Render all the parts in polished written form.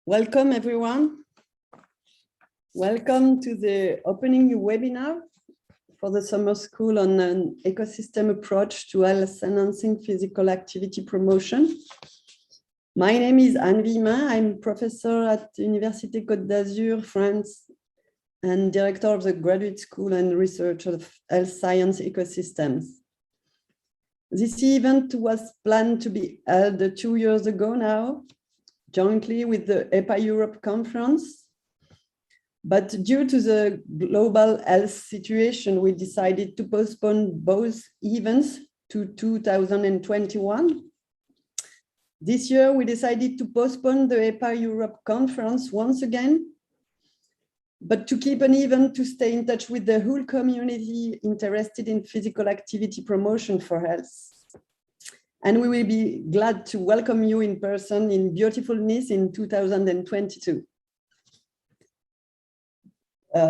Welcome, everyone. Welcome to the opening webinar for the summer school on an ecosystem approach to health enhancing physical activity promotion. My name is Anne Vimin. I'm professor at Université Côte d'Azur, France, and director of the Graduate School and Research of Health Science Ecosystems. This event was planned to be held 2 years ago now, jointly with the HEPA Europe conference. But due to the global health situation, we decided to postpone both events to 2021. This year, we decided to postpone the HEPA Europe conference once again, but to keep an event to stay in touch with the whole community interested in physical activity promotion for health. And we will be glad to welcome you in person in beautiful Nice in 2022.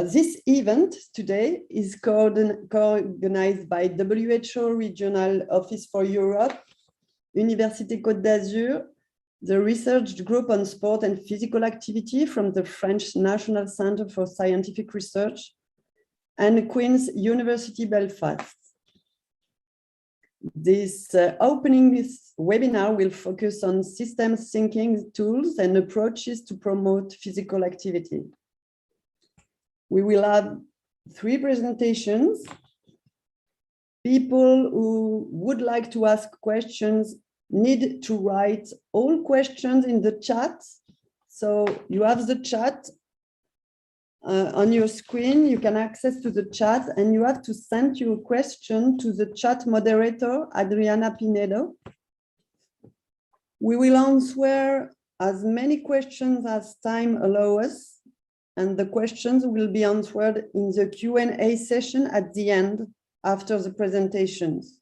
This event today is co-organized by WHO Regional Office for Europe, Université Côte d'Azur, the Research Group on Sport and Physical Activity from the French National Centre for Scientific Research, and Queen's University Belfast. This opening webinar will focus on systems thinking tools and approaches to promote physical activity. We will have 3 presentations. People who would like to ask questions need to write all questions in the chat. So you have the chat on your screen. You can access to the chat, and you have to send your question to the chat moderator, Adriana Pinedo. We will answer as many questions as time allows us, and the questions will be answered in the Q&A session at the end after the presentations.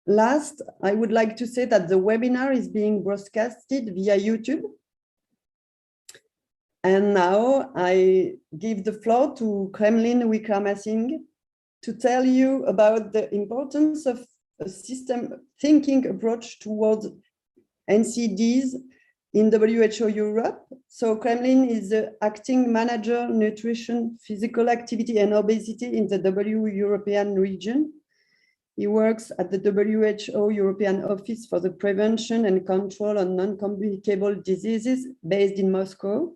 Last, I would like to say that the webinar is being broadcasted via YouTube. And now I give the floor to Kremlin Wickramasinghe to tell you about the importance of a system thinking approach towards NCDs in WHO Europe. So Kremlin is the acting manager, nutrition, physical activity and obesity in the WHO European region. He works at the WHO European Office for the Prevention and Control of Non-Communicable Diseases based in Moscow.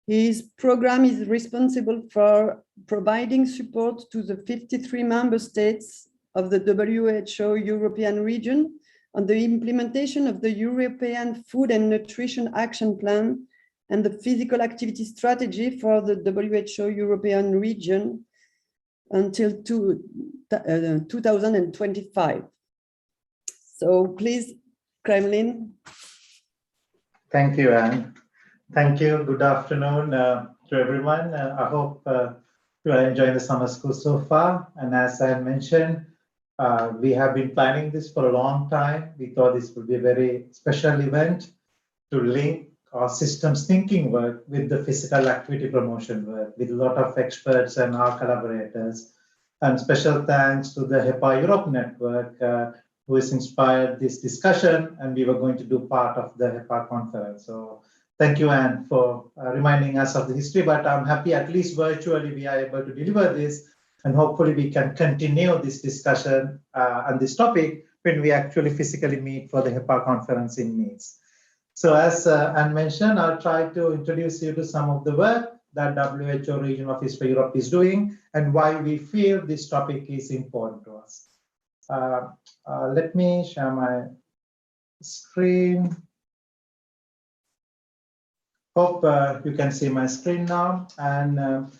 His program is responsible for providing support to the 53 member states of the WHO European region on the implementation of the European Food and Nutrition Action Plan and the physical activity strategy for the WHO European region until 2025. So please, Kremlin. Thank you, Anne. Thank you. Good afternoon to everyone. I hope you are enjoying the summer school so far. And as I mentioned, we have been planning this for a long time. We thought this would be a very special event to link our systems thinking work with the physical activity promotion work with a lot of experts and our collaborators. And special thanks to the HEPA Europe network who has inspired this discussion, and we were going to do part of the HEPA conference. So thank you, Anne, for reminding us of the history, but I'm happy at least virtually we are able to deliver this, and hopefully we can continue this discussion on this topic when we actually physically meet for the HEPA conference in Nice. So as Anne mentioned, I'll try to introduce you to some of the work that WHO Regional Office for Europe is doing and why we feel this topic is important to us. Let me share my screen. Hope you can see my screen now. And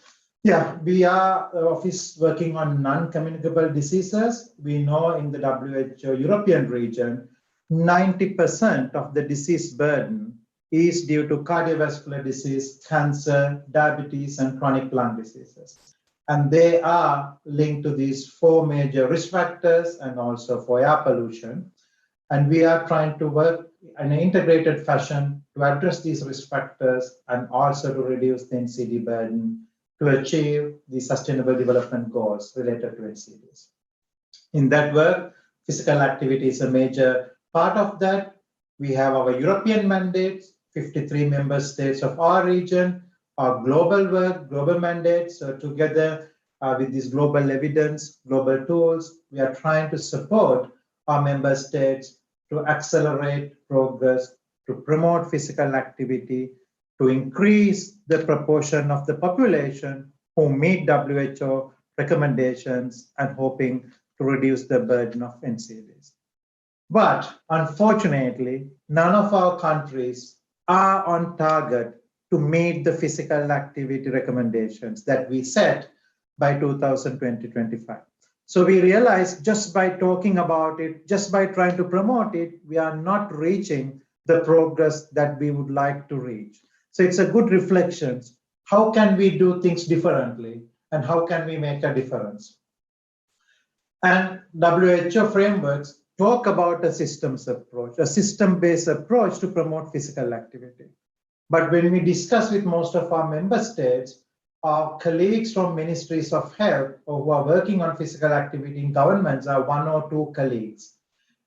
Yeah, we are office working on non-communicable diseases. We know in the WHO European region, 90% of the disease burden is due to cardiovascular disease, cancer, diabetes, and chronic lung diseases. And they are linked to these four major risk factors and also for air pollution. And we are trying to work in an integrated fashion to address these risk factors and also to reduce the NCD burden to achieve the Sustainable Development Goals related to NCDs. In that work, physical activity is a major part of that. We have our European mandates, 53 member states of our region, our global work, global mandates. So together with this global evidence, global tools, we are trying to support our member states to accelerate progress, to promote physical activity, to increase the proportion of the population who meet WHO recommendations and hoping to reduce the burden of NCDs. But unfortunately, none of our countries are on target to meet the physical activity recommendations that we set by 2020-25. So we realized just by talking about it, just by trying to promote it, we are not reaching the progress that we would like to reach. So it's a good reflection. How can we do things differently and how can we make a difference? And WHO frameworks talk about a systems approach, a system-based approach to promote physical activity. But when we discuss with most of our member states, our colleagues from ministries of health or who are working on physical activity in governments are one or two colleagues.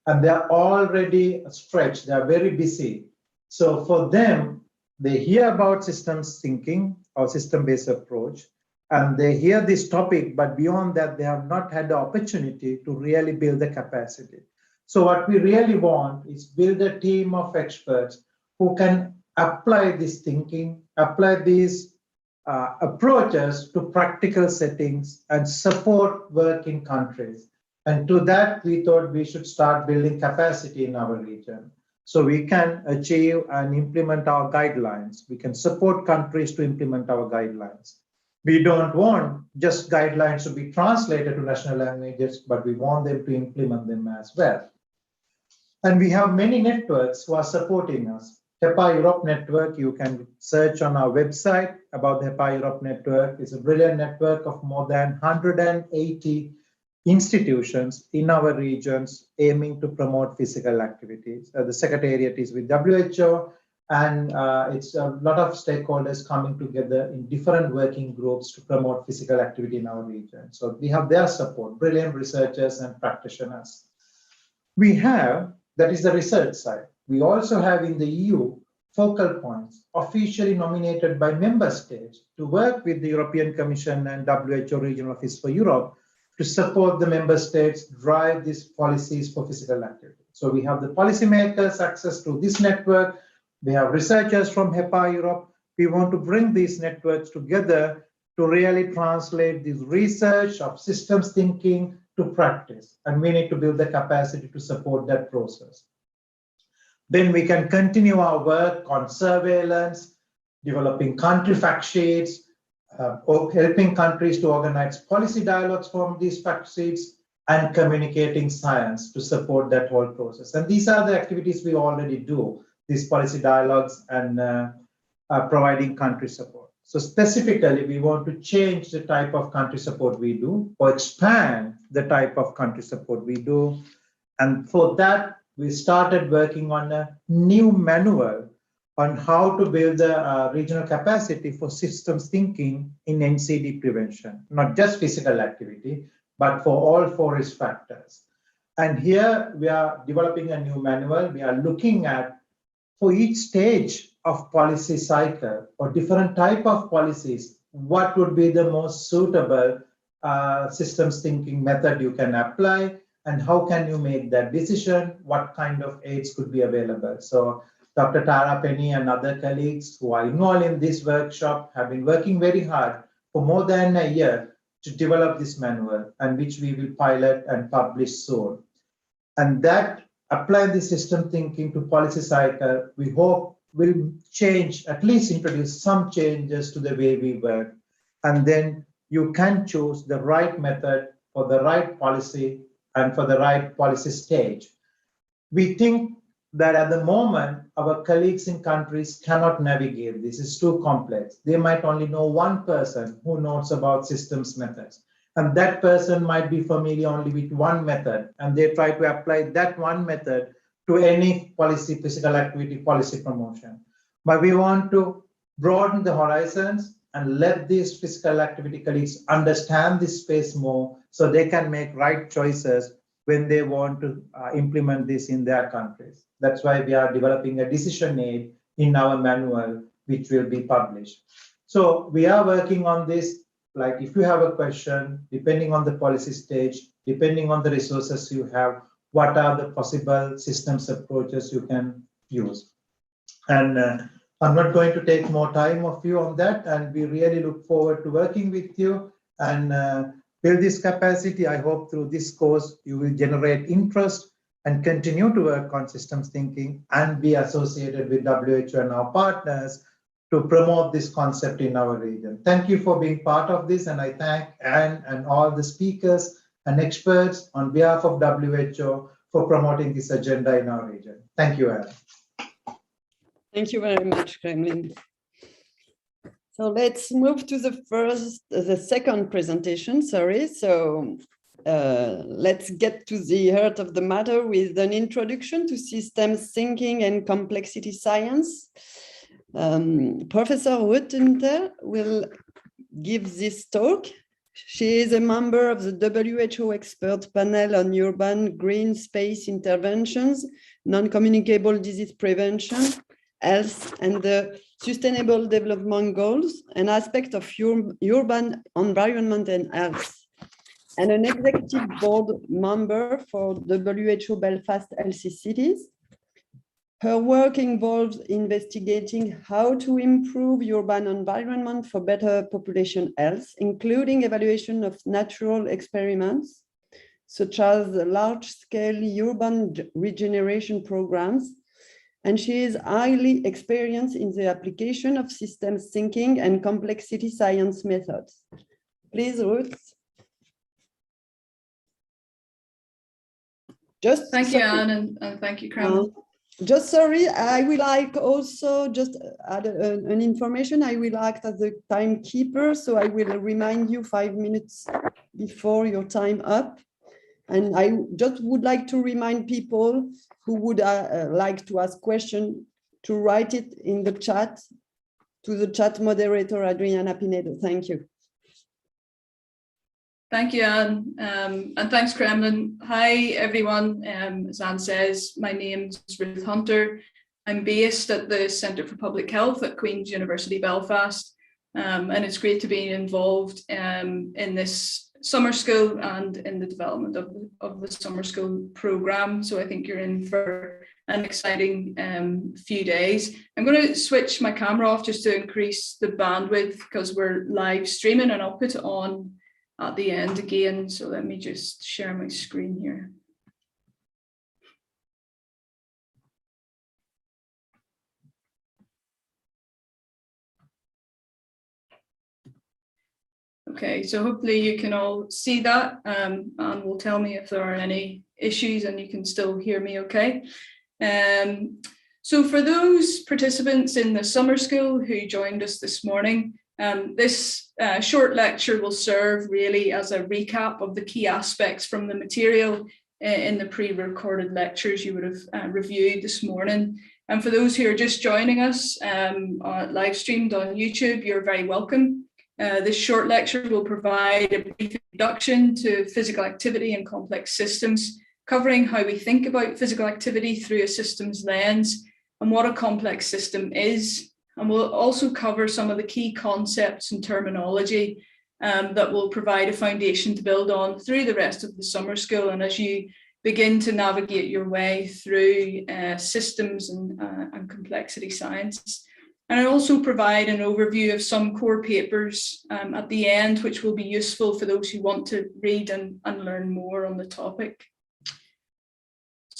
And they're already stretched, they're very busy. So for them, they hear about systems thinking or system-based approach, and they hear this topic, but beyond that, they have not had the opportunity to really build the capacity. So what we really want is build a team of experts who can apply this thinking, apply these approaches to practical settings and support work in countries. And to that, we thought we should start building capacity in our region so we can achieve and implement our guidelines. We can support countries to implement our guidelines. We don't want just guidelines to be translated to national languages, but we want them to implement them as well. And we have many networks who are supporting us. HEPA Europe Network, you can search on our website about the HEPA Europe Network. It's a brilliant network of more than 180 institutions in our regions aiming to promote physical activities. The secretariat is with WHO, and it's a lot of stakeholders coming together in different working groups to promote physical activity in our region. So we have their support, brilliant researchers and practitioners. We have, that is the research side. We also have in the EU focal points officially nominated by member states to work with the European Commission and WHO Regional Office for Europe to support the member states drive these policies for physical activity. So we have the policymakers access to this network. We have researchers from HEPA Europe. We want to bring these networks together to really translate this research of systems thinking to practice. And we need to build the capacity to support that process. Then we can continue our work on surveillance, developing country fact sheets, or helping countries to organize policy dialogues from these fact sheets, and communicating science to support that whole process. And these are the activities we already do, these policy dialogues and providing country support. So specifically, we want to change the type of country support we do or expand the type of country support we do. And for that, we started working on a new manual on how to build the regional capacity for systems thinking in NCD prevention, not just physical activity, but for all four risk factors. And here we are developing a new manual. We are looking at, for each stage of policy cycle or different type of policies, what would be the most suitable systems thinking method you can apply, and how can you make that decision? What kind of aids could be available? So Dr. Tara Penny and other colleagues who are involved in this workshop have been working very hard for more than a year to develop this manual, and which we will pilot and publish soon. And that, applying the system thinking to policy cycle, we hope will change, at least introduce some changes to the way we work. And then you can choose the right method for the right policy and for the right policy stage. We think that at the moment, our colleagues in countries cannot navigate. This is too complex. They might only know one person who knows about systems methods. And that person might be familiar only with one method, and they try to apply that one method to any policy, physical activity policy promotion. But we want to broaden the horizons and let these physical activity colleagues understand this space more so they can make right choices when they want to implement this in their countries. That's why we are developing a decision aid in our manual, which will be published. So we are working on this. Like if you have a question, depending on the policy stage, depending on the resources you have, what are the possible systems approaches you can use? And I'm not going to take more time of you on that. And we really look forward to working with you and build this capacity. I hope through this course, you will generate interest and continue to work on systems thinking and be associated with WHO and our partners to promote this concept in our region. Thank you for being part of this. And I thank Anne and all the speakers and experts on behalf of WHO for promoting this agenda in our region. Thank you, Anne. Thank you very much, Kremlin. So let's move to the second presentation, sorry. So let's get to the heart of the matter with an introduction to systems thinking and complexity science. Professor Rutenter will give this talk. She is a member of the WHO expert panel on urban green space interventions, non-communicable disease prevention, health, and the Sustainable Development Goals, an aspect of urban environment and health, and an executive board member for WHO Belfast Healthy Cities. Her work involves investigating how to improve urban environment for better population health, including evaluation of natural experiments, such as large-scale urban regeneration programs. And she is highly experienced in the application of systems thinking and complexity science methods. Please, Ruth. Thank you, Anne, and thank you, Kremlin. Just sorry, I will like also just add an information. I will act as the timekeeper, so I will remind you 5 minutes before your time up. And I just would like to remind people who would like to ask questions to write it in the chat to the chat moderator, Adriana Pinedo. Thank you. Thank you, Anne, and thanks, Kremlin. Hi, everyone. As Anne says, my name's Ruth Hunter. I'm based at the Centre for Public Health at Queen's University Belfast, and it's great to be involved in this summer school and in the development of the summer school programme. So I think you're in for an exciting few days. I'm going to switch my camera off just to increase the bandwidth because we're live streaming, and I'll put it on at the end again. So let me just share my screen here. Okay, so hopefully you can all see that and will tell me if there are any issues and you can still hear me okay. So for those participants in the summer school who joined us this morning, this short lecture will serve really as a recap of the key aspects from the material in the pre-recorded lectures you would have reviewed this morning. And for those who are just joining us live streamed on YouTube, you're very welcome. This short lecture will provide a brief introduction to physical activity and complex systems, covering how we think about physical activity through a systems lens and what a complex system is. And we'll also cover some of the key concepts and terminology that will provide a foundation to build on through the rest of the summer school. And as you begin to navigate your way through systems and complexity science. And I also provide an overview of some core papers at the end, which will be useful for those who want to read and learn more on the topic.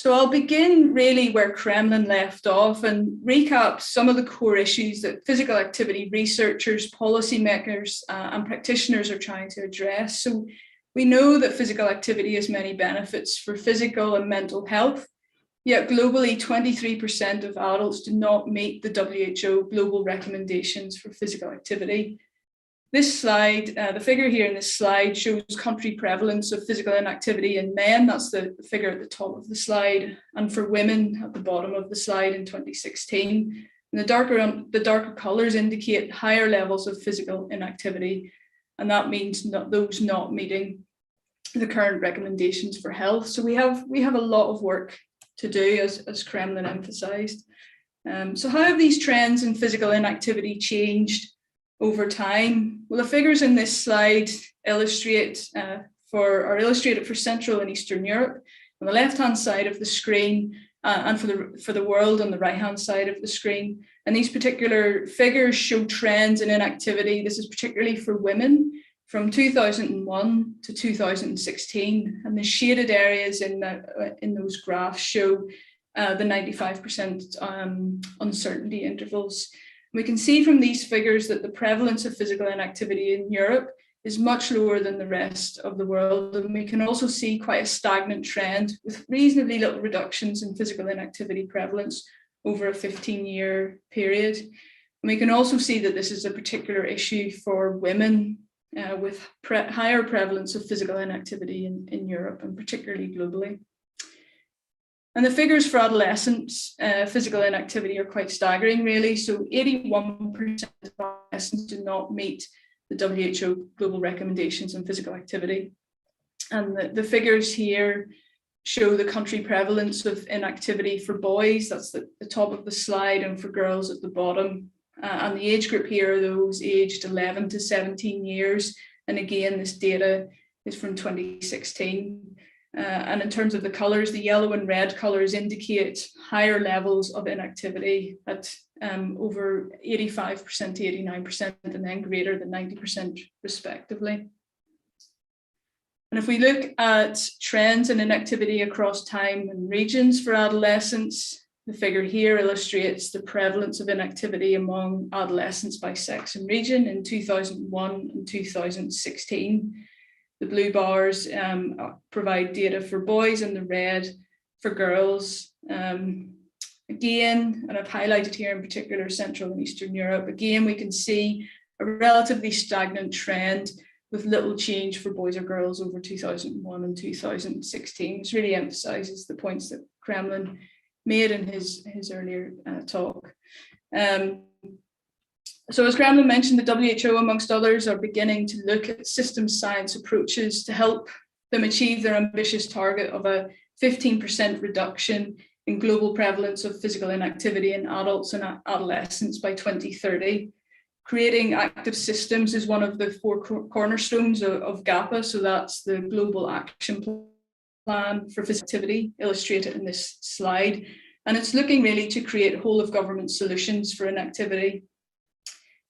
So I'll begin really where Kremlin left off and recap some of the core issues that physical activity researchers, policymakers, and practitioners are trying to address. So we know that physical activity has many benefits for physical and mental health, yet globally 23% of adults do not meet the WHO global recommendations for physical activity. This slide, the figure here in this slide shows country prevalence of physical inactivity in men. That's the figure at the top of the slide, and for women at the bottom of the slide in 2016. And the darker colours indicate higher levels of physical inactivity, and that means those not meeting the current recommendations for health. So we have a lot of work to do, as Kremlin emphasised. So how have these trends in physical inactivity changed over time? Well, the figures in this slide illustrated for Central and Eastern Europe on the left-hand side of the screen, and for the world on the right-hand side of the screen. And these particular figures show trends in inactivity. This is particularly for women from 2001 to 2016, and the shaded areas in those graphs show the 95% uncertainty intervals. We can see from these figures that the prevalence of physical inactivity in Europe is much lower than the rest of the world. And we can also see quite a stagnant trend with reasonably little reductions in physical inactivity prevalence over a 15-year period. And we can also see that this is a particular issue for women with higher prevalence of physical inactivity in Europe and particularly globally. And the figures for adolescents, physical inactivity are quite staggering, really. So 81% of adolescents do not meet the WHO global recommendations on physical activity. And the figures here show the country prevalence of inactivity for boys, that's the top of the slide, and for girls at the bottom. And the age group here are those aged 11 to 17 years. And again, this data is from 2016. And in terms of the colours, the yellow and red colours indicate higher levels of inactivity at over 85% to 89%, and then greater than 90% respectively. And if we look at trends in inactivity across time and regions for adolescents, the figure here illustrates the prevalence of inactivity among adolescents by sex and region in 2001 and 2016. The blue bars provide data for boys and the red for girls. Again, and I've highlighted here in particular Central and Eastern Europe, again, we can see a relatively stagnant trend with little change for boys or girls over 2001 and 2016. This really emphasises the points that Kremlin made in his earlier talk. So as Kremlin mentioned, the WHO, amongst others, are beginning to look at systems science approaches to help them achieve their ambitious target of a 15% reduction in global prevalence of physical inactivity in adults and adolescents by 2030. Creating active systems is one of the four cornerstones of GAPA, so that's the Global Action Plan for Physical Activity, illustrated in this slide. And it's looking really to create whole of government solutions for inactivity.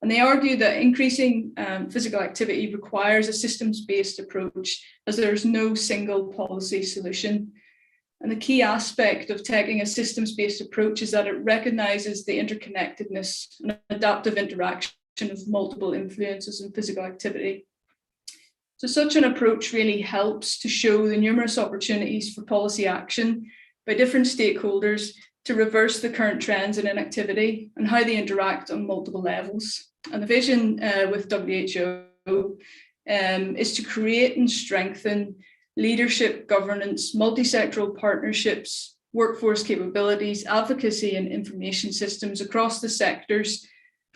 And they argue that increasing physical activity requires a systems-based approach, as there is no single policy solution. And the key aspect of taking a systems-based approach is that it recognises the interconnectedness and adaptive interaction of multiple influences in physical activity. So such an approach really helps to show the numerous opportunities for policy action by different stakeholders to reverse the current trends in inactivity and how they interact on multiple levels. And the vision with WHO is to create and strengthen leadership, governance, multi-sectoral partnerships, workforce capabilities, advocacy and information systems across the sectors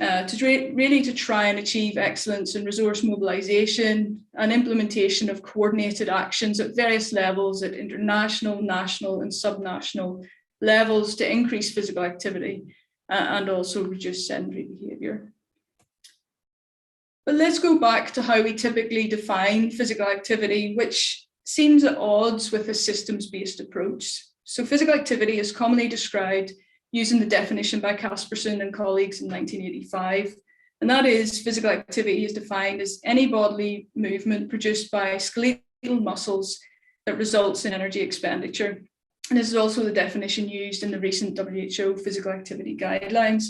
to try and achieve excellence in resource mobilisation and implementation of coordinated actions at various levels at international, national and subnational levels to increase physical activity and also reduce sedentary behaviour. But let's go back to how we typically define physical activity, which seems at odds with a systems-based approach. So physical activity is commonly described using the definition by Kasperson and colleagues in 1985. And that is, physical activity is defined as any bodily movement produced by skeletal muscles that results in energy expenditure. And this is also the definition used in the recent WHO physical activity guidelines.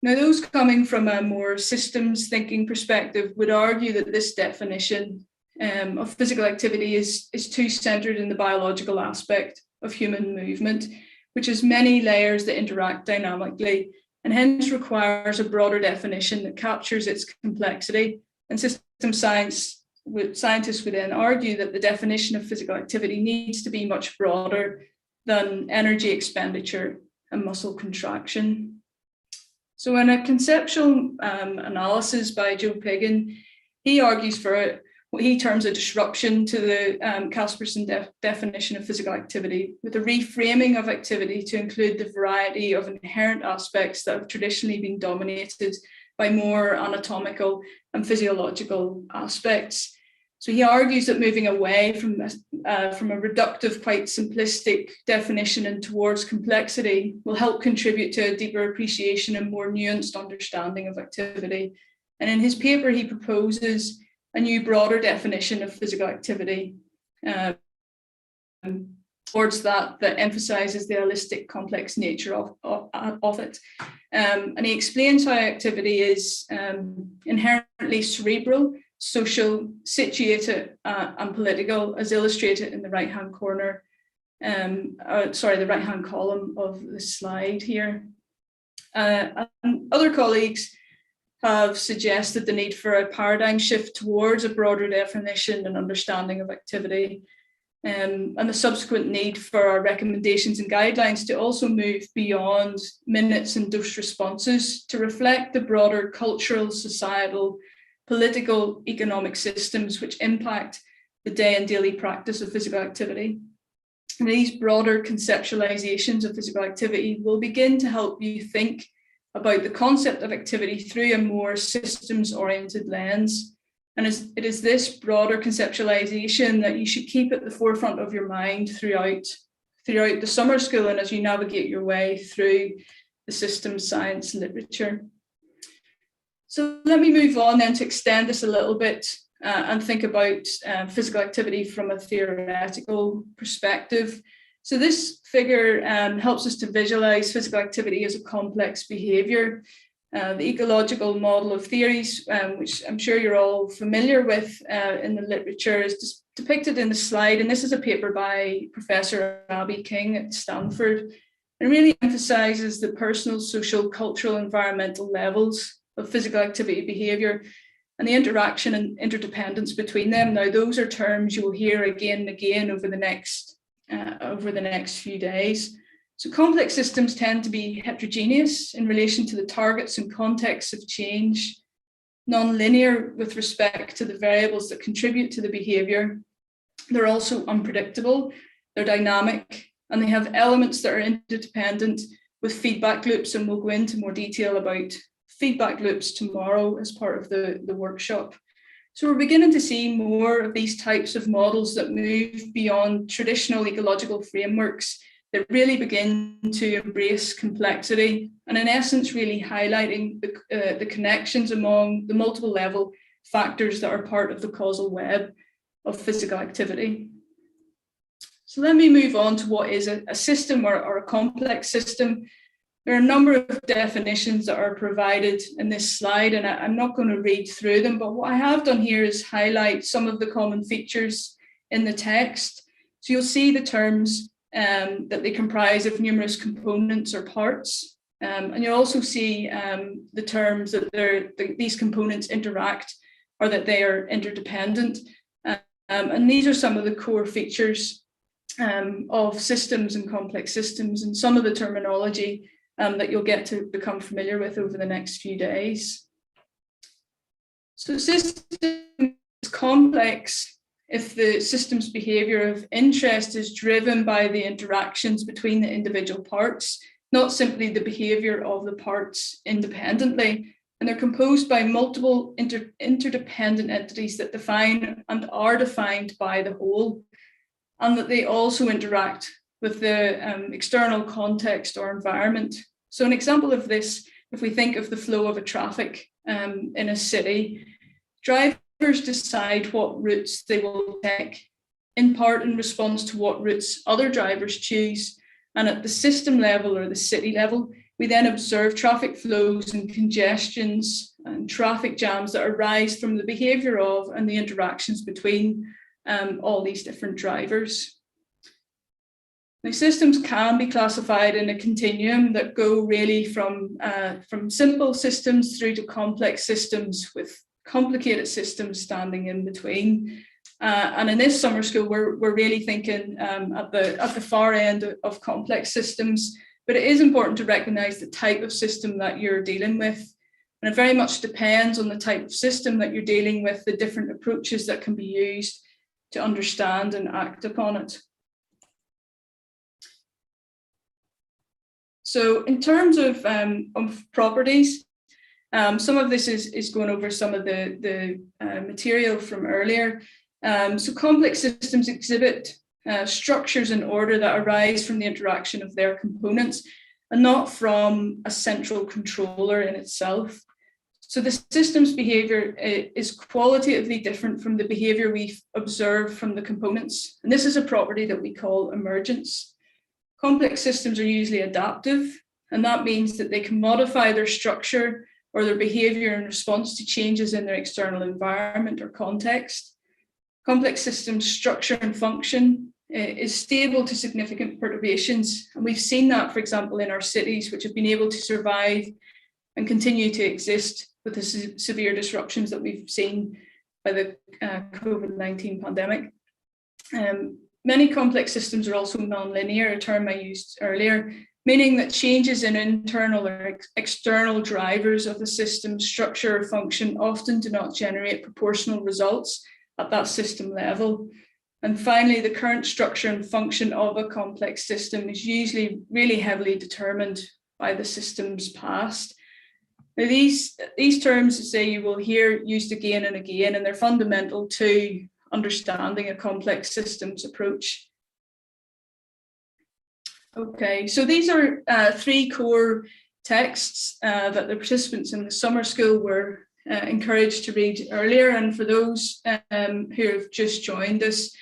Now, those coming from a more systems thinking perspective would argue that this definition of physical activity is too centered in the biological aspect of human movement, which has many layers that interact dynamically and hence requires a broader definition that captures its complexity. And system scientists would then argue that the definition of physical activity needs to be much broader than energy expenditure and muscle contraction. So in a conceptual analysis by Joe Piggin, he argues for what he terms a disruption to the Casperson definition of physical activity, with a reframing of activity to include the variety of inherent aspects that have traditionally been dominated by more anatomical and physiological aspects. So he argues that moving away from a reductive, quite simplistic definition and towards complexity will help contribute to a deeper appreciation and more nuanced understanding of activity. And in his paper, he proposes a new, broader definition of physical activity towards that emphasizes the holistic, complex nature of it. And he explains how activity is inherently cerebral, social, situated, and political, as illustrated in the right-hand corner, the right-hand column of the slide here. And other colleagues have suggested the need for a paradigm shift towards a broader definition and understanding of activity, and the subsequent need for our recommendations and guidelines to also move beyond minutes and dose responses to reflect the broader cultural, societal, political, economic systems which impact the day and daily practice of physical activity. And these broader conceptualizations of physical activity will begin to help you think about the concept of activity through a more systems-oriented lens. And it is this broader conceptualization that you should keep at the forefront of your mind throughout the summer school and as you navigate your way through the systems science literature. So let me move on then to extend this a little bit and think about physical activity from a theoretical perspective. So this figure helps us to visualize physical activity as a complex behavior. The ecological model of theories, which I'm sure you're all familiar with in the literature, is depicted in the slide. And this is a paper by Professor Abby King at Stanford. It really emphasizes the personal, social, cultural, environmental levels of physical activity behavior and the interaction and interdependence between them. Now, those are terms you will hear again and again over the next few days. So complex systems tend to be heterogeneous in relation to the targets and contexts of change, non-linear with respect to the variables that contribute to the behavior. They're also unpredictable, they're dynamic, and they have elements that are interdependent with feedback loops, and we'll go into more detail about feedback loops tomorrow as part of the workshop. So we're beginning to see more of these types of models that move beyond traditional ecological frameworks that really begin to embrace complexity and in essence really highlighting the connections among the multiple level factors that are part of the causal web of physical activity. So let me move on to what is a system or a complex system. There are a number of definitions that are provided in this slide, and I'm not going to read through them, but what I have done here is highlight some of the common features in the text. So you'll see the terms that they comprise of numerous components or parts, and you'll also see the terms that these components interact or that they are interdependent. And these are some of the core features of systems and complex systems, and some of the terminology that you'll get to become familiar with over the next few days. So system is complex if the system's behavior of interest is driven by the interactions between the individual parts, not simply the behavior of the parts independently. And they're composed by multiple interdependent entities that define and are defined by the whole, and that they also interact with the external context or environment. So an example of this, if we think of the flow of a traffic in a city, drivers decide what routes they will take in part in response to what routes other drivers choose. And at the system level or the city level, we then observe traffic flows and congestions and traffic jams that arise from the behaviour of and the interactions between all these different drivers. Now, systems can be classified in a continuum that go really from simple systems through to complex systems, with complicated systems standing in between. And in this summer school, we're really thinking at the far end of complex systems, but it is important to recognise the type of system that you're dealing with. And it very much depends on the type of system that you're dealing with, the different approaches that can be used to understand and act upon it. So in terms of properties, some of this is going over some of the material from earlier. So complex systems exhibit structures and order that arise from the interaction of their components and not from a central controller in itself. So the system's behaviour is qualitatively different from the behaviour we observe from the components. And this is a property that we call emergence. Complex systems are usually adaptive, and that means that they can modify their structure or their behaviour in response to changes in their external environment or context. Complex systems structure and function is stable to significant perturbations. And we've seen that, for example, in our cities, which have been able to survive and continue to exist with the severe disruptions that we've seen by the COVID-19 pandemic. Many complex systems are also non-linear, a term I used earlier, meaning that changes in internal or external drivers of the system's structure or function often do not generate proportional results at that system level. And finally, the current structure and function of a complex system is usually really heavily determined by the system's past. Now, these terms, say, you will hear used again and again, and they're fundamental to understanding a complex systems approach. Okay, so these are three core texts that the participants in the summer school were encouraged to read earlier. And for those who have just joined us,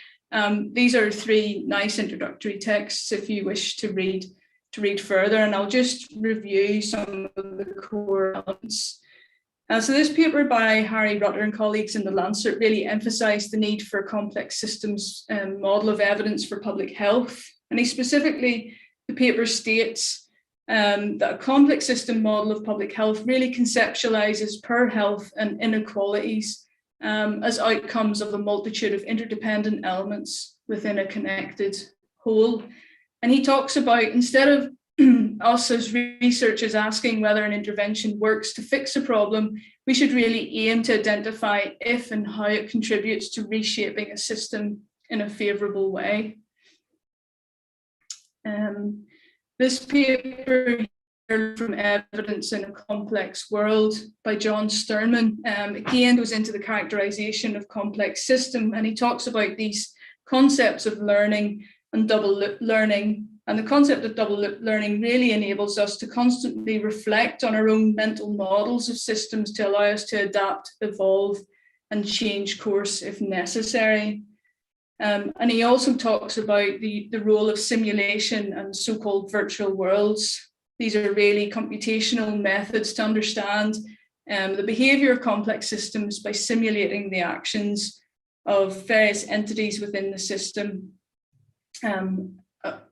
these are three nice introductory texts if you wish to read further. And I'll just review some of the core elements. So this paper by Harry Rutter and colleagues in the Lancet really emphasised the need for a complex systems model of evidence for public health. And the paper states that a complex system model of public health really conceptualises poor health and inequalities as outcomes of a multitude of interdependent elements within a connected whole. And he talks about, instead of us as researchers asking whether an intervention works to fix a problem, we should really aim to identify if and how it contributes to reshaping a system in a favourable way. This paper, From Evidence in a Complex World by John Sternman, again goes into the characterisation of complex system, and he talks about these concepts of learning and double learning. And the concept of double learning really enables us to constantly reflect on our own mental models of systems to allow us to adapt, evolve, and change course if necessary. And he also talks about the role of simulation and so-called virtual worlds. These are really computational methods to understand the behaviour of complex systems by simulating the actions of various entities within the system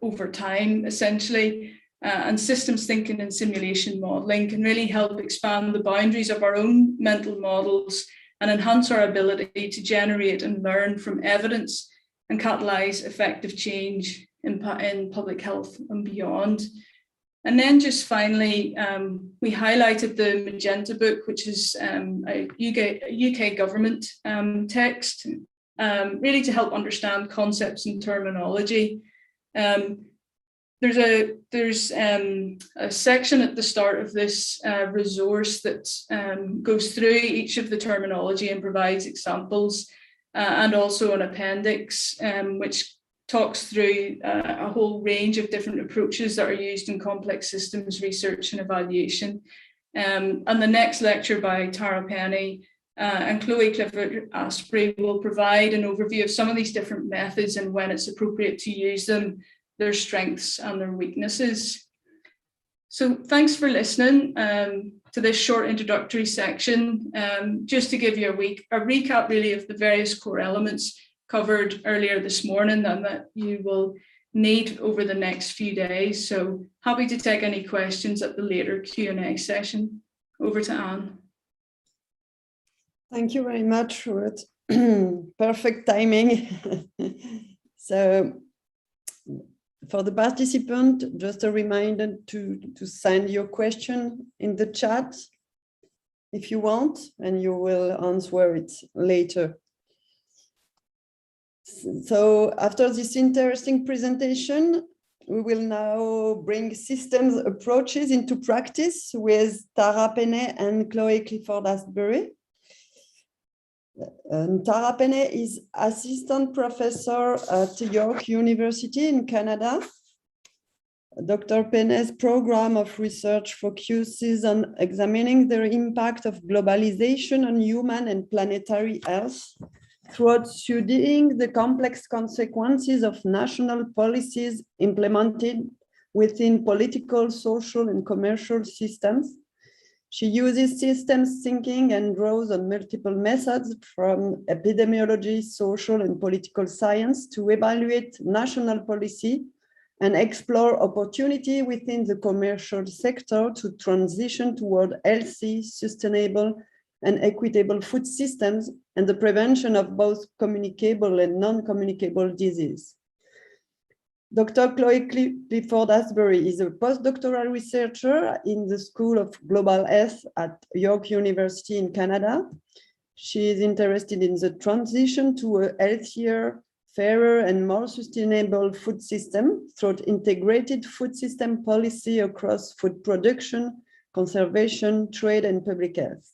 over time, essentially. And systems thinking and simulation modelling can really help expand the boundaries of our own mental models and enhance our ability to generate and learn from evidence and catalyse effective change in public health and beyond. And then just finally, we highlighted the Magenta book, which is a UK government text, really to help understand concepts and terminology. There's a section at the start of this resource that goes through each of the terminology and provides examples, and also an appendix which talks through a whole range of different approaches that are used in complex systems research and evaluation. And the next lecture by Tara Penny And Chloe Clifford-Asprey will provide an overview of some of these different methods and when it's appropriate to use them, their strengths and their weaknesses. So thanks for listening to this short introductory section. Just to give you a recap really of the various core elements covered earlier this morning and that you will need over the next few days. So happy to take any questions at the later Q&A session. Over to Anne. Thank you very much, Ruth. Perfect timing. So for the participant, just a reminder to send your question in the chat if you want, and you will answer it later. So after this interesting presentation, we will now bring systems approaches into practice with Tara Penney and Chloe Clifford-Asprey. Tara Penney is assistant professor at York University in Canada. Dr. Penney's program of research focuses on examining the impact of globalization on human and planetary health throughout studying the complex consequences of national policies implemented within political, social, and commercial systems. She uses systems thinking and draws on multiple methods from epidemiology, social, and political science to evaluate national policy and explore opportunity within the commercial sector to transition toward healthy, sustainable, and equitable food systems and the prevention of both communicable and non-communicable disease. Dr. Chloe Clifford-Asprey is a postdoctoral researcher in the School of Global Health at York University in Canada. She is interested in the transition to a healthier, fairer, and more sustainable food system through integrated food system policy across food production, conservation, trade, and public health.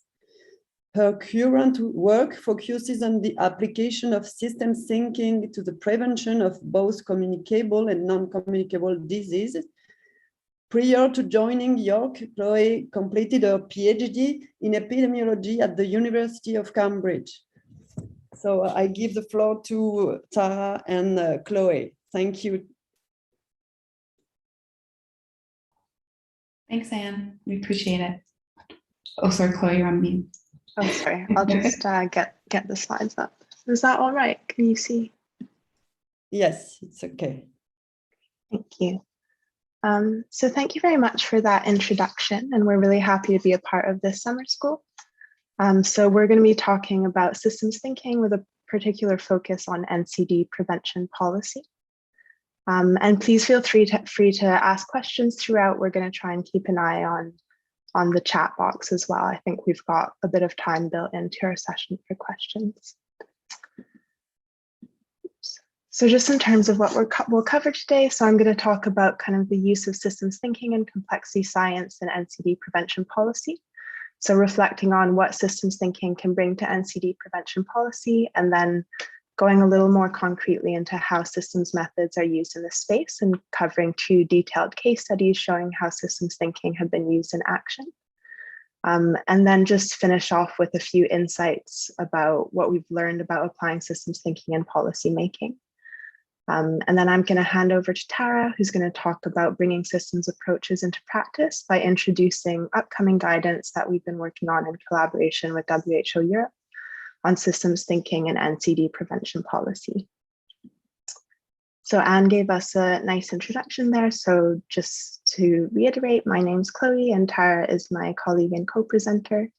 Her current work focuses on the application of systems thinking to the prevention of both communicable and non-communicable diseases. Prior to joining York, Chloe completed her PhD in epidemiology at the University of Cambridge. So I give the floor to Tara and Chloe. Thank you. Thanks, Anne. We appreciate it. Oh, sorry, Chloe, you're on mute. Oh, sorry. I'll just get the slides up. Is that all right? Can you see? Yes, it's okay. Thank you. So thank you very much for that introduction, and we're really happy to be a part of this summer school. So we're going to be talking about systems thinking with a particular focus on NCD prevention policy. And please feel free to ask questions throughout. We're going to try and keep an eye on the chat box as well. I think we've got a bit of time built into our session for questions. So just in terms of what we'll cover today, so I'm going to talk about kind of the use of systems thinking and complexity science and NCD prevention policy. So reflecting on what systems thinking can bring to NCD prevention policy, and then going a little more concretely into how systems methods are used in this space and covering 2 detailed case studies showing how systems thinking have been used in action. And then just finish off with a few insights about what we've learned about applying systems thinking in policy making. And then I'm going to hand over to Tara, who's going to talk about bringing systems approaches into practice by introducing upcoming guidance that we've been working on in collaboration with WHO Europe on systems thinking and NCD prevention policy. So Anne gave us a nice introduction there. So just to reiterate, my name's Chloe and Tara is my colleague and co-presenter.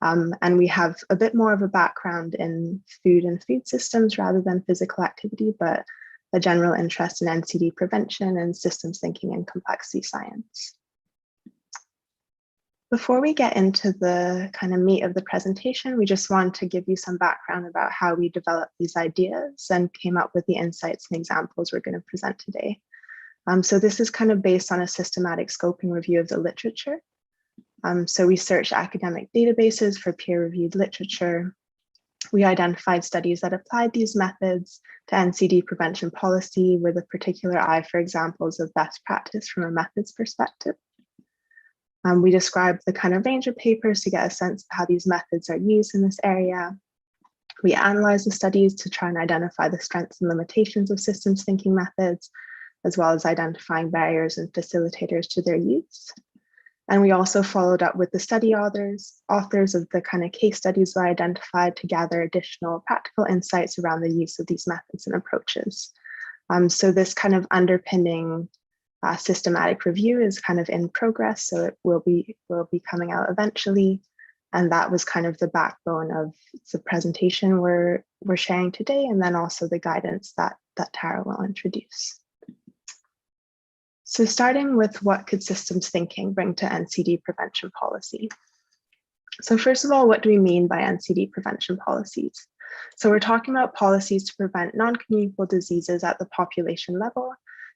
And we have a bit more of a background in food and food systems rather than physical activity, but a general interest in NCD prevention and systems thinking and complexity science. Before we get into the kind of meat of the presentation, we just want to give you some background about how we developed these ideas and came up with the insights and examples we're going to present today. So this is kind of based on a systematic scoping review of the literature. So we searched academic databases for peer-reviewed literature. We identified studies that applied these methods to NCD prevention policy with a particular eye for examples of best practice from a methods perspective. We describe the kind of range of papers to get a sense of how these methods are used in this area. We analyze the studies to try and identify the strengths and limitations of systems thinking methods, as well as identifying barriers and facilitators to their use. And we also followed up with the study authors of the kind of case studies we identified to gather additional practical insights around the use of these methods and approaches. So this kind of underpinning systematic review is kind of in progress, so it will be coming out eventually. And that was kind of the backbone of the presentation we're sharing today, and then also the guidance that Tara will introduce. So starting with what could systems thinking bring to NCD prevention policy? So first of all, what do we mean by NCD prevention policies? So we're talking about policies to prevent non-communicable diseases at the population level,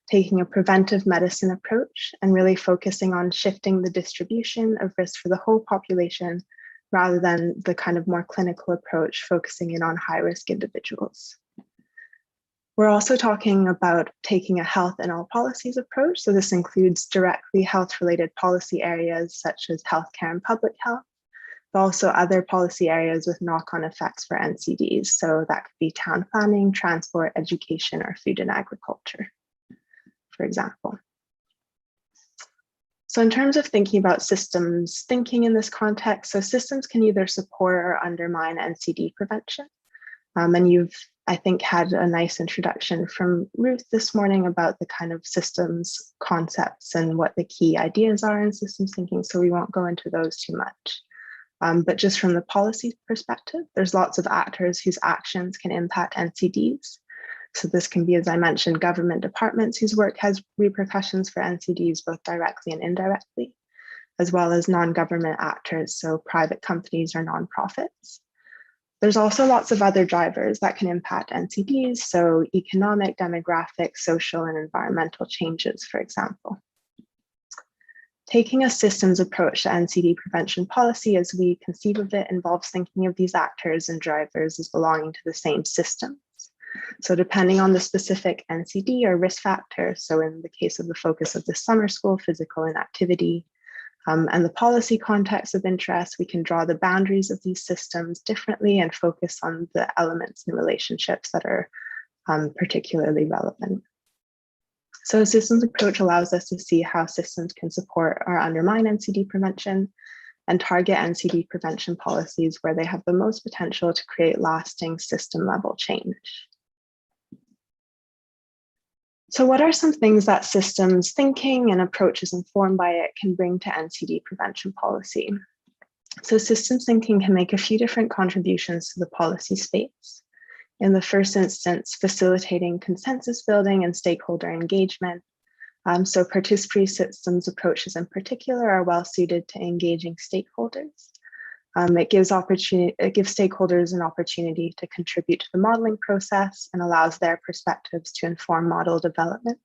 taking a preventive medicine approach and really focusing on shifting the distribution of risk for the whole population rather than the kind of more clinical approach focusing in on high-risk individuals. We're also talking about taking a health in all policies approach. So this includes directly health-related policy areas such as healthcare and public health, but also other policy areas with knock-on effects for NCDs. So that could be town planning, transport, education, or food and agriculture, for example. So in terms of thinking about systems thinking in this context, so systems can either support or undermine NCD prevention. And you've, I think, had a nice introduction from Ruth this morning about the kind of systems concepts and what the key ideas are in systems thinking, so we won't go into those too much. But just from the policy perspective, there's lots of actors whose actions can impact NCDs. So this can be, as I mentioned, government departments whose work has repercussions for NCDs, both directly and indirectly, as well as non-government actors, so private companies or nonprofits. There's also lots of other drivers that can impact NCDs, so economic, demographic, social, and environmental changes, for example. Taking a systems approach to NCD prevention policy as we conceive of it involves thinking of these actors and drivers as belonging to the same systems. So depending on the specific NCD or risk factor, so in the case of the focus of the summer school, physical inactivity, and the policy context of interest, we can draw the boundaries of these systems differently and focus on the elements and relationships that are particularly relevant. So a systems approach allows us to see how systems can support or undermine NCD prevention and target NCD prevention policies where they have the most potential to create lasting system level change. So what are some things that systems thinking and approaches informed by it can bring to NCD prevention policy? So systems thinking can make a few different contributions to the policy space. In the first instance, facilitating consensus building and stakeholder engagement. So participatory systems approaches in particular are well suited to engaging stakeholders. It gives stakeholders an opportunity to contribute to the modeling process and allows their perspectives to inform model development.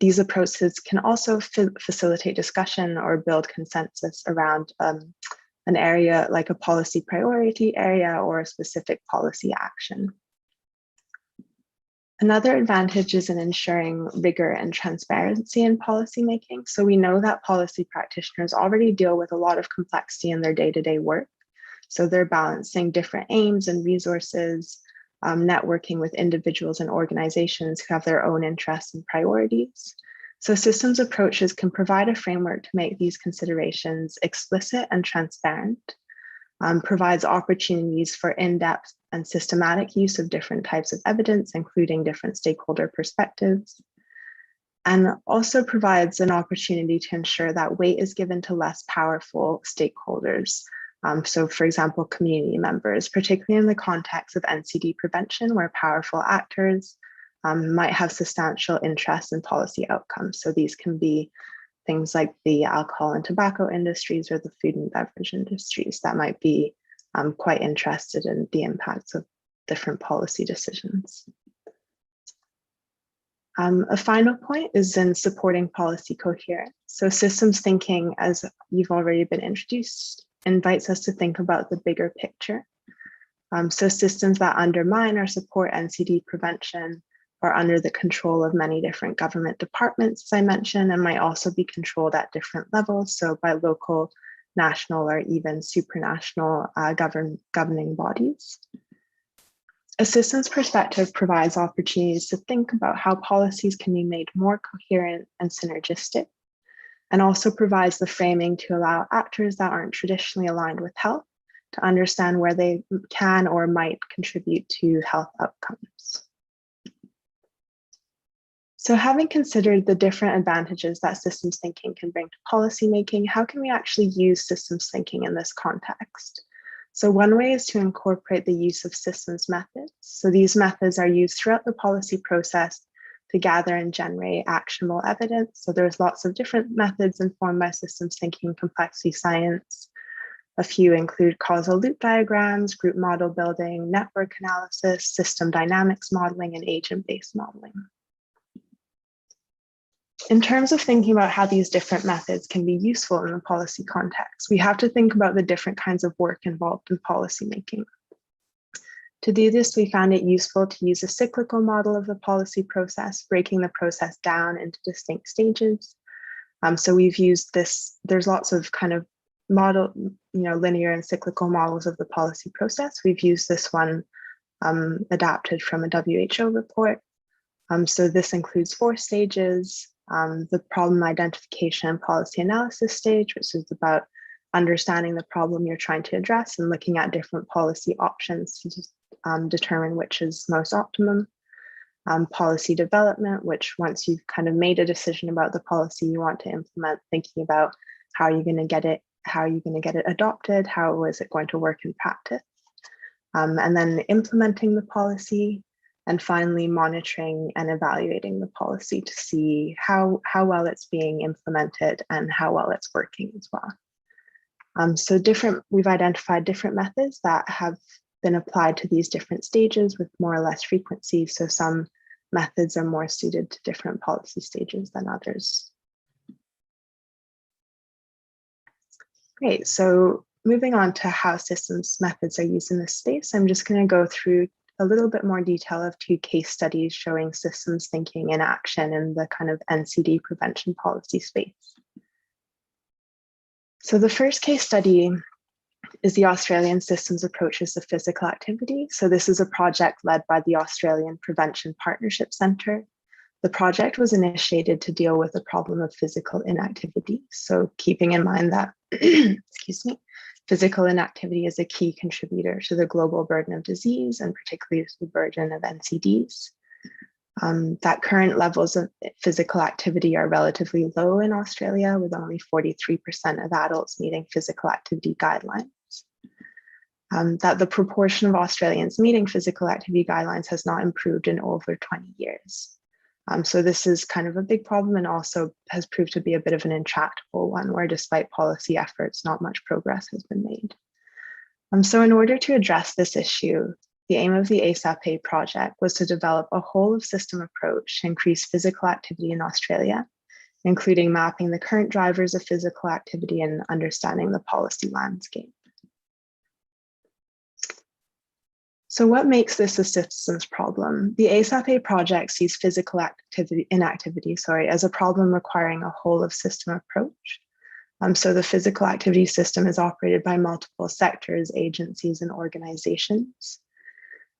These approaches can also facilitate discussion or build consensus around an area like a policy priority area or a specific policy action. Another advantage is in ensuring rigor and transparency in policymaking. So we know that policy practitioners already deal with a lot of complexity in their day-to-day work. So they're balancing different aims and resources, networking with individuals and organizations who have their own interests and priorities. So systems approaches can provide a framework to make these considerations explicit and transparent, provides opportunities for in-depth and systematic use of different types of evidence, including different stakeholder perspectives, and also provides an opportunity to ensure that weight is given to less powerful stakeholders. So for example, community members, particularly in the context of NCD prevention, where powerful actors might have substantial interest in policy outcomes. So these can be things like the alcohol and tobacco industries or the food and beverage industries that might be quite interested in the impacts of different policy decisions. A final point is in supporting policy coherence. So systems thinking, as you've already been introduced, invites us to think about the bigger picture. So systems that undermine or support NCD prevention are under the control of many different government departments, as I mentioned, and might also be controlled at different levels, so by local, national, or even supranational governing bodies. A systems perspective provides opportunities to think about how policies can be made more coherent and synergistic, and also provides the framing to allow actors that aren't traditionally aligned with health to understand where they can or might contribute to health outcomes. So having considered the different advantages that systems thinking can bring to policymaking, how can we actually use systems thinking in this context? So one way is to incorporate the use of systems methods. So these methods are used throughout the policy process to gather and generate actionable evidence. So there's lots of different methods informed by systems thinking, complexity science. A few include causal loop diagrams, group model building, network analysis, system dynamics modeling, and agent-based modeling. In terms of thinking about how these different methods can be useful in the policy context, we have to think about the different kinds of work involved in policymaking. To do this, we found it useful to use a cyclical model of the policy process, breaking the process down into distinct stages. So we've used this, there's lots of kind of model, linear and cyclical models of the policy process. We've used this one adapted from a WHO report. So this includes 4 stages. The problem identification and policy analysis stage, which is about understanding the problem you're trying to address and looking at different policy options to determine which is most optimum. Policy development, which once you've kind of made a decision about the policy you want to implement, thinking about how you're going to get it, adopted, how is it going to work in practice, and then implementing the policy. And finally, monitoring and evaluating the policy to see how well it's being implemented and how well it's working as well. So we've identified different methods that have been applied to these different stages with more or less frequency. So some methods are more suited to different policy stages than others. Great, so moving on to how systems methods are used in this space, I'm just going to go through a little bit more detail of 2 case studies showing systems thinking in action in the kind of NCD prevention policy space. So the first case study is the Australian Systems Approaches to Physical Activity. So this is a project led by the Australian Prevention Partnership Centre. The project was initiated to deal with the problem of physical inactivity. So keeping in mind that, excuse me, physical inactivity is a key contributor to the global burden of disease and particularly to the burden of NCDs. That current levels of physical activity are relatively low in Australia, with only 43% of adults meeting physical activity guidelines. That the proportion of Australians meeting physical activity guidelines has not improved in over 20 years. So this is kind of a big problem and also has proved to be a bit of an intractable one where despite policy efforts, not much progress has been made. So in order to address this issue, the aim of the HEPA project was to develop a whole of system approach to increase physical activity in Australia, including mapping the current drivers of physical activity and understanding the policy landscape. So what makes this a systems problem? The HEPA project sees physical inactivity as a problem requiring a whole of system approach. So the physical activity system is operated by multiple sectors, agencies, and organizations.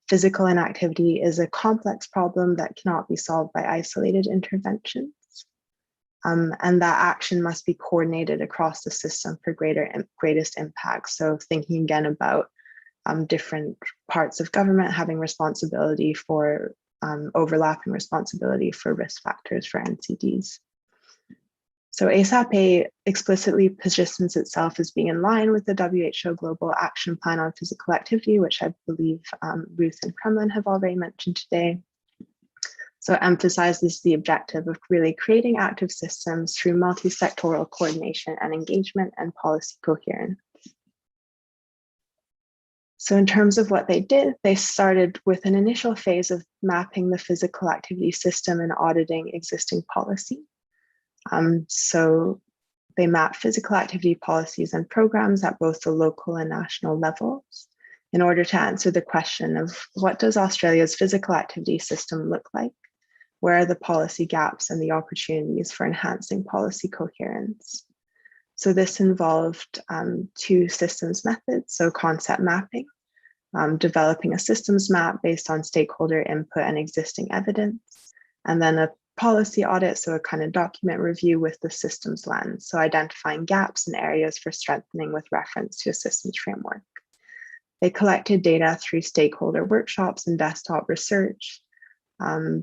Physical inactivity is a complex problem that cannot be solved by isolated interventions. And that action must be coordinated across the system for greatest impact. So thinking again about different parts of government having responsibility for overlapping responsibility for risk factors for NCDs. So HEPA explicitly positions itself as being in line with the WHO Global Action Plan on Physical Activity, which I believe Ruth and Kremlin have already mentioned today. So emphasizes the objective of really creating active systems through multi-sectoral coordination and engagement and policy coherence. So in terms of what they did, they started with an initial phase of mapping the physical activity system and auditing existing policy. So they mapped physical activity policies and programs at both the local and national levels in order to answer the question of what does Australia's physical activity system look like? where are the policy gaps and the opportunities for enhancing policy coherence? So this involved two systems methods, so concept mapping, developing a systems map based on stakeholder input and existing evidence, and then a policy audit, so a kind of document review with the systems lens, so identifying gaps and areas for strengthening with reference to a systems framework. They collected data through stakeholder workshops and desktop research,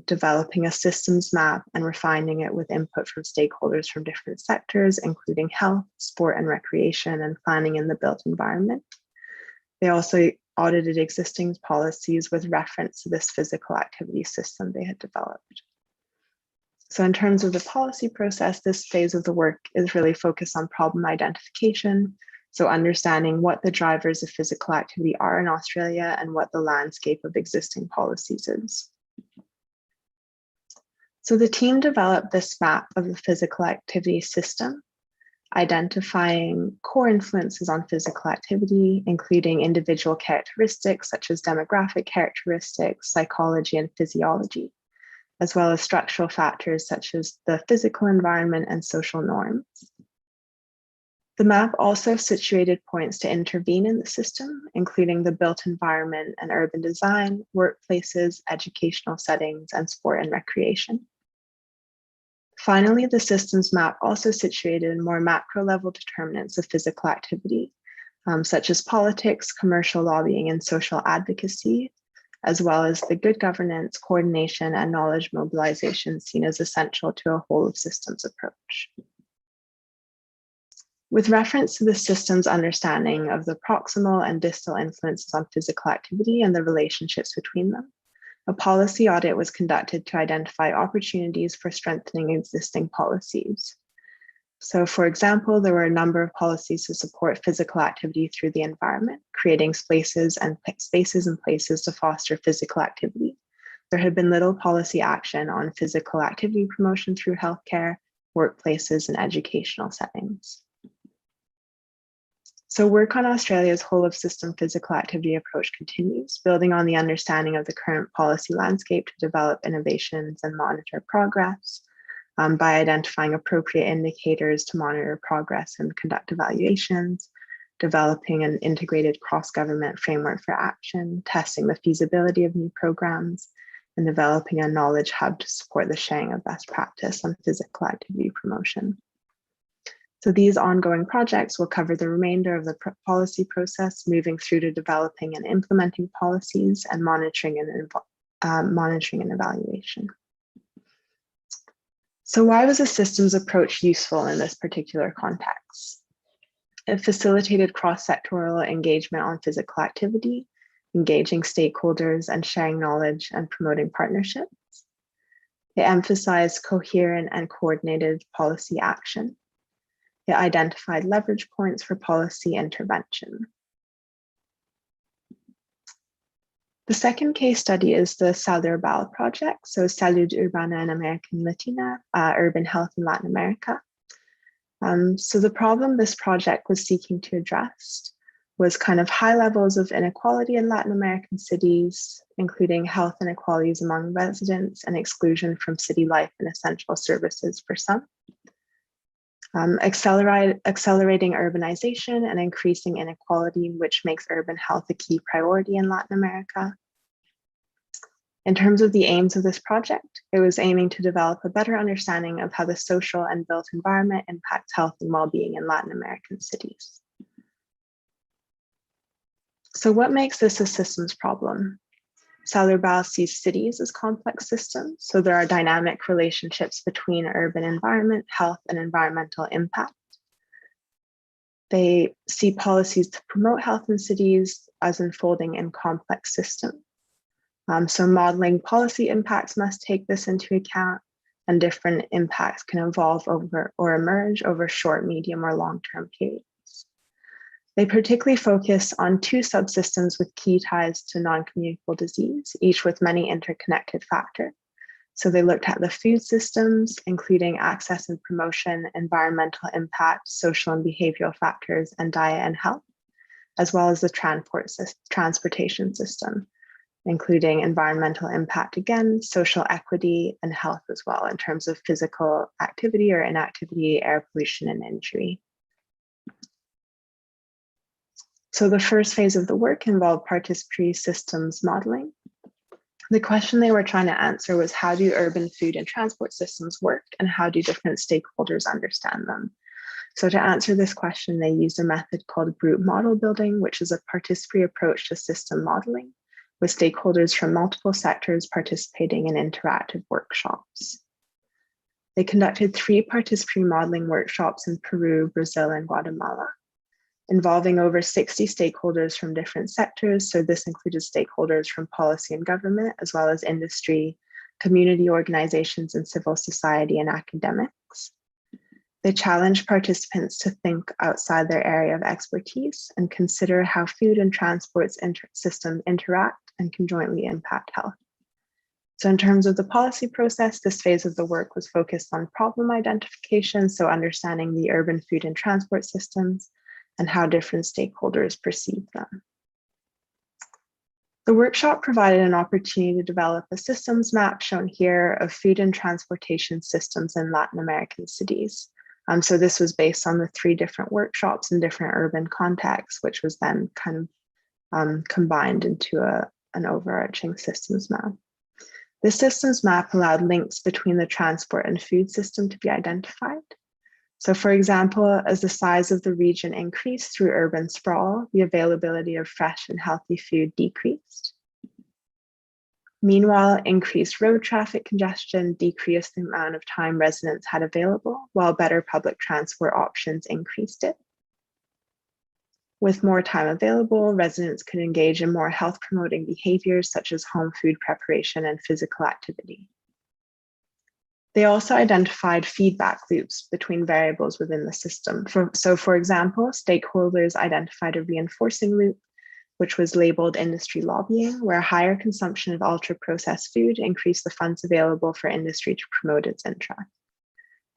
developing a systems map and refining it with input from stakeholders from different sectors, including health, sport and recreation, and planning in the built environment. They also audited existing policies with reference to this physical activity system they had developed. So in terms of the policy process, this phase of the work is really focused on problem identification, so understanding what the drivers of physical activity are in Australia and what the landscape of existing policies is. So the team developed this map of the physical activity system, identifying core influences on physical activity, including individual characteristics such as demographic characteristics, psychology, and physiology, as well as structural factors such as the physical environment and social norms. The map also situated points to intervene in the system, including the built environment and urban design, workplaces, educational settings, and sport and recreation. Finally, the systems map also situated more macro level determinants of physical activity, such as politics, commercial lobbying, and social advocacy, as well as the good governance, coordination, and knowledge mobilization seen as essential to a whole of systems approach. With reference to the system's understanding of the proximal and distal influences on physical activity and the relationships between them, a policy audit was conducted to identify opportunities for strengthening existing policies. So for example, there were a number of policies to support physical activity through the environment, creating spaces and places to foster physical activity. There had been little policy action on physical activity promotion through healthcare, workplaces, and educational settings. So work on Australia's whole of system physical activity approach continues, building on the understanding of the current policy landscape to develop innovations and monitor progress by identifying appropriate indicators to monitor progress and conduct evaluations, developing an integrated cross-government framework for action, testing the feasibility of new programs, and developing a knowledge hub to support the sharing of best practice on physical activity promotion. So these ongoing projects will cover the remainder of the policy process, moving through to developing and implementing policies and monitoring and evaluation. So why was a systems approach useful in this particular context? It facilitated cross-sectoral engagement on physical activity, engaging stakeholders and sharing knowledge and promoting partnerships. It emphasized coherent and coordinated policy action. It identified leverage points for policy intervention. The second case study is the Salud project, so Salud Urbana en América Latina, urban health in Latin America. So the problem this project was seeking to address was kind of high levels of inequality in Latin American cities, including health inequalities among residents and exclusion from city life and essential services for some. Accelerating urbanization and increasing inequality, which makes urban health a key priority in Latin America. In terms of the aims of this project, it was aiming to develop a better understanding of how the social and built environment impacts health and well-being in Latin American cities. So what makes this a systems problem? Salud sees cities as complex systems, so there are dynamic relationships between urban environment, health, and environmental impact. They see policies to promote health in cities as unfolding in complex systems. So modeling policy impacts must take this into account, and different impacts can evolve over or emerge over short, medium, or long-term periods. They particularly focus on two subsystems with key ties to non-communicable disease, each with many interconnected factors. So they looked at the food systems, including access and promotion, environmental impact, social and behavioral factors, and diet and health, as well as the transportation system, including environmental impact again, social equity, and health as well in terms of physical activity or inactivity, air pollution, and injury. So the first phase of the work involved participatory systems modeling. The question they were trying to answer was, how do urban food and transport systems work, and how do different stakeholders understand them? So to answer this question, they used a method called group model building, which is a participatory approach to system modeling, with stakeholders from multiple sectors participating in interactive workshops. They conducted 3 participatory modeling workshops in Peru, Brazil, and Guatemala, involving over 60 stakeholders from different sectors. So this included stakeholders from policy and government, as well as industry, community organizations, and civil society and academics. They challenged participants to think outside their area of expertise and consider how food and transport systems interact and conjointly impact health. So in terms of the policy process, this phase of the work was focused on problem identification, so understanding the urban food and transport systems and how different stakeholders perceive them. The workshop provided an opportunity to develop a systems map shown here of food and transportation systems in Latin American cities. So this was based on the 3 different workshops in different urban contexts, which was then kind of combined into an overarching systems map. This systems map allowed links between the transport and food system to be identified. So for example, as the size of the region increased through urban sprawl, the availability of fresh and healthy food decreased. Meanwhile, increased road traffic congestion decreased the amount of time residents had available, while better public transport options increased it. With more time available, residents could engage in more health-promoting behaviors such as home food preparation and physical activity. They also identified feedback loops between variables within the system. So for example, stakeholders identified a reinforcing loop, which was labeled industry lobbying, where higher consumption of ultra-processed food increased the funds available for industry to promote its interest.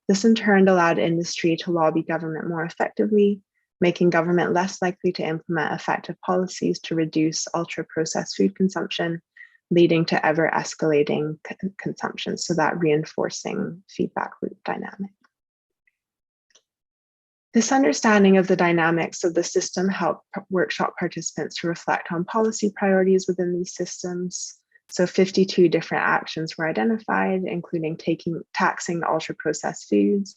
This in turn allowed industry to lobby government more effectively, making government less likely to implement effective policies to reduce ultra-processed food consumption, leading to ever escalating consumption, so that reinforcing feedback loop dynamic. This understanding of the dynamics of the system helped workshop participants to reflect on policy priorities within these systems. So 52 different actions were identified, including taxing ultra-processed foods,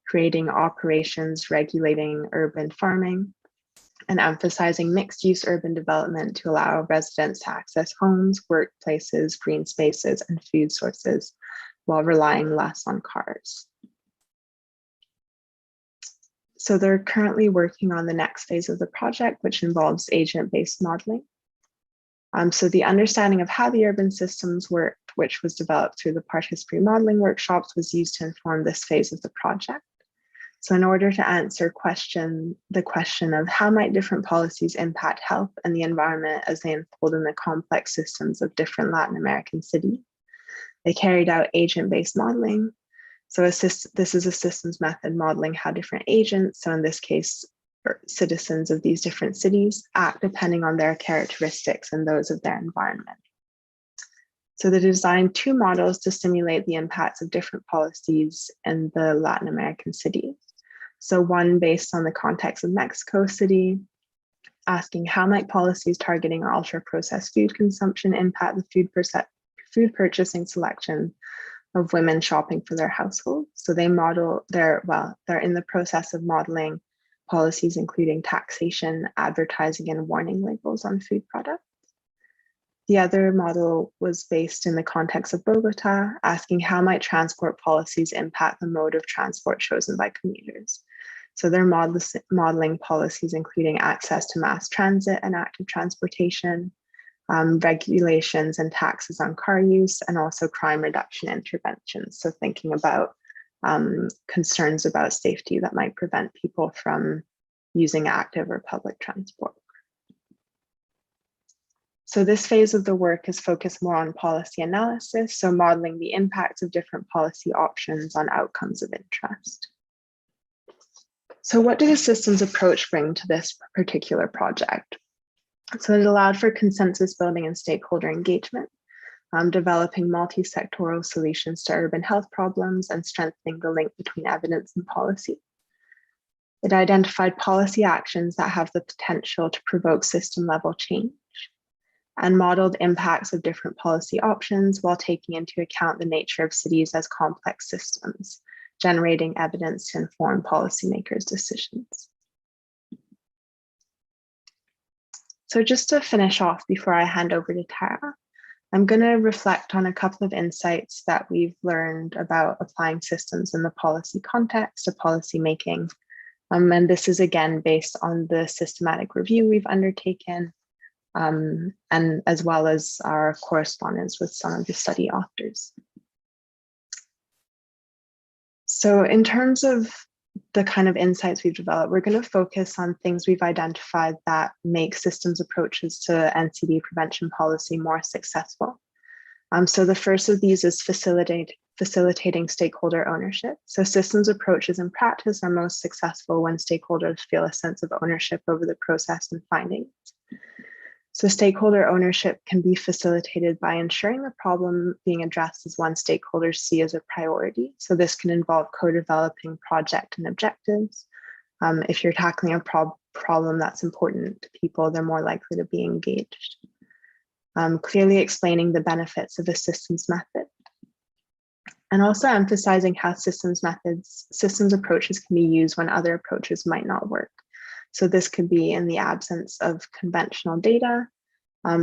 creating operations regulating urban farming, and emphasizing mixed-use urban development to allow residents to access homes, workplaces, green spaces, and food sources while relying less on cars. So they're currently working on the next phase of the project, which involves agent-based modeling. So the understanding of how the urban systems worked, which was developed through the participatory modeling workshops, was used to inform this phase of the project. So in order to answer the question of how might different policies impact health and the environment as they unfold in the complex systems of different Latin American cities, they carried out agent-based modeling. So this is a systems method modeling how different agents, so in this case, citizens of these different cities, act depending on their characteristics and those of their environment. So they designed 2 models to simulate the impacts of different policies in the Latin American cities. So one based on the context of Mexico City, asking how might policies targeting ultra-processed food consumption impact the food purchasing selection of women shopping for their household. So they're in the process of modeling policies including taxation, advertising, and warning labels on food products. The other model was based in the context of Bogota, asking how might transport policies impact the mode of transport chosen by commuters. So they're modeling policies including access to mass transit and active transportation, regulations and taxes on car use, and also crime reduction interventions. So thinking about concerns about safety that might prevent people from using active or public transport. So this phase of the work is focused more on policy analysis, so modeling the impacts of different policy options on outcomes of interest. So what did the systems approach bring to this particular project? So it allowed for consensus building and stakeholder engagement, developing multi-sectoral solutions to urban health problems and strengthening the link between evidence and policy. It identified policy actions that have the potential to provoke system-level change and modeled impacts of different policy options while taking into account the nature of cities as complex systems, generating evidence to inform policymakers' decisions. So just to finish off before I hand over to Tara, I'm going to reflect on a couple of insights that we've learned about applying systems in the policy context of policy making. And this is again based on the systematic review we've undertaken, and as well as our correspondence with some of the study authors. So in terms of the kind of insights we've developed, we're going to focus on things we've identified that make systems approaches to NCD prevention policy more successful. So the first of these is facilitating stakeholder ownership. So systems approaches in practice are most successful when stakeholders feel a sense of ownership over the process and findings. So stakeholder ownership can be facilitated by ensuring the problem being addressed is one stakeholders see as a priority. So this can involve co-developing project and objectives. If you're tackling a problem that's important to people, they're more likely to be engaged. Clearly explaining the benefits of a systems method. And also emphasizing how systems approaches can be used when other approaches might not work. So this could be in the absence of conventional data.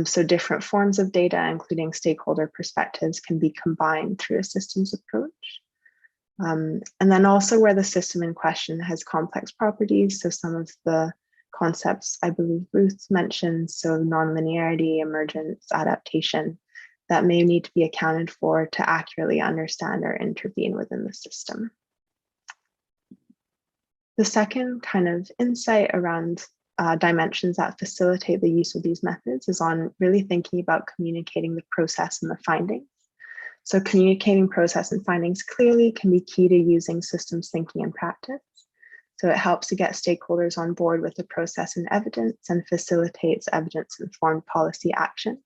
So different forms of data, including stakeholder perspectives, can be combined through a systems approach. And then also where the system in question has complex properties. So some of the concepts I believe Ruth mentioned, so nonlinearity, emergence, adaptation, that may need to be accounted for to accurately understand or intervene within the system. The second kind of insight around dimensions that facilitate the use of these methods is on really thinking about communicating the process and the findings. So communicating process and findings clearly can be key to using systems thinking in practice. So it helps to get stakeholders on board with the process and evidence and facilitates evidence-informed policy action.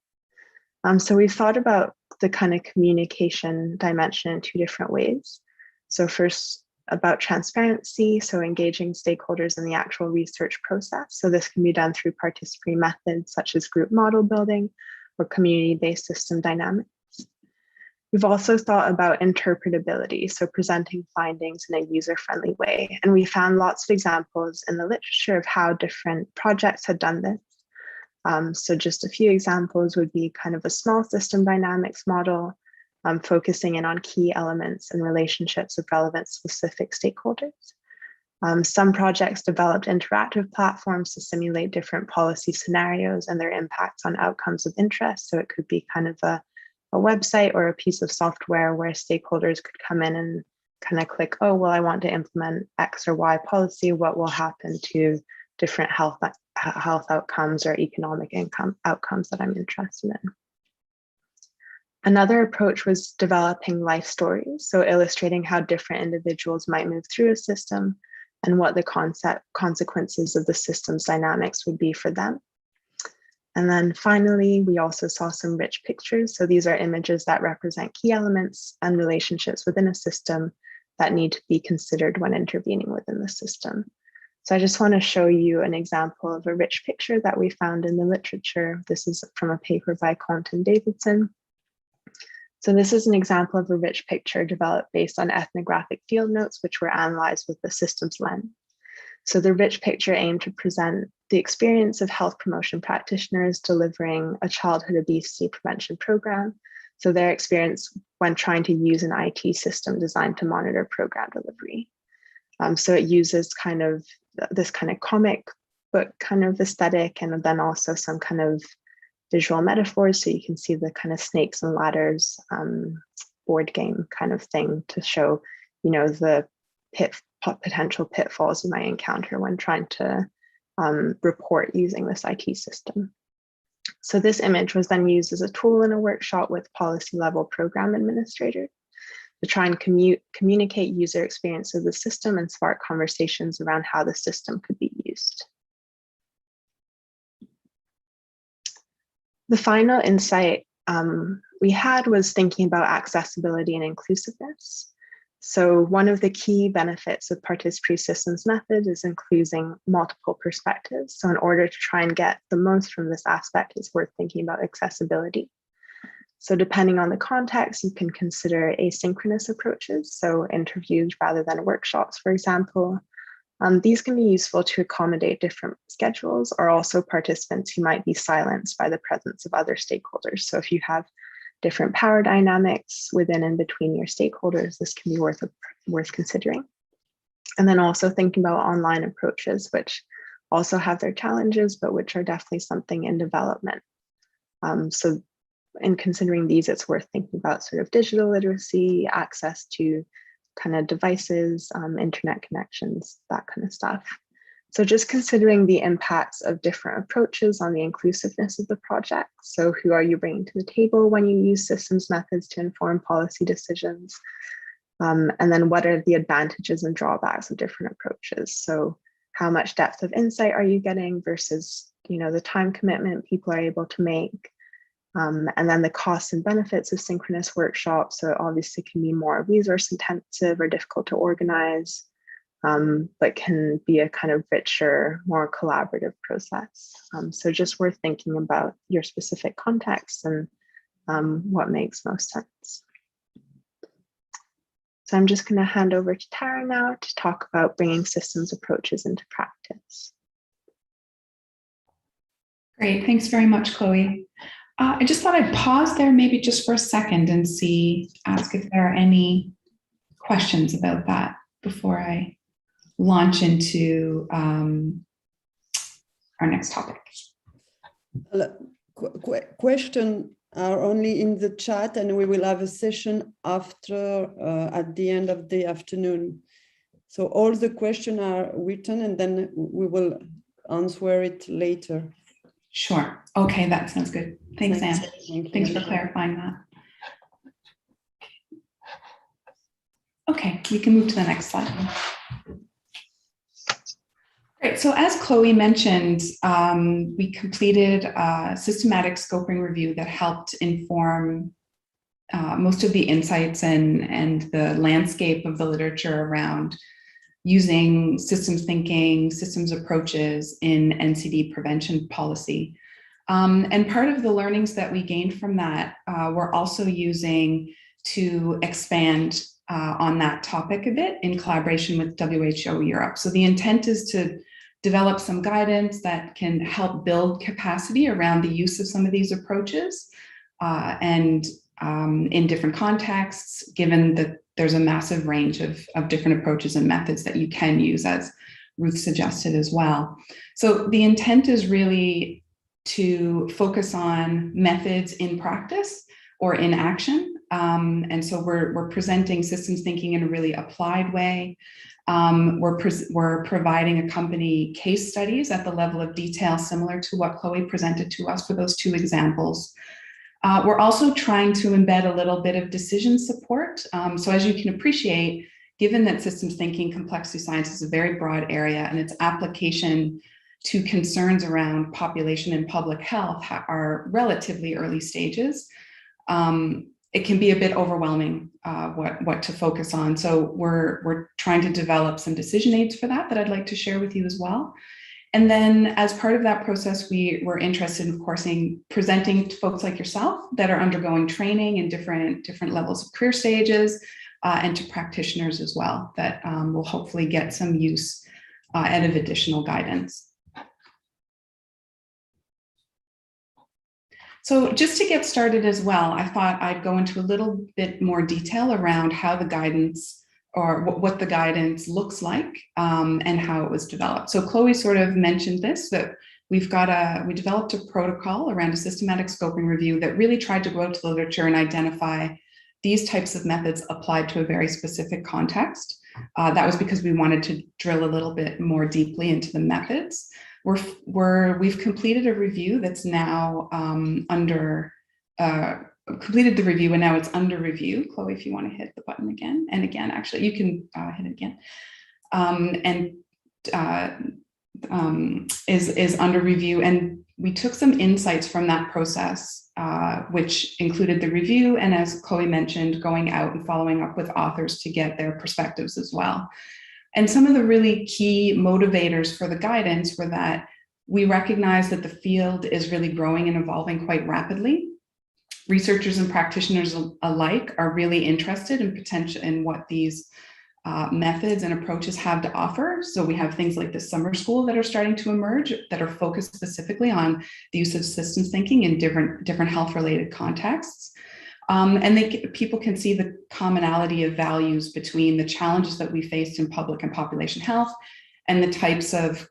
So we've thought about the kind of communication dimension in two different ways. So first, about transparency, so engaging stakeholders in the actual research process. So this can be done through participatory methods such as group model building or community-based system dynamics. We've also thought about interpretability, so presenting findings in a user-friendly way. And we found lots of examples in the literature of how different projects had done this. So just a few examples would be kind of a small system dynamics model, focusing in on key elements and relationships of relevant specific stakeholders. Some projects developed interactive platforms to simulate different policy scenarios and their impacts on outcomes of interest. So it could be kind of a website or a piece of software where stakeholders could come in and kind of click, oh, well, I want to implement X or Y policy. What will happen to different health outcomes or economic outcomes that I'm interested in? Another approach was developing life stories, so illustrating how different individuals might move through a system and what the consequences of the system's dynamics would be for them. And then finally, we also saw some rich pictures. So these are images that represent key elements and relationships within a system that need to be considered when intervening within the system. So I just want to show you an example of a rich picture that we found in the literature. This is from a paper by Compton Davidson. So this is an example of a rich picture developed based on ethnographic field notes, which were analyzed with the systems lens. So the rich picture aimed to present the experience of health promotion practitioners delivering a childhood obesity prevention program. So their experience when trying to use an IT system designed to monitor program delivery. So it uses kind of this kind of comic book kind of aesthetic, and then also some kind of visual metaphors. So you can see the kind of snakes and ladders board game kind of thing to show, you know, the potential pitfalls you might encounter when trying to report using this IT system. So this image was then used as a tool in a workshop with policy level program administrators to try and communicate user experience of the system and spark conversations around how the system could be used. The final insight we had was thinking about accessibility and inclusiveness. So one of the key benefits of participatory systems method is including multiple perspectives. So in order to try and get the most from this aspect, it's worth thinking about accessibility. So depending on the context, you can consider asynchronous approaches, so interviews rather than workshops, for example. These can be useful to accommodate different schedules, or also participants who might be silenced by the presence of other stakeholders. So if you have different power dynamics within and between your stakeholders, this can be worth considering. And then also thinking about online approaches, which also have their challenges, but which are definitely something in development. So in considering these, it's worth thinking about sort of digital literacy, access to kind of devices, internet connections, that kind of stuff. So just considering the impacts of different approaches on the inclusiveness of the project. So who are you bringing to the table when you use systems methods to inform policy decisions? And then what are the advantages and drawbacks of different approaches? So how much depth of insight are you getting versus, the time commitment people are able to make? And then the costs and benefits of synchronous workshops. So obviously can be more resource intensive or difficult to organize, but can be a kind of richer, more collaborative process. So just worth thinking about your specific context and what makes most sense. So I'm just going to hand over to Tara now to talk about bringing systems approaches into practice. Great, thanks very much, Chloe. I just thought I'd pause there maybe just for a second and ask if there are any questions about that before I launch into our next topic. Questions are only in the chat, and we will have a session after at the end of the afternoon. So all the questions are written, and then we will answer it later. Sure. Okay, that sounds good. Thanks, Anne. Thanks for clarifying that. Okay, we can move to the next slide. Great. So as Chloe mentioned, we completed a systematic scoping review that helped inform most of the insights and the landscape of the literature around using systems thinking, systems approaches in NCD prevention policy. And part of the learnings that we gained from that, we're also using to expand on that topic a bit in collaboration with WHO Europe. So the intent is to develop some guidance that can help build capacity around the use of some of these approaches and in different contexts, given that there's a massive range of different approaches and methods that you can use, as Ruth suggested as well. So the intent is really to focus on methods in practice or in action. And so we're presenting systems thinking in a really applied way. We're providing accompanying case studies at the level of detail similar to what Chloe presented to us for those two examples. We're also trying to embed a little bit of decision support. So as you can appreciate, given that systems thinking, complexity science is a very broad area and its application to concerns around population and public health are relatively early stages, it can be a bit overwhelming what to focus on. So we're trying to develop some decision aids for that I'd like to share with you as well. And then as part of that process, we were interested, of course, in presenting to folks like yourself that are undergoing training in different levels of career stages and to practitioners as well that will hopefully get some use out of additional guidance. So just to get started as well, I thought I'd go into a little bit more detail around how the guidance or what the guidance looks like and how it was developed. So Chloe sort of mentioned this, that we developed a protocol around a systematic scoping review that really tried to go out to the literature and identify these types of methods applied to a very specific context. That was because we wanted to drill a little bit more deeply into the methods. We've completed a review that's now completed the review, and now it's under review. Chloe, if you want to hit the button again and again, actually, you can hit it again. is under review, and we took some insights from that process, which included the review, and as Chloe mentioned, going out and following up with authors to get their perspectives as well. And some of the really key motivators for the guidance were that we recognize that the field is really growing and evolving quite rapidly. Researchers and practitioners alike are really interested in what these methods and approaches have to offer. So we have things like the summer school that are starting to emerge that are focused specifically on the use of systems thinking in different health-related contexts. And people can see the commonality of values between the challenges that we faced in public and population health and the types of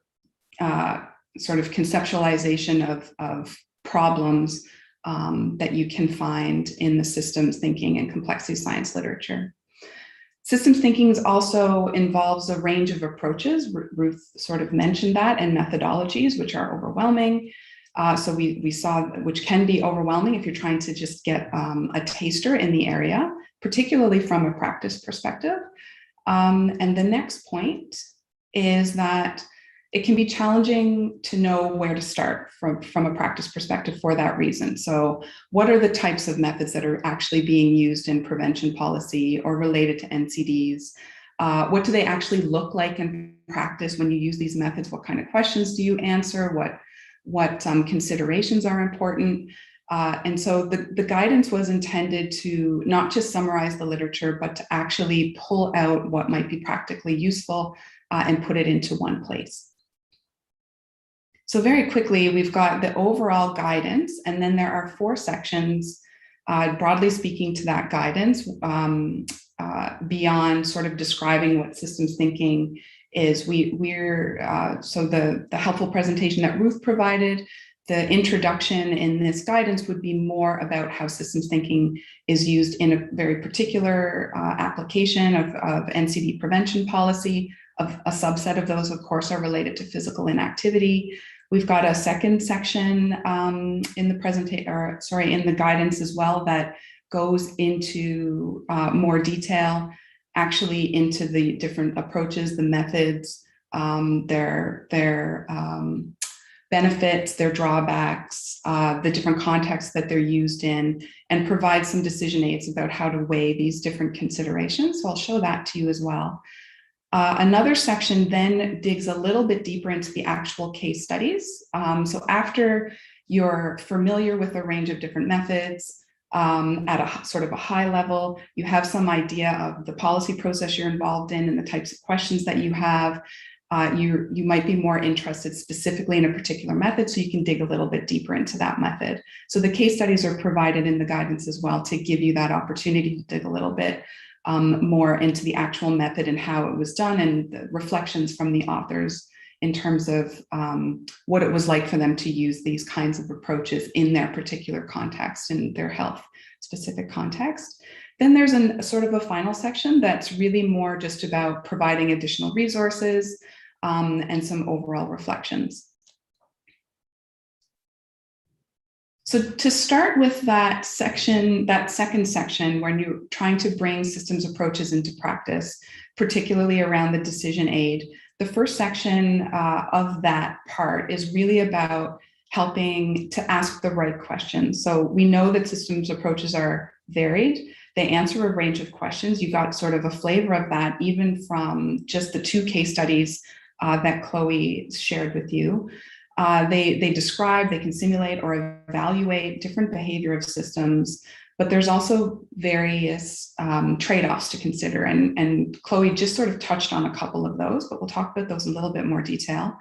sort of conceptualization of problems that you can find in the systems thinking and complexity science literature. Systems thinking also involves a range of approaches. Ruth sort of mentioned that, and methodologies, which are overwhelming. So we saw, which can be overwhelming if you're trying to just get a taster in the area, particularly from a practice perspective. And the next point is that it can be challenging to know where to start from a practice perspective for that reason. So what are the types of methods that are actually being used in prevention policy or related to NCDs? What do they actually look like in practice when you use these methods? What kind of questions do you answer? What considerations are important? And so the guidance was intended to not just summarize the literature, but to actually pull out what might be practically useful and put it into one place. So very quickly, we've got the overall guidance, and then there are 4 sections, broadly speaking, to that guidance, beyond sort of describing what systems thinking is. So the helpful presentation that Ruth provided, the introduction in this guidance would be more about how systems thinking is used in a very particular application of NCD prevention policy. A subset of those, of course, are related to physical inactivity. We've got a second section in the guidance as well that goes into more detail, actually into the different approaches, the methods, their benefits, their drawbacks, the different contexts that they're used in, and provide some decision aids about how to weigh these different considerations. So I'll show that to you as well. Another section then digs a little bit deeper into the actual case studies. So after you're familiar with a range of different methods at a sort of a high level, you have some idea of the policy process you're involved in and the types of questions that you have. You might be more interested specifically in a particular method, so you can dig a little bit deeper into that method. So the case studies are provided in the guidance as well to give you that opportunity to dig a little bit more into the actual method and how it was done, and the reflections from the authors in terms of what it was like for them to use these kinds of approaches in their particular context, in their health specific context. Then there's a sort of a final section that's really more just about providing additional resources and some overall reflections. So to start with that section, that second section, when you're trying to bring systems approaches into practice, particularly around the decision aid, the first section of that part is really about helping to ask the right questions. So we know that systems approaches are varied. They answer a range of questions. You got sort of a flavor of that even from just the 2 case studies that Chloe shared with you. They describe, they can simulate or evaluate different behavior of systems, but there's also various trade-offs to consider. And Chloe just sort of touched on a couple of those, but we'll talk about those in a little bit more detail.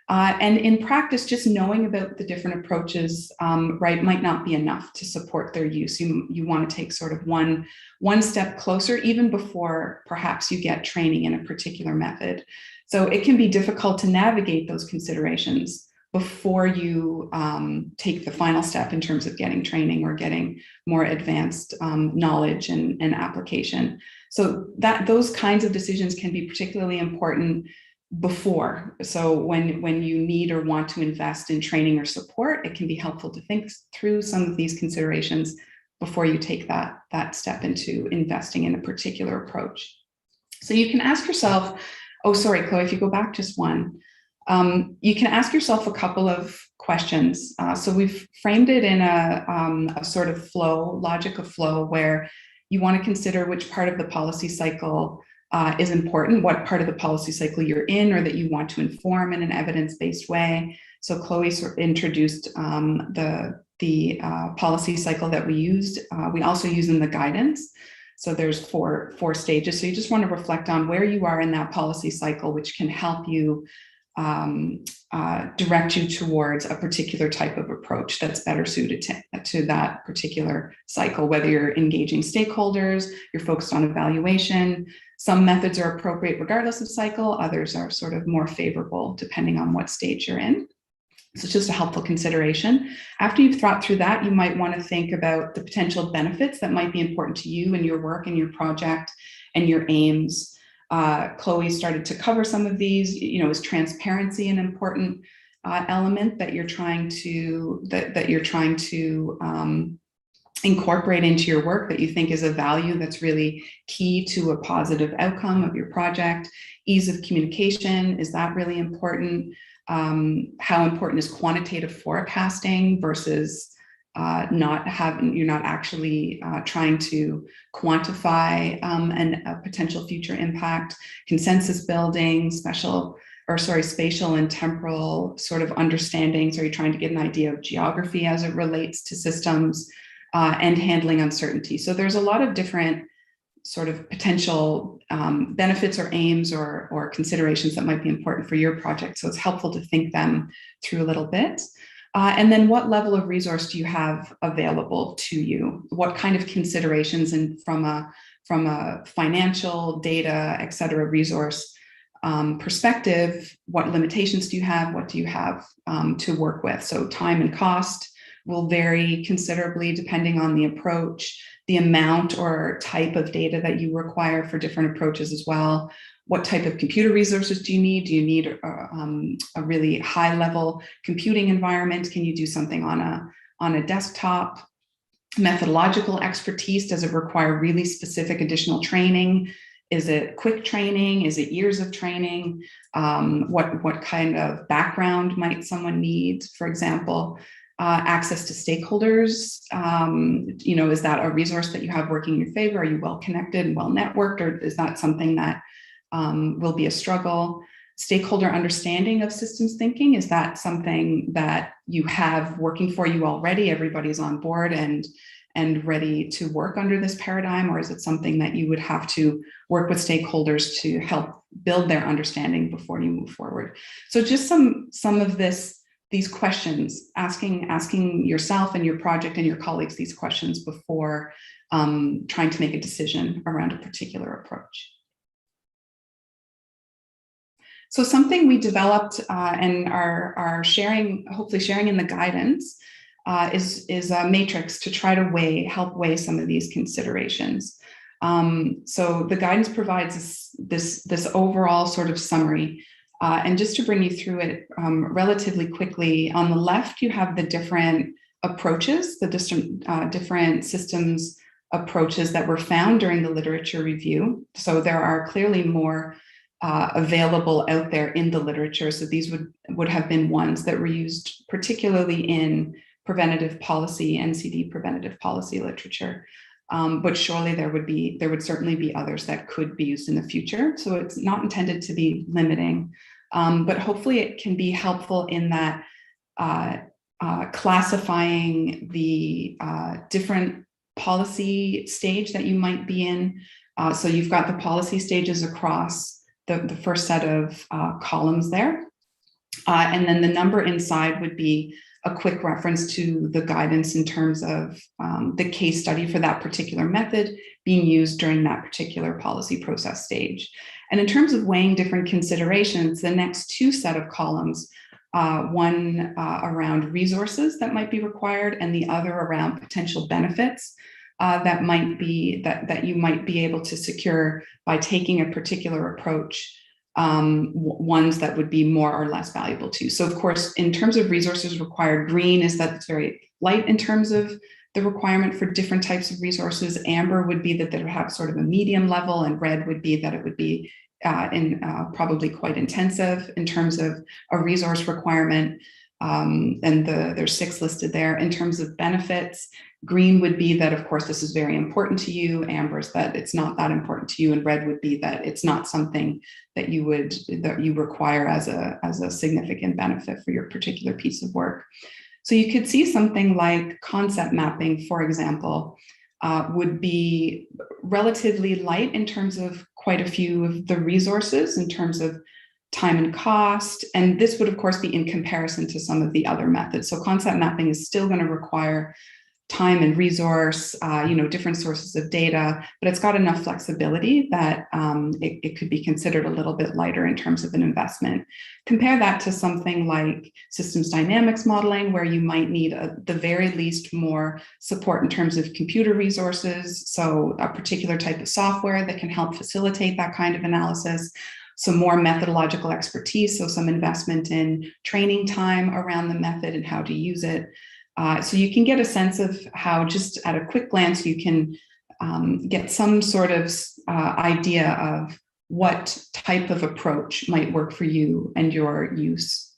And in practice, just knowing about the different approaches, right, might not be enough to support their use. You want to take sort of one step closer, even before perhaps you get training in a particular method. So it can be difficult to navigate those considerations before you take the final step in terms of getting training or getting more advanced knowledge and application. So those kinds of decisions can be particularly important before. So when you need or want to invest in training or support, it can be helpful to think through some of these considerations before you take that step into investing in a particular approach. So you can ask yourself, oh, sorry, Chloe, if you go back just one, You can ask yourself a couple of questions. So we've framed it in a sort of flow, logic of flow, where you want to consider which part of the policy cycle is important, what part of the policy cycle you're in or that you want to inform in an evidence-based way. So Chloe sort of introduced the policy cycle that we used. We also use in the guidance. So there's four stages. So you just want to reflect on where you are in that policy cycle, which can help you direct you towards a particular type of approach that's better suited to that particular cycle, whether you're engaging stakeholders, you're focused on evaluation. Some methods are appropriate regardless of cycle, others are sort of more favorable depending on what stage you're in. So it's just a helpful consideration. After you've thought through that, you might want to think about the potential benefits that might be important to you and your work and your project and your aims. Chloe started to cover some of these. Is transparency an important element that you're trying to incorporate into your work, that you think is a value that's really key to a positive outcome of your project? Ease of communication, is that really important? How important is quantitative forecasting versus you're not actually trying to quantify a potential future impact? Consensus building, spatial and temporal sort of understandings. Are you trying to get an idea of geography as it relates to systems, and handling uncertainty? So there's a lot of different sort of potential benefits or aims or considerations that might be important for your project. So it's helpful to think them through a little bit. And then what level of resource do you have available to you? What kind of considerations, and from a financial, data, et cetera, resource perspective, what limitations do you have? What do you have to work with? So time and cost will vary considerably depending on the approach, the amount or type of data that you require for different approaches as well. What type of computer resources do you need? Do you need a really high level computing environment? Can you do something on a desktop? Methodological expertise, does it require really specific additional training? Is it quick training? Is it years of training? What kind of background might someone need, for example? Access to stakeholders, is that a resource that you have working in your favor? Are you well connected and well networked, or is that something that will be a struggle? Stakeholder understanding of systems thinking, is that something that you have working for you already? Everybody's on board and ready to work under this paradigm, or is it something that you would have to work with stakeholders to help build their understanding before you move forward? So just some of these questions, asking yourself and your project and your colleagues these questions before trying to make a decision around a particular approach. So something we developed and are sharing, hopefully sharing in the guidance, is a matrix to try to help weigh some of these considerations. So the guidance provides this overall sort of summary. And just to bring you through it relatively quickly, on the left, you have the different approaches, the different systems approaches that were found during the literature review. So there are clearly more available out there in the literature. So these would have been ones that were used particularly in preventative policy, NCD preventative policy literature. But surely there would certainly be others that could be used in the future. So it's not intended to be limiting, but hopefully it can be helpful in that classifying the different policy stage that you might be in. So you've got the policy stages across the first set of columns there. And then the number inside would be a quick reference to the guidance in terms of the case study for that particular method being used during that particular policy process stage. And in terms of weighing different considerations, the next two set of columns, one around resources that might be required and the other around potential benefits that you might be able to secure by taking a particular approach, ones that would be more or less valuable to you. So of course, in terms of resources required, green is that it's very light in terms of the requirement for different types of resources. Amber would be that they would have sort of a medium level, and red would be that it would be probably quite intensive in terms of a resource requirement. And there's 6 listed there. In terms of benefits, green would be that, of course, this is very important to you. Amber is that it's not that important to you, and red would be that it's not something that you require as a significant benefit for your particular piece of work. So you could see something like concept mapping, for example, would be relatively light in terms of quite a few of the resources in terms of time and cost. And this would, of course, be in comparison to some of the other methods. So concept mapping is still going to require time and resource, different sources of data, but it's got enough flexibility that it could be considered a little bit lighter in terms of an investment. Compare that to something like systems dynamics modeling, where you might need, at the very least, more support in terms of computer resources. So a particular type of software that can help facilitate that kind of analysis. Some more methodological expertise, so some investment in training time around the method and how to use it. So you can get a sense of how, just at a quick glance, you can get some sort of idea of what type of approach might work for you and your use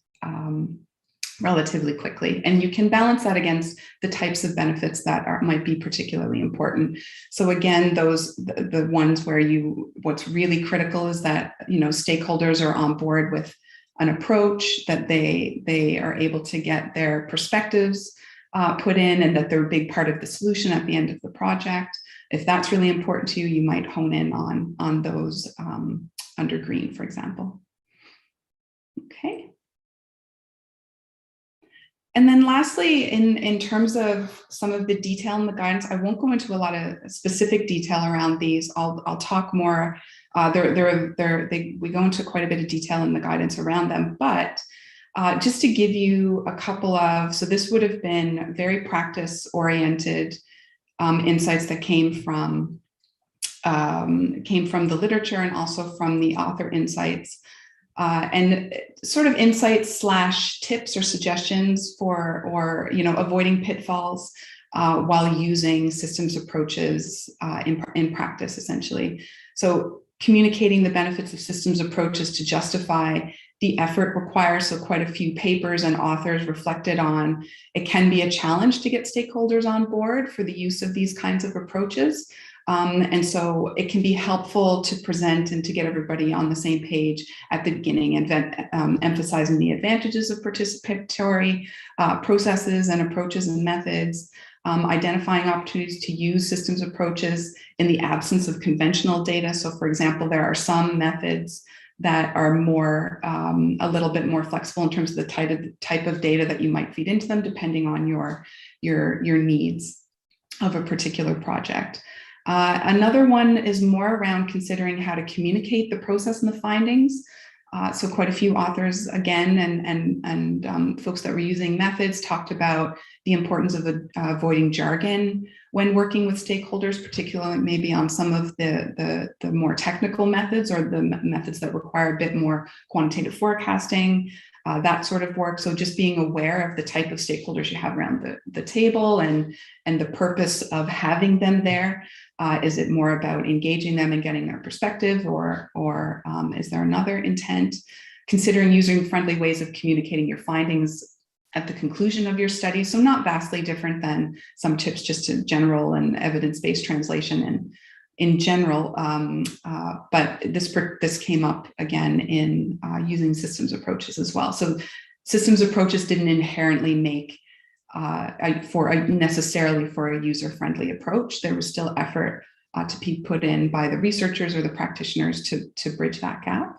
relatively quickly. And you can balance that against the types of benefits that might be particularly important. So again, the ones where what's really critical is that, stakeholders are on board with an approach, that they are able to get their perspectives put in, and that they're a big part of the solution at the end of the project. If that's really important to you, you might hone in on those under green, for example. Okay. And then lastly, in terms of some of the detail in the guidance, I won't go into a lot of specific detail around these. I'll talk more. We go into quite a bit of detail in the guidance around them, but just to give you a couple of, so this would have been very practice-oriented insights that came from the literature and also from the author insights. And sort of insights / tips or suggestions for, avoiding pitfalls while using systems approaches in practice, essentially. So communicating the benefits of systems approaches to justify the effort required. So quite a few papers and authors reflected on it can be a challenge to get stakeholders on board for the use of these kinds of approaches. And so it can be helpful to present and to get everybody on the same page at the beginning, and emphasizing the advantages of participatory processes and approaches and methods, identifying opportunities to use systems approaches in the absence of conventional data. So for example, there are some methods that are more, a little bit more flexible in terms of the type of data that you might feed into them, depending on your needs of a particular project. Another one is more around considering how to communicate the process and the findings. So quite a few authors, again, and folks that were using methods talked about the importance of avoiding jargon when working with stakeholders, particularly maybe on some of the more technical methods, or the methods that require a bit more quantitative forecasting, that sort of work. So just being aware of the type of stakeholders you have around the table and the purpose of having them there. Is it more about engaging them and getting their perspective, or is there another intent? Considering user-friendly ways of communicating your findings at the conclusion of your study. So not vastly different than some tips just to general and evidence-based translation and in general, but this came up again in using systems approaches as well. So systems approaches didn't inherently make necessarily for a user-friendly approach. There was still effort to be put in by the researchers or the practitioners to bridge that gap.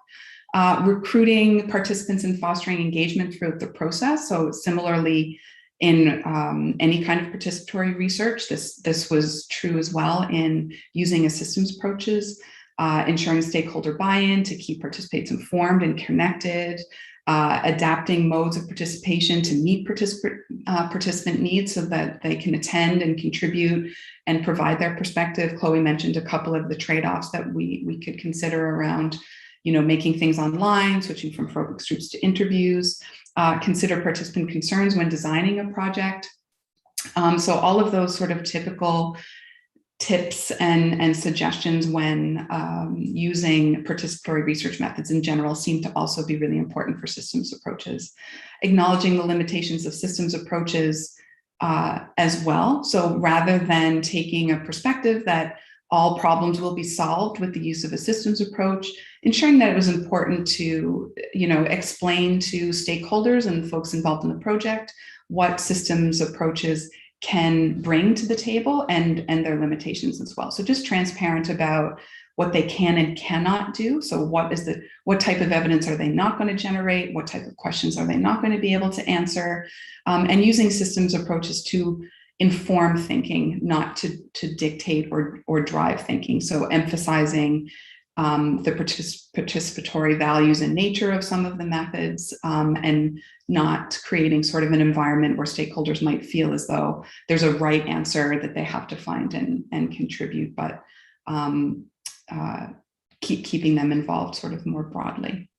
Recruiting participants and fostering engagement throughout the process. So similarly, in any kind of participatory research, this was true as well in using a systems approaches, ensuring stakeholder buy-in to keep participants informed and connected, adapting modes of participation to meet participant needs so that they can attend and contribute and provide their perspective. Chloe mentioned a couple of the trade-offs that we could consider around, making things online, switching from focus groups to interviews, consider participant concerns when designing a project. So all of those sort of typical tips and suggestions when using participatory research methods in general seem to also be really important for systems approaches. Acknowledging the limitations of systems approaches as well. So rather than taking a perspective that all problems will be solved with the use of a systems approach, ensuring that it was important to, explain to stakeholders and folks involved in the project what systems approaches can bring to the table and their limitations as well. So just transparent about what they can and cannot do. So what type of evidence are they not going to generate? What type of questions are they not going to be able to answer? And using systems approaches to inform thinking, not to dictate or drive thinking. So emphasizing the participatory values and nature of some of the methods, and not creating sort of an environment where stakeholders might feel as though there's a right answer that they have to find and contribute, but keeping them involved sort of more broadly.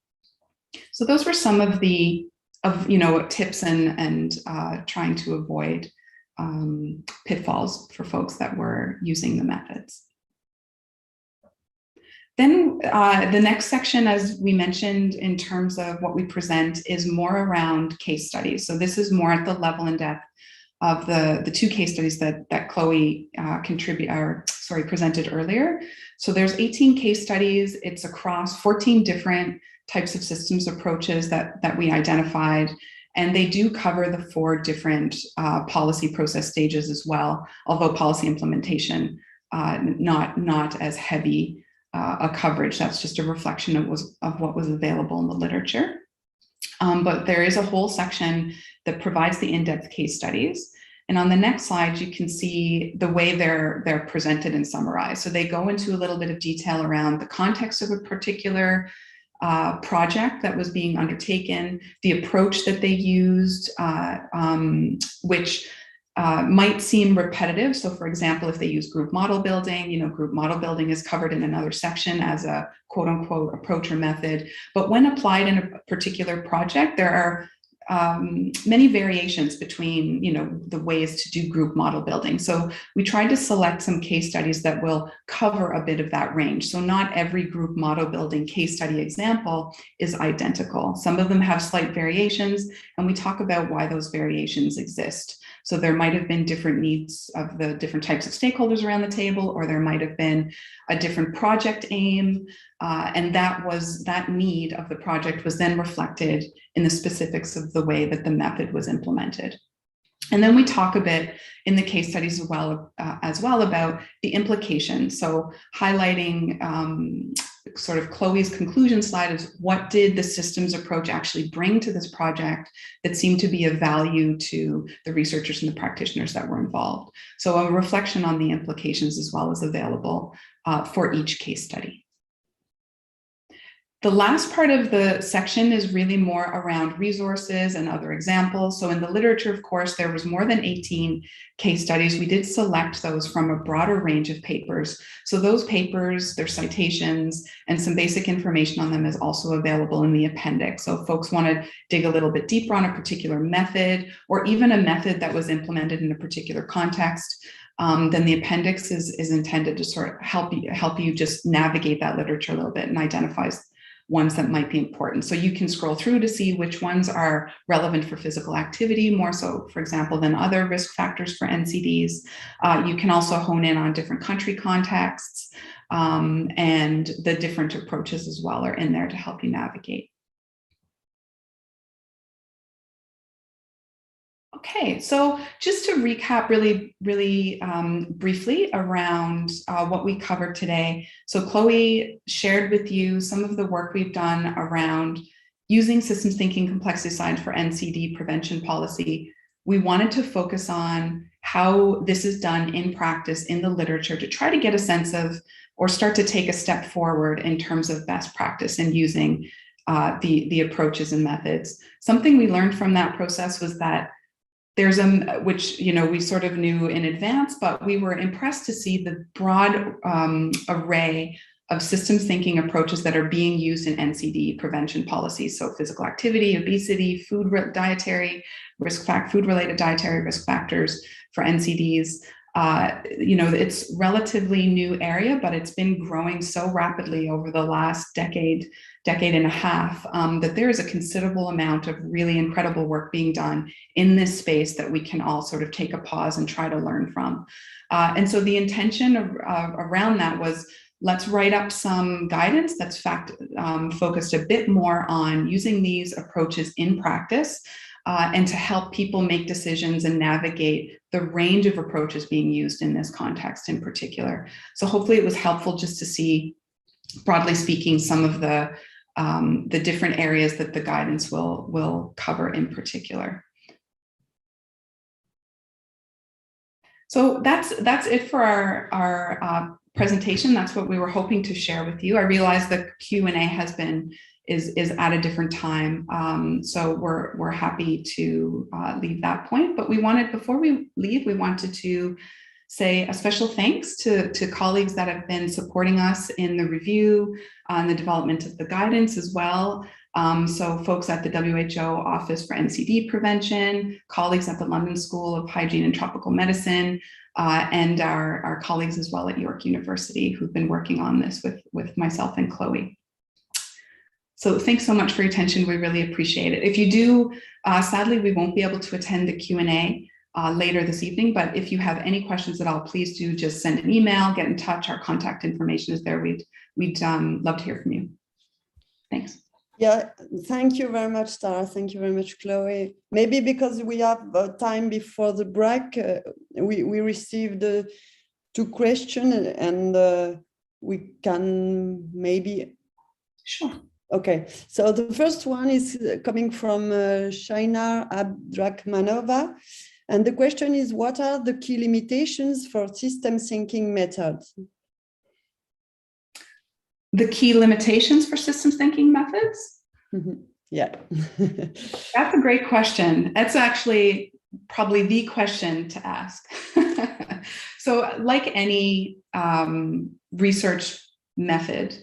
So those were some of the tips and trying to avoid pitfalls for folks that were using the methods. Then the next section, as we mentioned, in terms of what we present, is more around case studies. So this is more at the level and depth of the two case studies that Chloe presented earlier. So there's 18 case studies. It's across 14 different types of systems approaches that we identified. And they do cover the 4 different policy process stages as well, although policy implementation, not as heavy a coverage. That's just a reflection of what was available in the literature. But there is a whole section that provides the in-depth case studies. And on the next slide, you can see the way they're presented and summarized. So they go into a little bit of detail around the context of a particular project that was being undertaken, the approach that they used, which might seem repetitive. So for example, if they use group model building, group model building is covered in another section as a quote unquote approach or method. But when applied in a particular project, there are many variations between, the ways to do group model building. So we tried to select some case studies that will cover a bit of that range. So not every group model building case study example is identical. Some of them have slight variations, and we talk about why those variations exist. So there might have been different needs of the different types of stakeholders around the table, or there might have been a different project aim, and that need of the project was then reflected in the specifics of the way that the method was implemented. And then we talk a bit in the case studies as well about the implications. So highlighting sort of Chloe's conclusion slide is what did the systems approach actually bring to this project that seemed to be of value to the researchers and the practitioners that were involved. So a reflection on the implications as well is available for each case study. The last part of the section is really more around resources and other examples. So in the literature, of course, there was more than 18 case studies. We did select those from a broader range of papers. So those papers, their citations, and some basic information on them is also available in the appendix. So if folks want to dig a little bit deeper on a particular method, or even a method that was implemented in a particular context, then the appendix is intended to sort of help you just navigate that literature a little bit and identifies ones that might be important. So you can scroll through to see which ones are relevant for physical activity, more so, for example, than other risk factors for NCDs. You can also hone in on different country contexts, and the different approaches as well are in there to help you navigate. Okay, so just to recap really briefly around what we covered today. So Chloe shared with you some of the work we've done around using systems thinking complexity science for NCD prevention policy. We wanted to focus on how this is done in practice in the literature to try to get a sense of, or start to take a step forward in terms of best practice and using the approaches and methods. Something we learned from that process was that there's which we sort of knew in advance, but we were impressed to see the broad array of systems thinking approaches that are being used in NCD prevention policies. So physical activity, obesity, food-related dietary risk factors for NCDs. It's relatively new area, but it's been growing so rapidly over the last decade and a half, that there is a considerable amount of really incredible work being done in this space that we can all sort of take a pause and try to learn from. And so the intention around that was, let's write up some guidance that's focused a bit more on using these approaches in practice, and to help people make decisions and navigate the range of approaches being used in this context in particular. So hopefully it was helpful just to see, broadly speaking, some of the different areas that the guidance will cover in particular. So that's it for our presentation. That's what we were hoping to share with you. I realize the Q&A is at a different time, so we're happy to leave that point. But before we leave, we wanted to say a special thanks to colleagues that have been supporting us in the review, and the development of the guidance as well. So folks at the WHO Office for NCD Prevention, colleagues at the London School of Hygiene and Tropical Medicine, and our colleagues as well at York University who've been working on this with myself and Chloe. So thanks so much for your attention. We really appreciate it. If you do, sadly, we won't be able to attend the Q&A later this evening, but if you have any questions at all, please do just send an email, get in touch. Our contact information is there. We'd love to hear from you. Thanks. Yeah, thank you very much, Tara. Thank you very much, Chloe. Maybe because we have time before the break, we received 2 questions, and we can maybe... Sure. Okay, so the first one is coming from Shaina Abdrakhmanova. And the question is, what are the key limitations for system thinking methods? The key limitations for systems thinking methods? Mm-hmm. Yeah. That's a great question. That's actually probably the question to ask. So like any research method,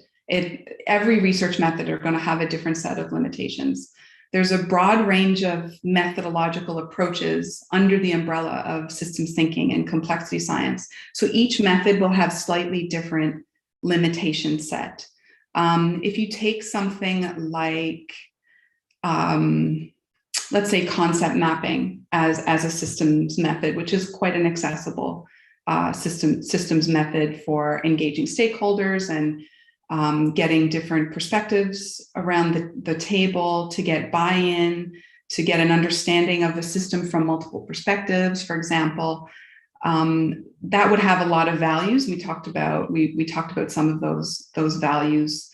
every research method are going to have a different set of limitations. There's a broad range of methodological approaches under the umbrella of systems thinking and complexity science. So each method will have slightly different limitation set. If you take something like, let's say, concept mapping as a systems method, which is quite an accessible systems method for engaging stakeholders and getting different perspectives around the table to get buy-in, to get an understanding of the system from multiple perspectives, for example. That would have a lot of values. We talked about some of those values.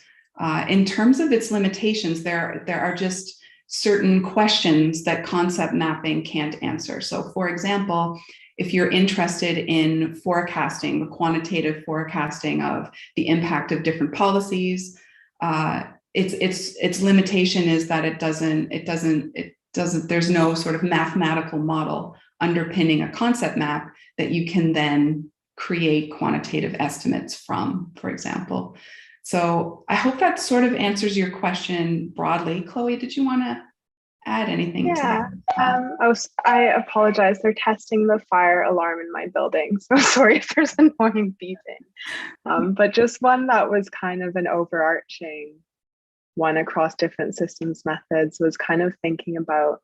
In terms of its limitations, there are just certain questions that concept mapping can't answer. So for example, if you're interested in forecasting, the quantitative forecasting of the impact of different policies, its limitation is that there's no sort of mathematical model underpinning a concept map that you can then create quantitative estimates from, for example. So I hope that sort of answers your question broadly. Chloe, did you want to add anything to that? I apologize. They're testing the fire alarm in my building, so sorry if there's annoying beeping. But just one that was kind of an overarching one across different systems methods was kind of thinking about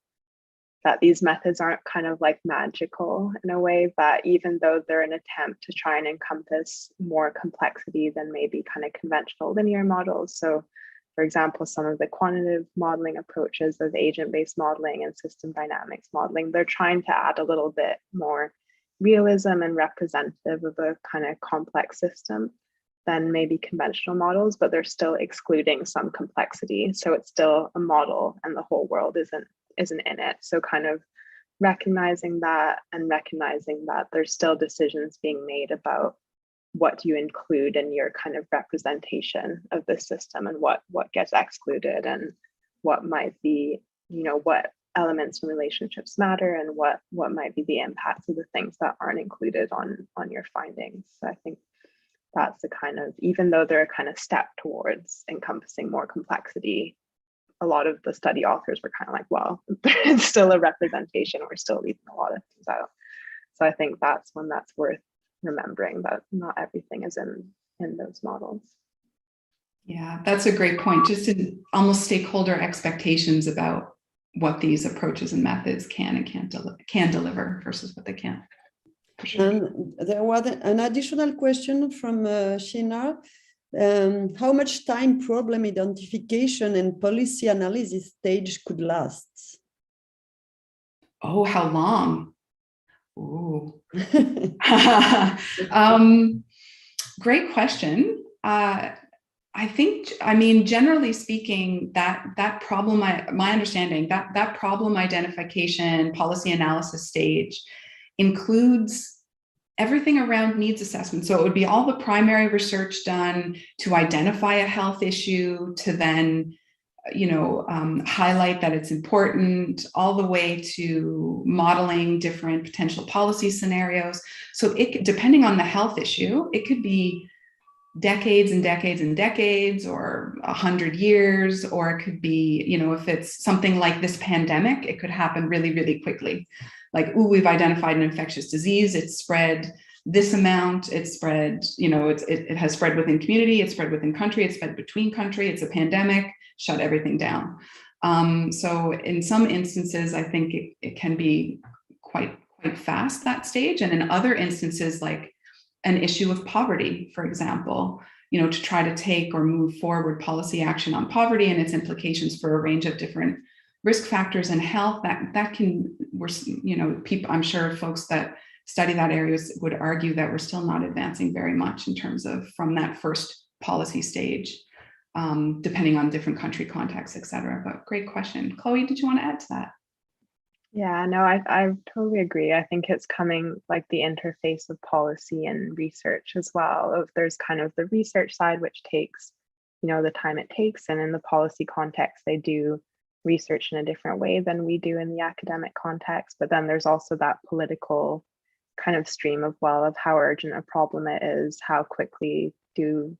that these methods aren't kind of like magical in a way, that even though they're an attempt to try and encompass more complexity than maybe kind of conventional linear models. So for example, some of the quantitative modeling approaches of agent-based modeling and system dynamics modeling, they're trying to add a little bit more realism and representative of a kind of complex system than maybe conventional models, but they're still excluding some complexity. So it's still a model and the whole world isn't in it. So kind of recognizing that and recognizing that there's still decisions being made about what you include in your kind of representation of the system and what gets excluded and what might be, what elements and relationships matter and what might be the impacts of the things that aren't included on your findings. So I think that's the kind of, even though they're a kind of step towards encompassing more complexity, a lot of the study authors were kind of like, well, it's still a representation. We're still leaving a lot of things out. So I think that's one that's worth remembering, that not everything is in those models. Yeah, that's a great point. Just in almost stakeholder expectations about what these approaches and methods can and can deliver versus what they can't. For sure. And there was an additional question from Sheena. How much time problem identification and policy analysis stage could last? Oh, how long? Ooh. Great question. I think, I mean, generally speaking, that problem, my understanding, that problem identification policy analysis stage includes everything around needs assessment. So it would be all the primary research done to identify a health issue, to then, highlight that it's important, all the way to modeling different potential policy scenarios. So depending on the health issue, it could be decades and decades and decades, or 100 years, or it could be, if it's something like this pandemic, it could happen really, really quickly. Like, ooh, we've identified an infectious disease, it's spread this amount, it's spread, it has spread within community, it's spread within country, it's spread between country, it's a pandemic, shut everything down. So in some instances, I think it can be quite fast, that stage. And in other instances, like an issue of poverty, for example, to try to take or move forward policy action on poverty and its implications for a range of different risk factors in health, that can, people, I'm sure folks that study that areas would argue that we're still not advancing very much in terms of from that first policy stage, depending on different country contexts, et cetera. But great question. Chloe, did you want to add to that? Yeah, no, I totally agree. I think it's coming like the interface of policy and research as well. There's kind of the research side, which takes, the time it takes. And in the policy context, they do research in a different way than we do in the academic context. But then there's also that political kind of stream of, well, of how urgent a problem it is, how quickly do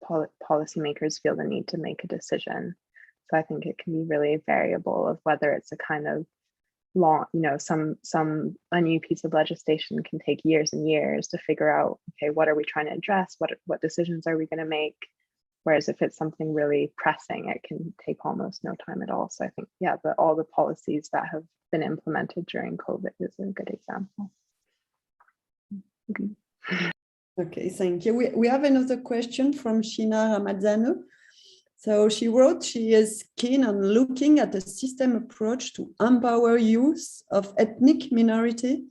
policymakers feel the need to make a decision. So I think it can be really variable of whether it's a kind of long, a new piece of legislation can take years and years to figure out, okay, what are we trying to address? What decisions are we going to make? Whereas if it's something really pressing, it can take almost no time at all. So I think, yeah, all the policies that have been implemented during COVID is a good example. Okay, thank you. We have another question from Sheena Ramazzano. So she wrote she is keen on looking at a system approach to empower youth of ethnic minority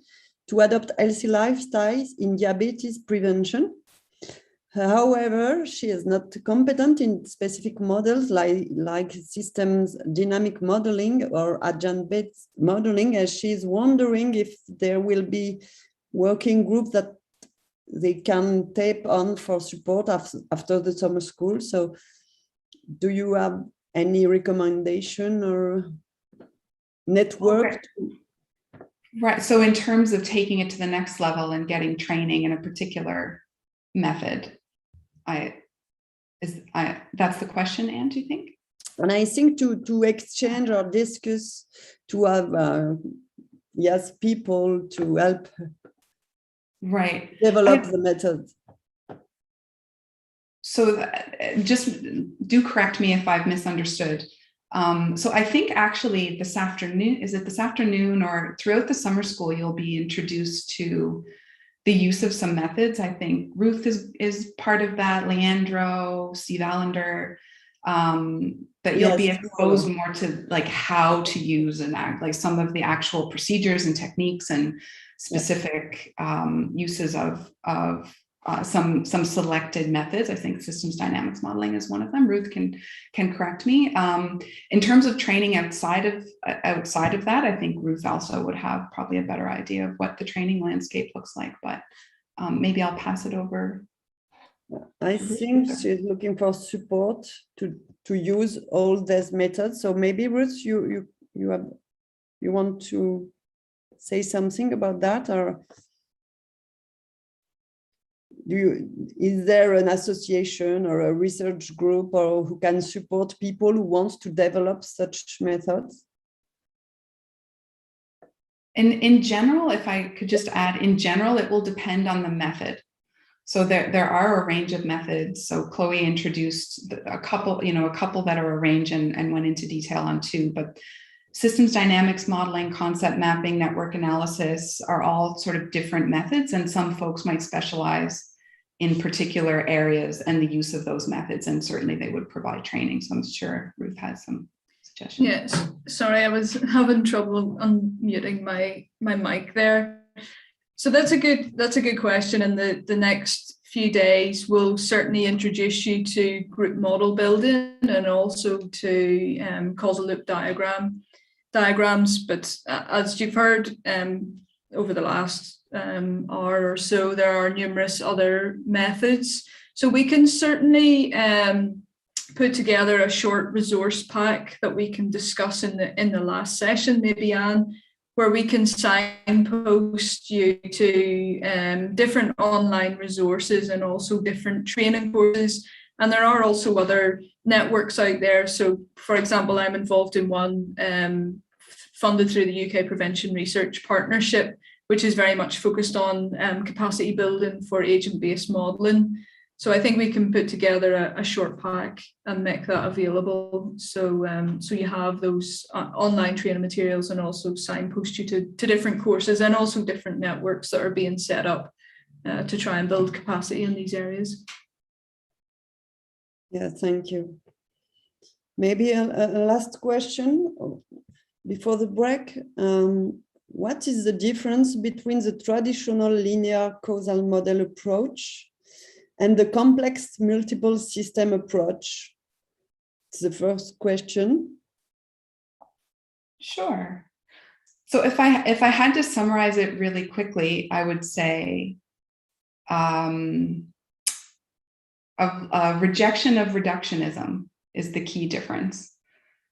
to adopt healthy lifestyles in diabetes prevention. However, she is not competent in specific models like systems dynamic modeling or agent-based modeling, as she is wondering if there will be working groups that they can tap on for support after the summer school. So do you have any recommendation or network? Okay. Right. So in terms of taking it to the next level and getting training in a particular method, that's the question, Anne, do you think? And I think to exchange or discuss, to have yes, people to help develop the method. So just do correct me if I've misunderstood. So I think actually this afternoon, is it this afternoon or throughout the summer school, you'll be introduced to the use of some methods. I think Ruth is part of that, Leandro, Steve Allender, that you'll be exposed more to like how to use and act, like some of the actual procedures and techniques and specific uses of some selected methods. I think systems dynamics modeling is one of them. Ruth can correct me. In terms of training outside of that, I think Ruth also would have probably a better idea of what the training landscape looks like, but maybe I'll pass it over. I think she's looking for support to use all these methods. So maybe Ruth, you want to say something about that, or is there an association or a research group or who can support people who want to develop such methods? In general, if I could just add, in general, it will depend on the method. So there are a range of methods. So Chloe introduced a couple that are a range and went into detail on two, but systems dynamics modeling, concept mapping, network analysis are all sort of different methods, and some folks might specialize in particular areas and the use of those methods, and certainly they would provide training. So I'm sure Ruth has some suggestions. Yes, sorry, I was having trouble unmuting my mic there. So that's a good question, and the next few days we'll certainly introduce you to group model building and also to causal loop diagrams. But as you've heard over the last hour or so, there are numerous other methods. So we can certainly put together a short resource pack that we can discuss in the last session, maybe, Anne, where we can signpost you to different online resources and also different training courses. And there are also other networks out there. So, for example, I'm involved in one funded through the UK Prevention Research Partnership, which is very much focused on capacity building for agent-based modelling. So I think we can put together a short pack and make that available. So so you have those online training materials, and also signpost you to different courses and also different networks that are being set up to try and build capacity in these areas. Yeah, thank you. Maybe a last question before the break. What is the difference between the traditional linear causal model approach and the complex multiple system approach? It's the first question. Sure. So if I had to summarize it really quickly, I would say a rejection of reductionism is the key difference.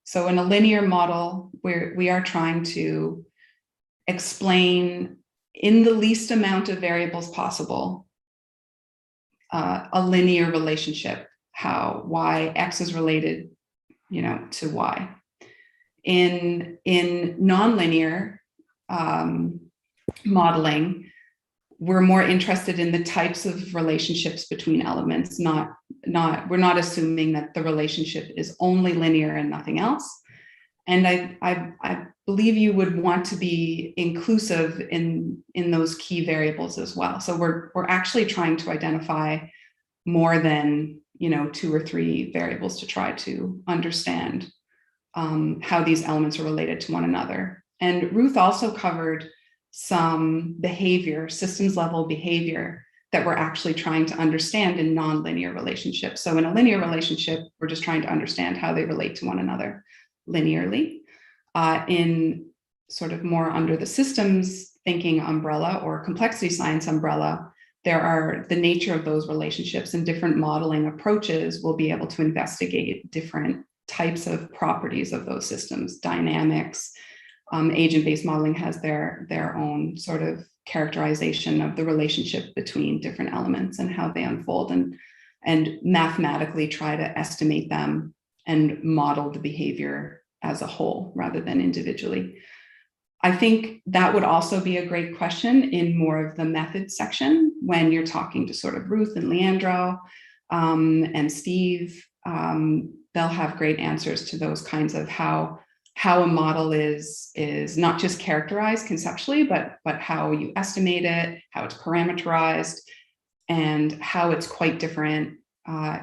So in a linear model, we are trying to explain in the least amount of variables possible a linear relationship, how x is related, to y. In nonlinear modeling, we're more interested in the types of relationships between elements. We're not assuming that the relationship is only linear and nothing else. And I believe you would want to be inclusive in those key variables as well. So we're actually trying to identify more than 2 or 3 variables to try to understand how these elements are related to one another. And Ruth also covered some behavior, systems level behavior, that we're actually trying to understand in nonlinear relationships. So in a linear relationship, we're just trying to understand how they relate to one another linearly. In sort of more under the systems thinking umbrella or complexity science umbrella, there are the nature of those relationships, and different modeling approaches will be able to investigate different types of properties of those systems, dynamics. Agent-based modeling has their own sort of characterization of the relationship between different elements and how they unfold, and mathematically try to estimate them and model the behavior as a whole rather than individually. I think that would also be a great question in more of the methods section when you're talking to sort of Ruth and Leandro and Steve. They'll have great answers to those kinds of how a model is not just characterized conceptually, but how you estimate it, how it's parameterized, and how it's quite different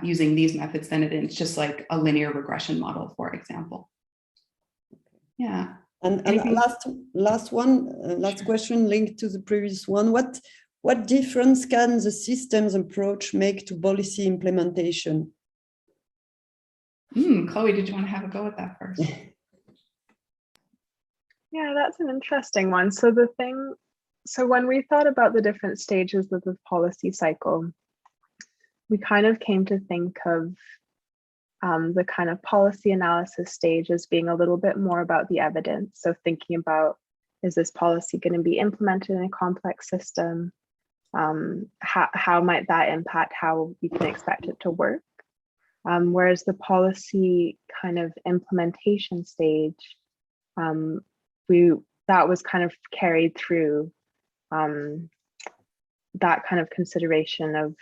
using these methods than it is just like a linear regression model, for example. Yeah. And last question linked to the previous one. What difference can the systems approach make to policy implementation? Chloe, did you want to have a go at that first? Yeah, that's an interesting one. So when we thought about the different stages of the policy cycle, we kind of came to think of the kind of policy analysis stage as being a little bit more about the evidence. So thinking about, is this policy going to be implemented in a complex system? How might that impact how we can expect it to work? Whereas the policy kind of implementation stage, that was kind of carried through, that kind of consideration of,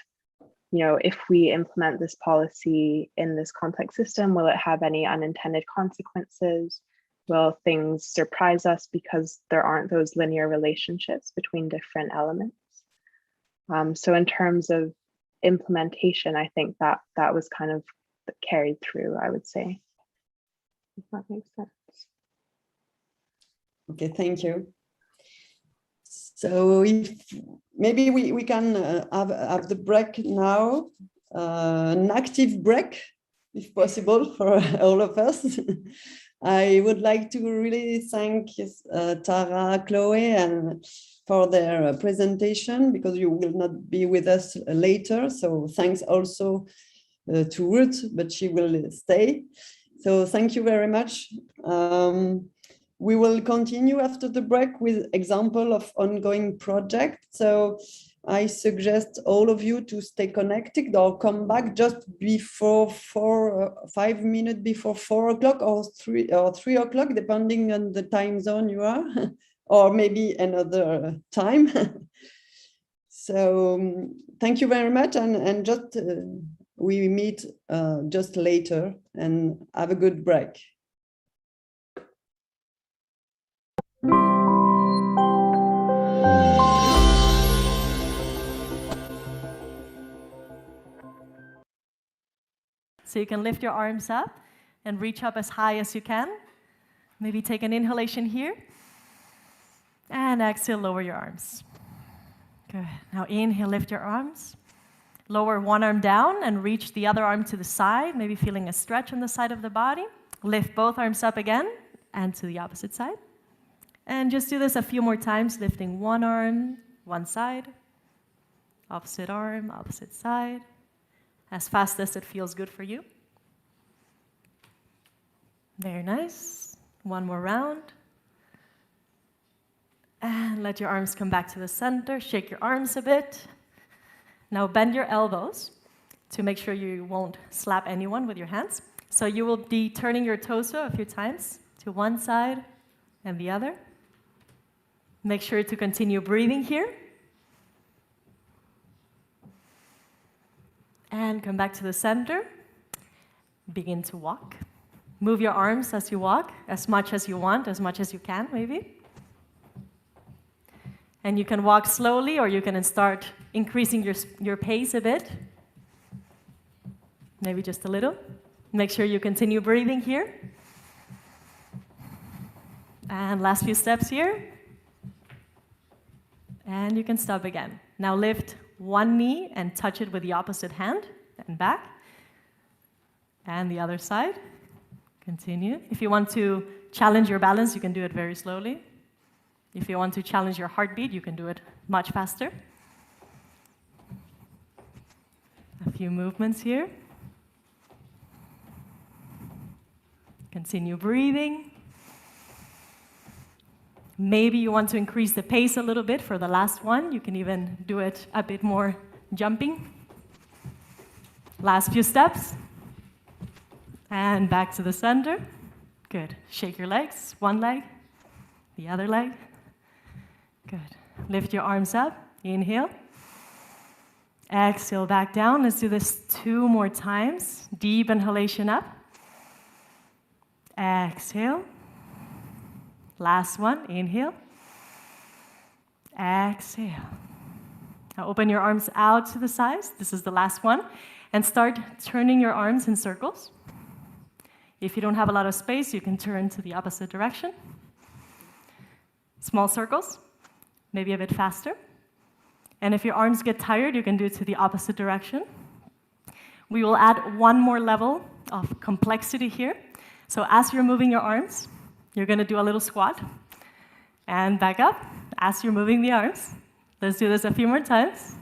if we implement this policy in this complex system, will it have any unintended consequences? Will things surprise us because there aren't those linear relationships between different elements? So in terms of implementation, I think that was kind of carried through, I would say, if that makes sense. Okay, thank you. So if maybe we can have the break now, an active break, if possible, for all of us. I would like to really thank Tara, Chloe, and for their presentation, because you will not be with us later. So thanks also to Ruth, but she will stay. So thank you very much. We will continue after the break with example of ongoing projects. So I suggest all of you to stay connected or come back just before 5 minutes before 4 o'clock or 3 o'clock, depending on the time zone you are, or maybe another time. So thank you very much, and just we meet just later, and have a good break. So you can lift your arms up and reach up as high as you can. Maybe take an inhalation here. And exhale, lower your arms. Good. Now inhale, lift your arms. Lower one arm down and reach the other arm to the side, maybe feeling a stretch on the side of the body. Lift both arms up again and to the opposite side. And just do this a few more times, lifting one arm, one side, opposite arm, opposite side, as fast as it feels good for you. Very nice. One more round. And let your arms come back to the center. Shake your arms a bit. Now bend your elbows to make sure you won't slap anyone with your hands. So you will be turning your torso a few times to one side and the other. Make sure to continue breathing here. And come back to the center. Begin to walk. Move your arms as you walk, as much as you want, as much as you can, maybe. And you can walk slowly, or you can start increasing your pace a bit. Maybe just a little. Make sure you continue breathing here. And last few steps here. And you can stop again. Now lift one knee and touch it with the opposite hand and back. And the other side. Continue. If you want to challenge your balance, you can do it very slowly. If you want to challenge your heartbeat, you can do it much faster. A few movements here. Continue breathing. Maybe you want to increase the pace a little bit for the last one. You can even do it a bit more jumping. Last few steps. And back to the center. Good. Shake your legs. One leg, the other leg. Good. Lift your arms up. Inhale. Exhale back down. Let's do this 2 more times. Deep inhalation up. Exhale. Last one. Inhale. Exhale. Now open your arms out to the sides. This is the last one. And start turning your arms in circles. If you don't have a lot of space, you can turn to the opposite direction. Small circles, maybe a bit faster. And if your arms get tired, you can do it to the opposite direction. We will add one more level of complexity here. So as you're moving your arms, you're going to do a little squat. And back up as you're moving the arms. Let's do this a few more times.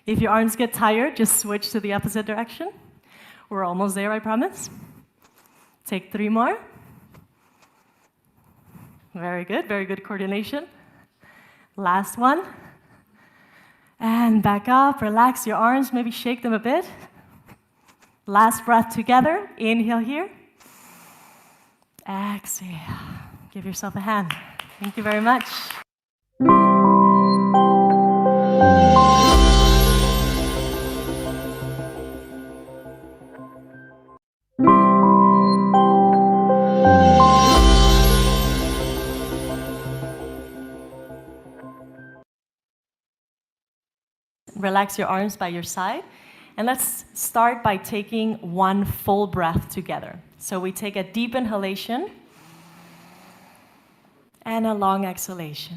If your arms get tired, just switch to the opposite direction. We're almost there, I promise. Take 3 more. Very good coordination. Last one. And back up, relax your arms, maybe shake them a bit. Last breath together, inhale here. Exhale, give yourself a hand. Thank you very much. Relax your arms by your side. And let's start by taking one full breath together. So we take a deep inhalation and a long exhalation.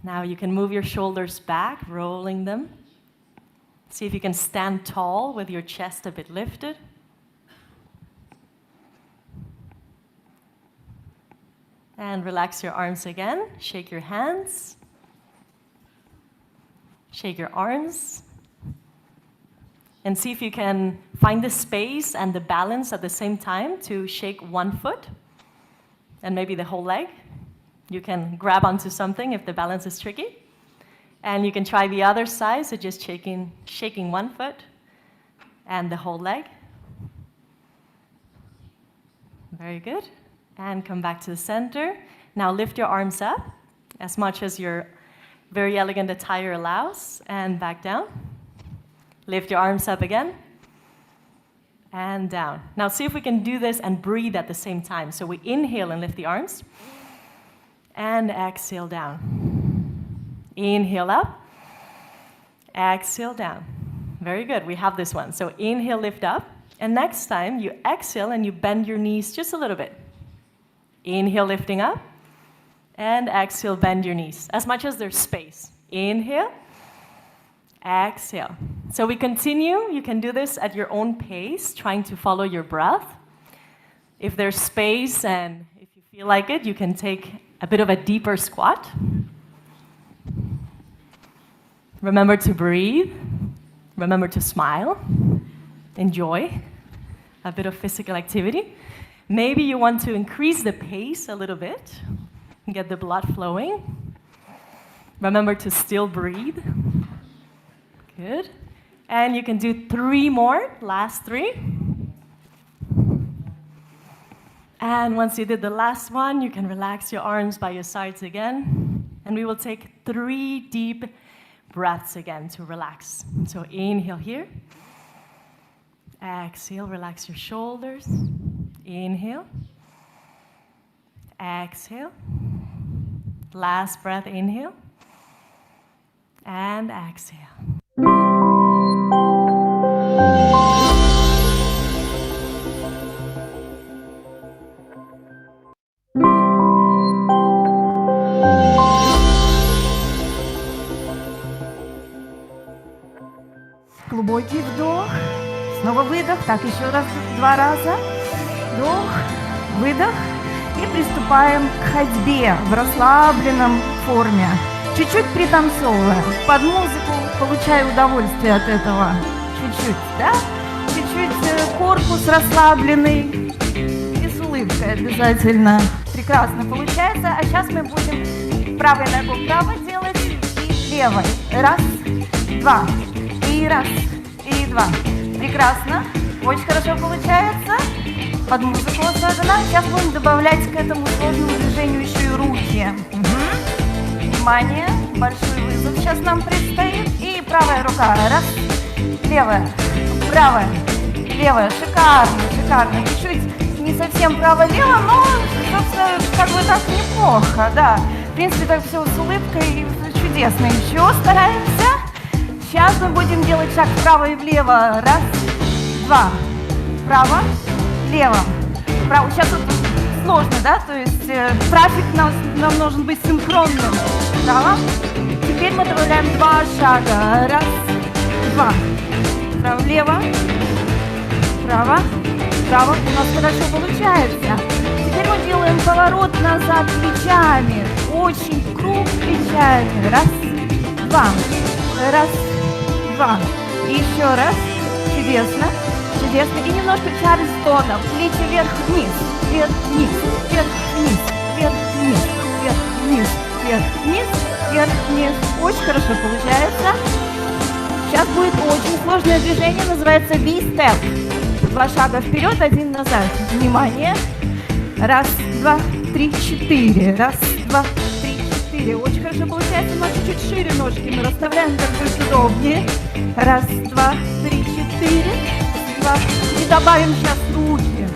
Now you can move your shoulders back, rolling them. See if you can stand tall with your chest a bit lifted. And relax your arms again. Shake your hands. Shake your arms. And see if you can find the space and the balance at the same time to shake one foot and maybe the whole leg. You can grab onto something if the balance is tricky. And you can try the other side, so just shaking one foot and the whole leg. Very good. And come back to the center. Now lift your arms up as much as your very elegant attire allows, and back down. Lift your arms up again, and down. Now see if we can do this and breathe at the same time. So we inhale and lift the arms, and exhale down. Inhale up, exhale down. Very good, we have this one. So inhale, lift up, and next time you exhale and you bend your knees just a little bit. Inhale, lifting up, and exhale, bend your knees as much as there's space. Inhale, exhale. So we continue. You can do this at your own pace, trying to follow your breath. If there's space and if you feel like it, you can take a bit of a deeper squat. Remember to breathe. Remember to smile. Enjoy a bit of physical activity. Maybe you want to increase the pace a little bit. Get the blood flowing. Remember to still breathe. Good. And you can do 3 more, last 3. And once you did the last one, you can relax your arms by your sides again. And we will take 3 deep breaths again to relax. So inhale here. Exhale, relax your shoulders. Inhale. Exhale. Last breath, inhale. And exhale. Глубокий вдох, снова выдох, так еще раз, 2 раза. Вдох, выдох. И приступаем к ходьбе в расслабленном форме. Чуть-чуть пританцовываем. Под музыку получаю удовольствие от этого. Чуть-чуть, да? Чуть-чуть корпус расслабленный. И с улыбкой обязательно. Прекрасно получается. А сейчас мы будем правой ногой вправо делать и левой. 1, 2. И 1, и 2. Прекрасно. Очень хорошо получается. Под музыку особенно. Сейчас будем добавлять к этому сложному движению еще и руки. Внимание, большой вызов сейчас нам предстоит. И правая рука. 1, левая, правая, левая. Шикарно, шикарно. Чуть-чуть не совсем право-лево, но, собственно, как бы так неплохо, да. В принципе, так все с улыбкой чудесно. Еще стараемся. Сейчас мы будем делать шаг вправо и влево. 1, 2. Вправо. Лево. Право. Сейчас тут сложно, да? То есть трафик нам нужен быть синхронным. Право. Теперь мы добавляем 2 шага. 1, 2. Право, лево. Право. Право. У нас хорошо получается. Теперь мы делаем поворот назад плечами. Очень круг плечами. 1, 2. 1, 2. И еще раз. Чудесно. Чудесно. И немножко чарльстона. Плечи вверх-вниз, вверх-вниз, вверх-вниз, вверх-вниз, вверх-вниз, вверх-вниз, вверх-вниз. Очень хорошо получается. Сейчас будет очень сложное движение, называется V-step. 2 шага вперед, 1 назад. Внимание. 1, 2, три, четыре. Раз, два, три, четыре. Очень хорошо получается, но чуть-чуть шире ножки мы расставляем, как будет удобнее. Раз, два, три, четыре. Два. И добавим сейчас руки.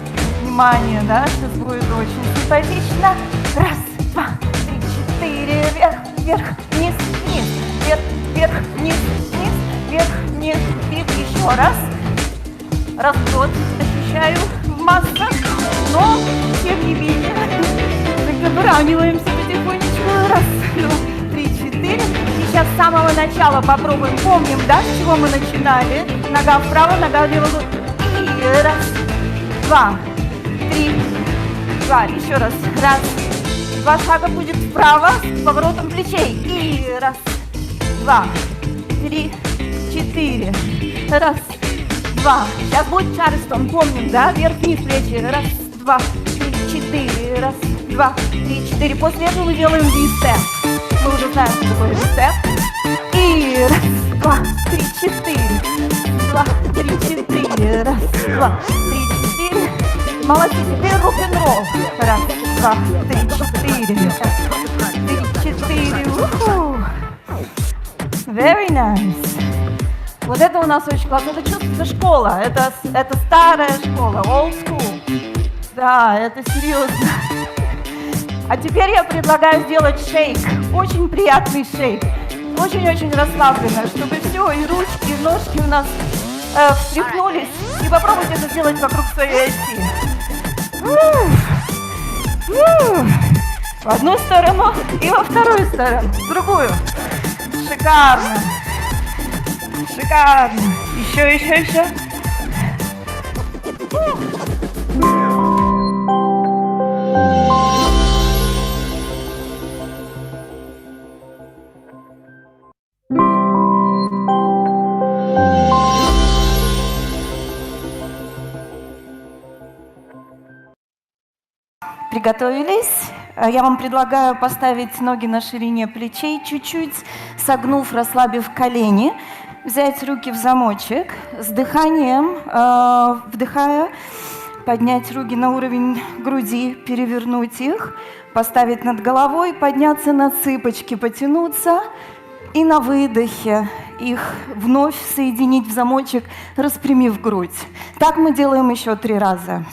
Внимание, да, сейчас будет очень симпатично. Раз, два, три, четыре. Вверх, вверх, вниз, вниз. Вверх, вверх, вниз, вниз. Вверх, вниз, вверх. Еще раз. Расход ощущаю в массах, но тем не менее выравниваемся потихонечку. Раз, два, три, четыре. И сейчас с самого начала попробуем. Помним, да, с чего мы начинали? Нога вправо, нога влево. И раз, два, три, два. Еще раз. Раз. Два шага будет вправо с поворотом плечей. И раз, два, три, четыре. Раз, два. Сейчас будет Чарльстон, помним, да? Вверх-вниз плечи. Раз, два, три, четыре. Раз, два, три, четыре. После этого мы делаем V-степ. Мы уже знаем, что такое V-степ. И раз, два, три, четыре. Два, три, четыре. Раз, два, три, четыре. Молодцы, теперь рок-н-ролл. Раз, два, три, четыре. Раз, три, четыре. Уху. Very nice. Вот это у нас очень классно. Это чувствуется школа. Это старая школа, old school. Да, это серьезно. А теперь я предлагаю сделать шейк. Очень приятный шейк. Очень-очень расслабленно, чтобы все, и ручки, и ножки у нас встряхнулись. И попробуйте это сделать вокруг своей оси. В одну сторону и во вторую сторону. В другую. Шикарно. Шикарно. Еще. Приготовились? Я вам предлагаю поставить ноги на ширине плечей, чуть-чуть согнув, расслабив колени, взять руки в замочек, с дыханием, вдыхая, поднять руки на уровень груди, перевернуть их, поставить над головой, подняться на цыпочки, потянуться и на выдохе их вновь соединить в замочек, распрямив грудь. Так мы делаем еще 3 раза.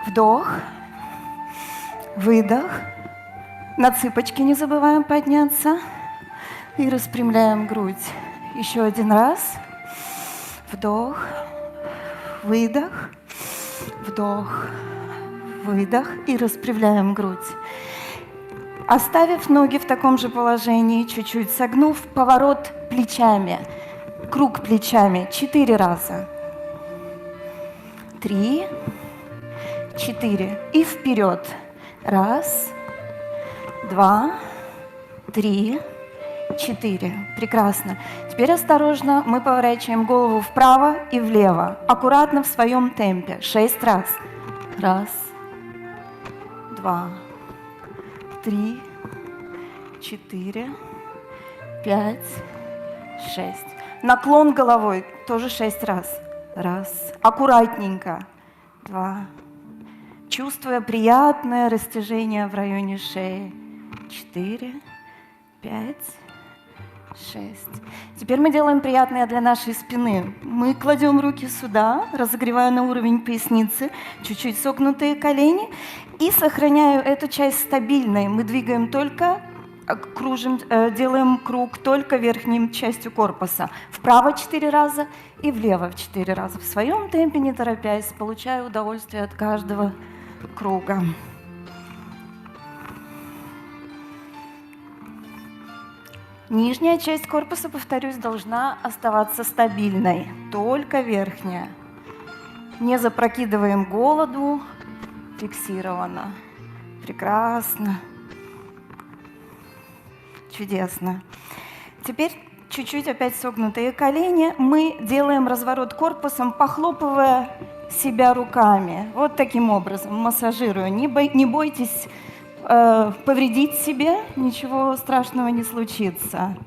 Вдох. Выдох. На цыпочки не забываем подняться. И распрямляем грудь. Еще 1 раз. Вдох. Выдох. Вдох. Выдох. И распрямляем грудь. Оставив ноги в таком же положении, чуть-чуть согнув, поворот плечами. Круг плечами. 4 раза. 3, 4. И вперед. 1, 2, 3, 4. Прекрасно. Теперь осторожно мы поворачиваем голову вправо и влево. Аккуратно в своем темпе. 6 раз. 1, 2, 3, 4, 5, 6. Наклон головой тоже 6 раз. 1. Аккуратненько. 2. Чувствуя приятное растяжение в районе шеи. 4, 5, 6. Теперь мы делаем приятное для нашей спины. Мы кладем руки сюда, разогревая на уровень поясницы, чуть-чуть согнутые колени. И сохраняю эту часть стабильной. Мы двигаем только, кружим, делаем круг только верхней частью корпуса. Вправо 4 раза и влево 4 раза. В своем темпе, не торопясь, получаю удовольствие от каждого круга. Нижняя часть корпуса, повторюсь, должна оставаться стабильной, только верхняя. Не запрокидываем голову, фиксировано. Прекрасно. Чудесно. Теперь чуть-чуть опять согнутые колени. Мы делаем разворот корпусом, похлопывая себя руками. Вот таким образом, массажируя. Не бойтесь повредить себе, ничего страшного не случится.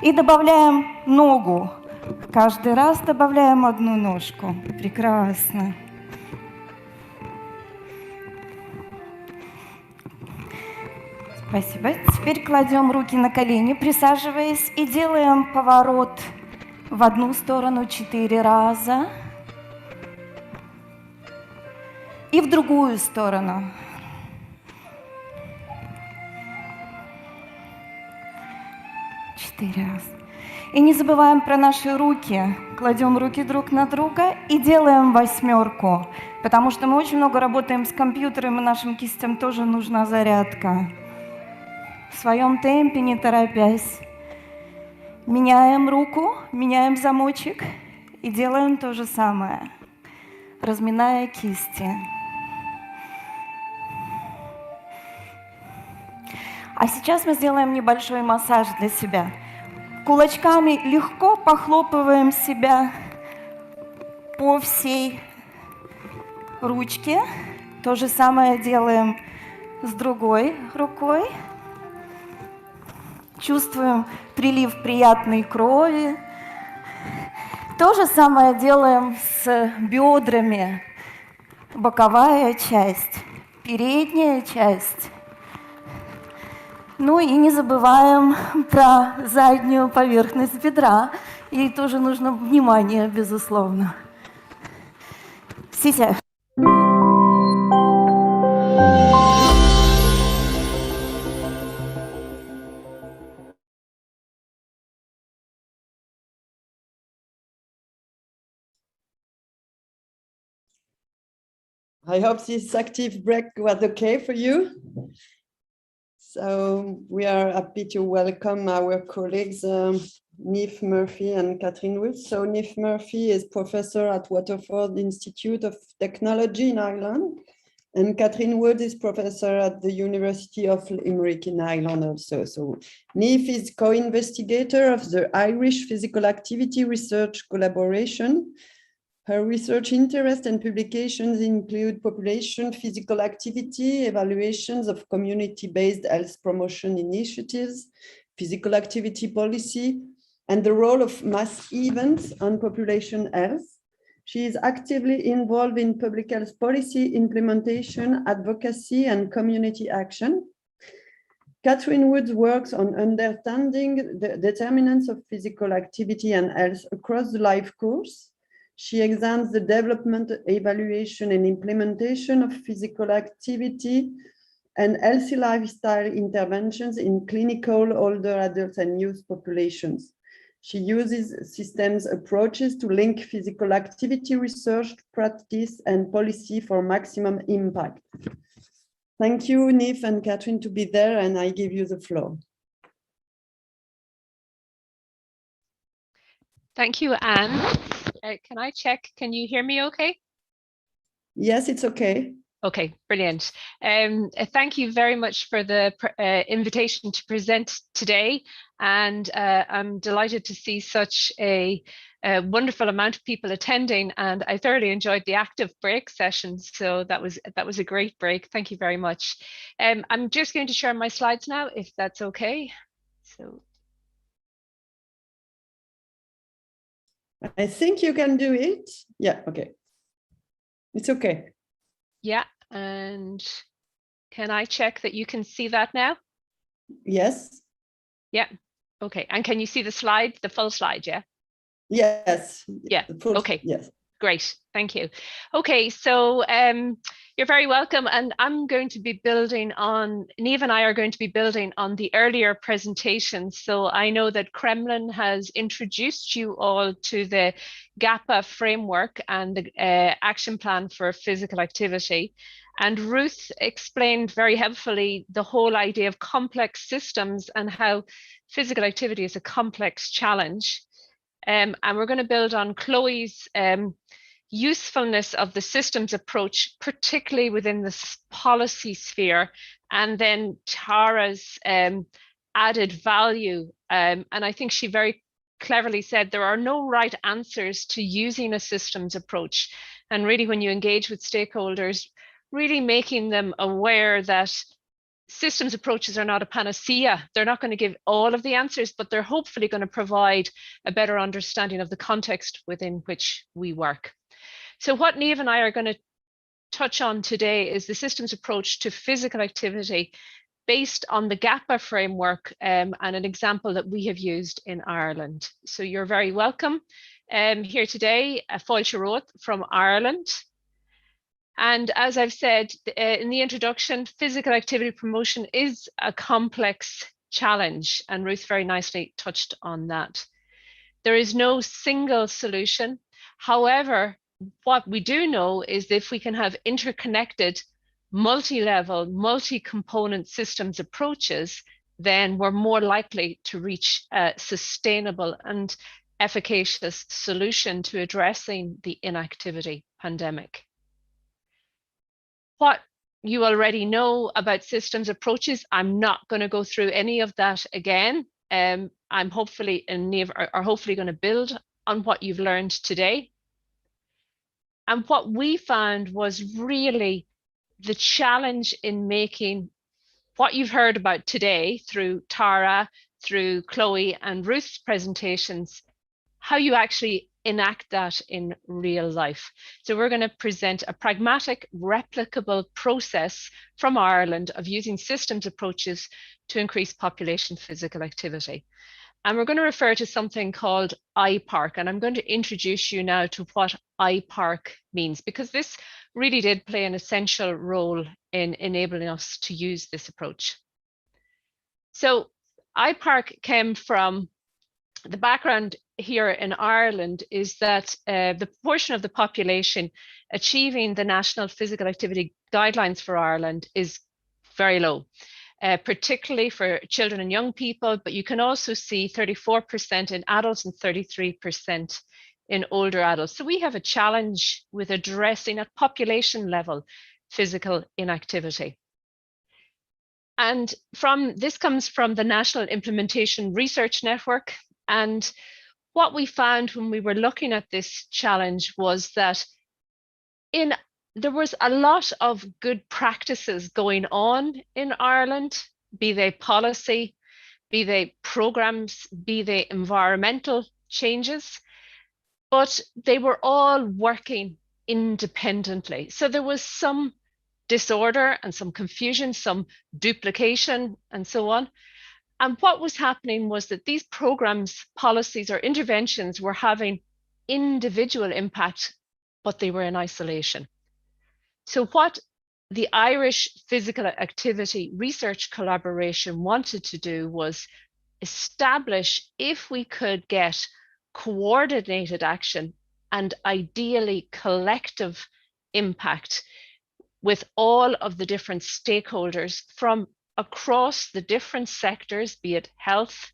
И добавляем ногу Каждый раз добавляем одну ножку. Прекрасно. Спасибо. Теперь кладем руки на колени, присаживаясь, и делаем поворот в одну сторону 4 раза. И в другую сторону. 4 раза. И не забываем про наши руки. Кладем руки друг на друга и делаем 8, потому что мы очень много работаем с компьютером, и нашим кистям тоже нужна зарядка. В своем темпе, не торопясь. Меняем руку, меняем замочек и делаем то же самое, разминая кисти. А сейчас мы сделаем небольшой массаж для себя. Кулачками легко похлопываем себя по всей ручке. То же самое делаем с другой рукой. Чувствуем прилив приятной крови. То же самое делаем с бедрами. Боковая часть, передняя часть. Ну и не забываем про заднюю поверхность бедра. Ей тоже нужно внимание, безусловно. Сися. I hope this active break was okay for you. So we are happy to welcome our colleagues, Niamh Murphy and Catherine Wood. So Niamh Murphy is professor at Waterford Institute of Technology in Ireland, and Catherine Wood is professor at the University of Limerick in Ireland also. So Niamh is co-investigator of the Irish Physical Activity Research Collaboration. Her research interests and publications include population physical activity, evaluations of community-based health promotion initiatives, physical activity policy, and the role of mass events on population health. She is actively involved in public health policy implementation, advocacy, and community action. Catherine Wood works on understanding the determinants of physical activity and health across the life course. She examines the development, evaluation, and implementation of physical activity and healthy lifestyle interventions in clinical, older adults and youth populations. She uses systems approaches to link physical activity research, practice, and policy for maximum impact. Thank you, Niamh and Catherine, to be there, and I give you the floor. Thank you, Anne. Can I check? Can you hear me okay? Yes, it's okay. Okay, brilliant. Thank you very much for the invitation to present today. And I'm delighted to see such a wonderful amount of people attending, and I thoroughly enjoyed the active break sessions. So that was a great break. Thank you very much. I'm just going to share my slides now, if that's okay. So. I think you can do it. Yeah, okay. It's okay. Yeah, and can I check that you can see that now? Yes. Yeah, okay. And can you see the slide, the full slide, yeah? Yes. Yeah, okay. Yes. Great, thank you. Okay, so you're very welcome, and I'm going to be building on, Niamh and I are going to be building on the earlier presentations. So I know that Kremlin has introduced you all to the GAPA framework and the action plan for physical activity. And Ruth explained very helpfully the whole idea of complex systems and how physical activity is a complex challenge. And we're going to build on Chloe's usefulness of the systems approach, particularly within the policy sphere, and then Tara's added value. And I think she very cleverly said there are no right answers to using a systems approach. And really, when you engage with stakeholders, really making them aware that systems approaches are not a panacea. They're not going to give all of the answers, but they're hopefully going to provide a better understanding of the context within which we work. So what Niamh and I are going to touch on today is the systems approach to physical activity based on the GAPA framework and an example that we have used in Ireland. So you're very welcome here today, Fáilte Roth from Ireland. And as I've said in the introduction, physical activity promotion is a complex challenge, and Ruth very nicely touched on that. There is no single solution. However, what we do know is that if we can have interconnected, multi-level, multi-component systems approaches, then we're more likely to reach a sustainable and efficacious solution to addressing the inactivity pandemic. What you already know about systems approaches, I'm not going to go through any of that again. I'm hopefully, and Niamh are hopefully going to build on what you've learned today. And what we found was really the challenge in making what you've heard about today through Tara, through Chloe and Ruth's presentations, how you actually enact that in real life. So we're going to present a pragmatic, replicable process from Ireland of using systems approaches to increase population physical activity. And we're going to refer to something called IPARC, and I'm going to introduce you now to what IPARC means, because this really did play an essential role in enabling us to use this approach. So IPARC came from the background here in Ireland is that the proportion of the population achieving the National Physical Activity Guidelines for Ireland is very low. Particularly for children and young people, but you can also see 34% in adults and 33% in older adults. So we have a challenge with addressing at population level physical inactivity. And this comes from the National Implementation Research Network. And what we found when we were looking at this challenge was that there was a lot of good practices going on in Ireland, be they policy, be they programs, be they environmental changes, but they were all working independently. So there was some disorder and some confusion, some duplication and so on. And what was happening was that these programs, policies or interventions were having individual impact, but they were in isolation. So what the Irish Physical Activity Research Collaboration wanted to do was establish if we could get coordinated action and ideally collective impact with all of the different stakeholders from across the different sectors, be it health,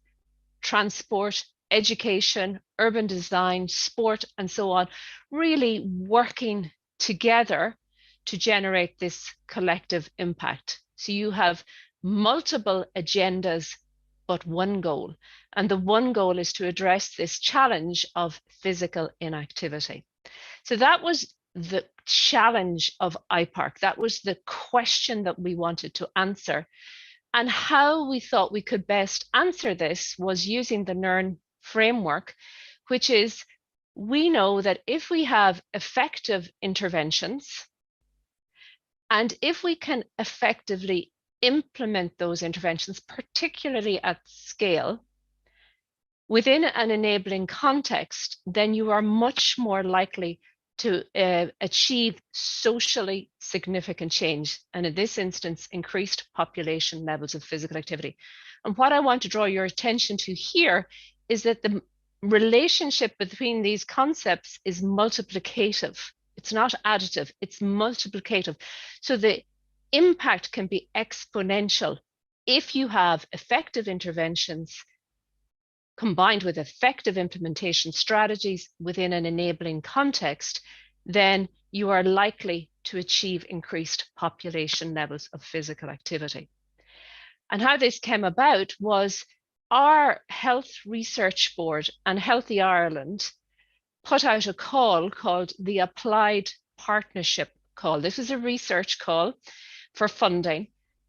transport, education, urban design, sport, and so on, really working together to generate this collective impact. So you have multiple agendas, but one goal. And the one goal is to address this challenge of physical inactivity. So that was the challenge of IPARC. That was the question that we wanted to answer. And how we thought we could best answer this was using the NERN framework, which is, we know that if we have effective interventions, and if we can effectively implement those interventions, particularly at scale, within an enabling context, then you are much more likely to achieve socially significant change, and in this instance, increased population levels of physical activity. And what I want to draw your attention to here is that the relationship between these concepts is multiplicative. It's not additive, it's multiplicative. So the impact can be exponential if you have effective interventions combined with effective implementation strategies within an enabling context, then you are likely to achieve increased population levels of physical activity. And how this came about was our Health Research Board and Healthy Ireland put out a call called the Applied Partnership Call. This is a research call for funding.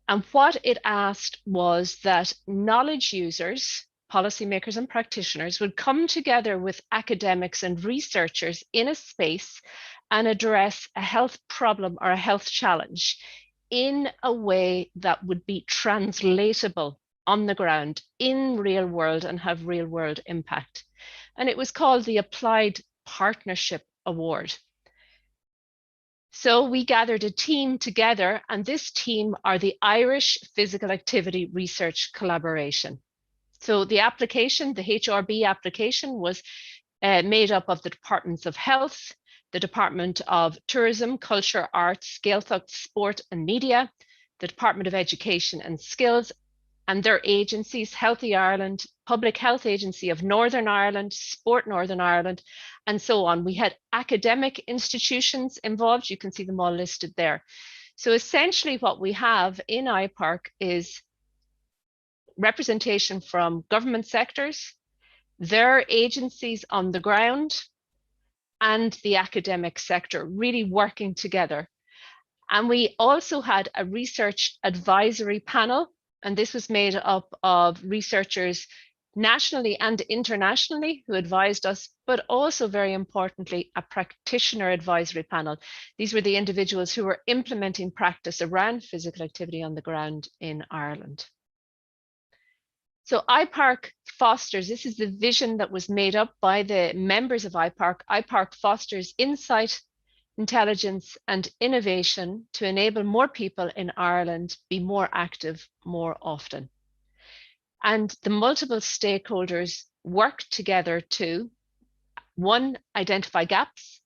And what it asked was that knowledge users, policymakers and practitioners would come together with academics and researchers in a space and address a health problem or a health challenge in a way that would be translatable on the ground in real world and have real world impact. And it was called the Applied Partnership Award. So we gathered a team together, and this team are the Irish Physical Activity Research Collaboration. So the application, the HRB application, was made up of the Departments of Health, the Department of Tourism, Culture, Arts, Gaeltacht, Sport and Media, the Department of Education and Skills, and their agencies, Healthy Ireland, Public Health Agency of Northern Ireland, Sport Northern Ireland, and so on. We had academic institutions involved. You can see them all listed there. So essentially what we have in IPARC is representation from government sectors, their agencies on the ground, and the academic sector really working together. And we also had a research advisory panel, and this was made up of researchers nationally and internationally who advised us, but also very importantly, a practitioner advisory panel. These were the individuals who were implementing practice around physical activity on the ground in Ireland. So IPARC fosters, this is the vision that was made up by the members of IPARC. IPARC fosters insight, intelligence and innovation to enable more people in Ireland be more active more often. And the multiple stakeholders work together to, one, identify gaps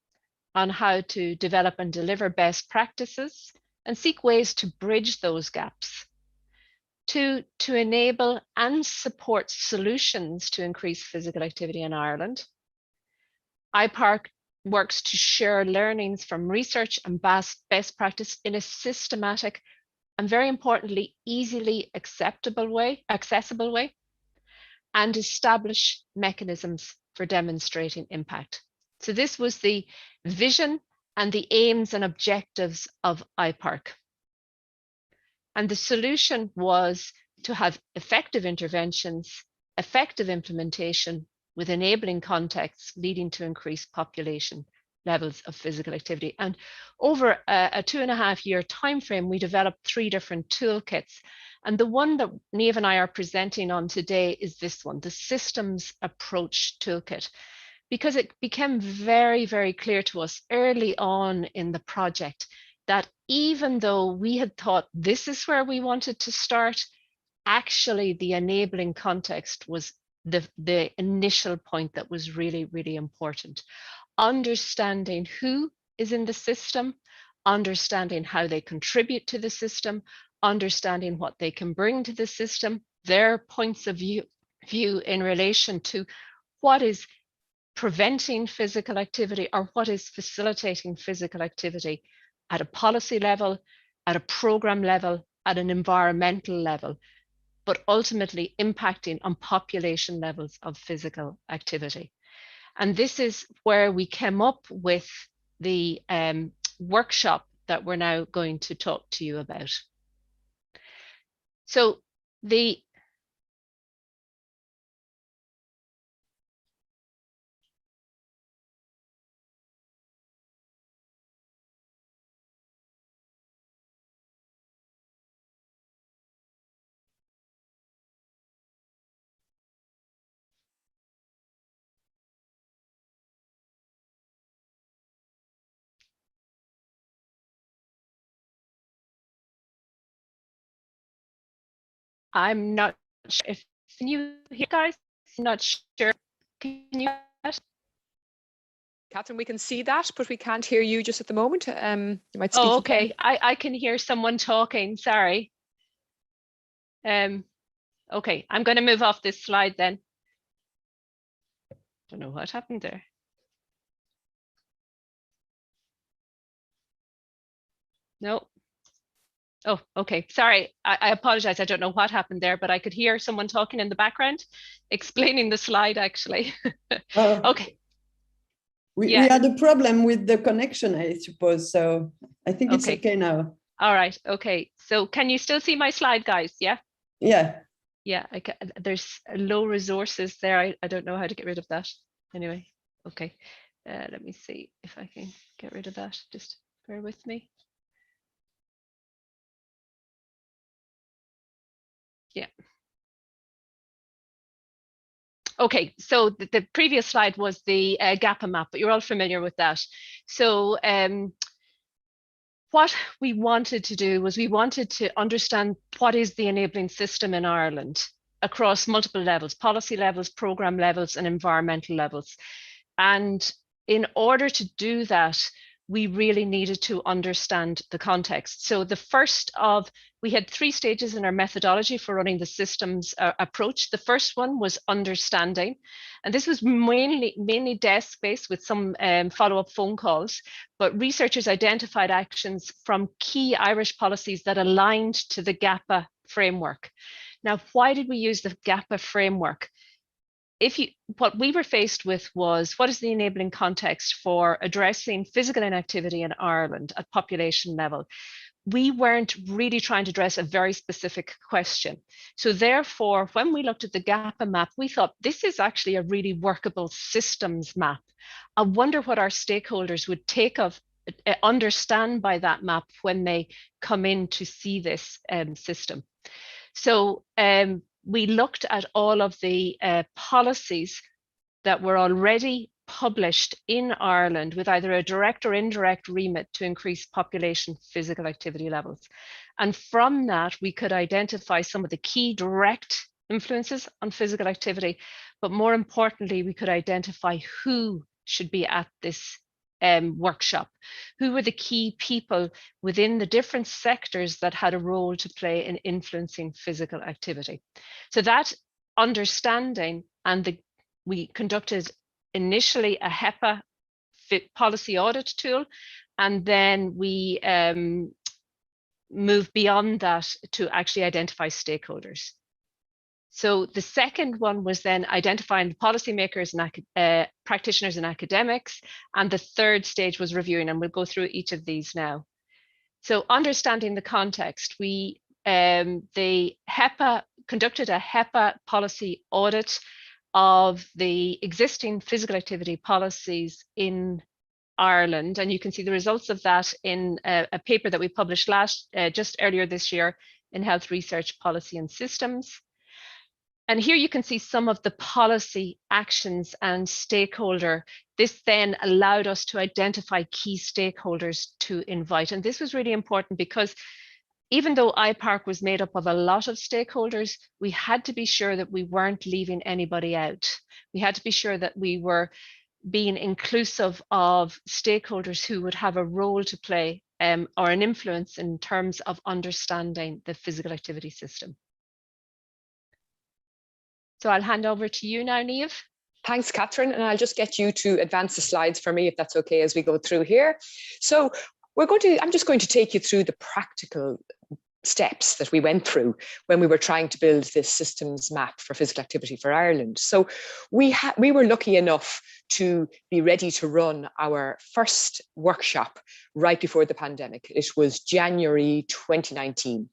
on how to develop and deliver best practices and seek ways to bridge those gaps. Two, to enable and support solutions to increase physical activity in Ireland. IPARC works to share learnings from research and best practice in a systematic and, very importantly, easily accessible way, and establish mechanisms for demonstrating impact. So this was the vision and the aims and objectives of IPARC. And the solution was to have effective interventions, effective implementation with enabling contexts leading to increased population levels of physical activity. And over a 2.5-year timeframe, we developed 3 different toolkits. And the one that Niamh and I are presenting on today is this one, the Systems Approach Toolkit, because it became very, very clear to us early on in the project that even though we had thought this is where we wanted to start, actually the enabling context was the initial point that was really, really important. Understanding who is in the system, understanding how they contribute to the system, understanding what they can bring to the system, their points of view in relation to what is preventing physical activity or what is facilitating physical activity at a policy level, at a program level, at an environmental level, but ultimately impacting on population levels of physical activity. And this is where we came up with the workshop that we're now going to talk to you about. So I'm not sure if you hear, guys, I'm not sure. Can you hear that? Catherine, we can see that, but we can't hear you just at the moment. You might speak. Oh, okay. I can hear someone talking. Sorry. Okay, I'm going to move off this slide then. Don't know what happened there. No. Oh, okay. Sorry. I apologize. I don't know what happened there, but I could hear someone talking in the background, explaining the slide actually. Okay. We had a problem with the connection, I suppose. So I think it's okay now. All right. Okay. So can you still see my slide, guys? Yeah. Yeah. Yeah. There's low resources there. I don't know how to get rid of that. Anyway. Okay. Let me see if I can get rid of that. Just bear with me. Yeah. Okay, so the previous slide was the GAPA map, but you're all familiar with that. So what we wanted to do was we wanted to understand what is the enabling system in Ireland across multiple levels, policy levels, programme levels, and environmental levels. And in order to do that, we really needed to understand the context. So we had 3 stages in our methodology for running the systems approach. The first one was understanding, and this was mainly desk-based with some follow-up phone calls, but researchers identified actions from key Irish policies that aligned to the GAPA framework. Now, why did we use the GAPA framework? What we were faced with was, what is the enabling context for addressing physical inactivity in Ireland at population level? We weren't really trying to address a very specific question. So therefore, when we looked at the GAPA map, we thought this is actually a really workable systems map. I wonder what our stakeholders would understand by that map when they come in to see this system. So we looked at all of the policies that were already published in Ireland with either a direct or indirect remit to increase population physical activity levels. And from that, we could identify some of the key direct influences on physical activity, but more importantly, we could identify who should be at this workshop, who were the key people within the different sectors that had a role to play in influencing physical activity. So that understanding, and we conducted initially a HEPA policy audit tool, and then we moved beyond that to actually identify stakeholders. So the second one was then identifying the policymakers and practitioners and academics. And the third stage was reviewing, and we'll go through each of these now. So understanding the context, the HEPA conducted a HEPA policy audit of the existing physical activity policies in Ireland. And you can see the results of that in a paper that we published just earlier this year in Health Research Policy and Systems. And here you can see some of the policy actions and stakeholder. This then allowed us to identify key stakeholders to invite. And this was really important because even though IPARC was made up of a lot of stakeholders, we had to be sure that we weren't leaving anybody out. We had to be sure that we were being inclusive of stakeholders who would have a role to play or an influence in terms of understanding the physical activity system. So I'll hand over to you now, Niamh. Thanks, Catherine, and I'll just get you to advance the slides for me if that's okay as we go through here. So I'm just going to take you through the practical steps that we went through when we were trying to build this systems map for physical activity for Ireland. So we were lucky enough to be ready to run our first workshop right before the pandemic. It was January 2019.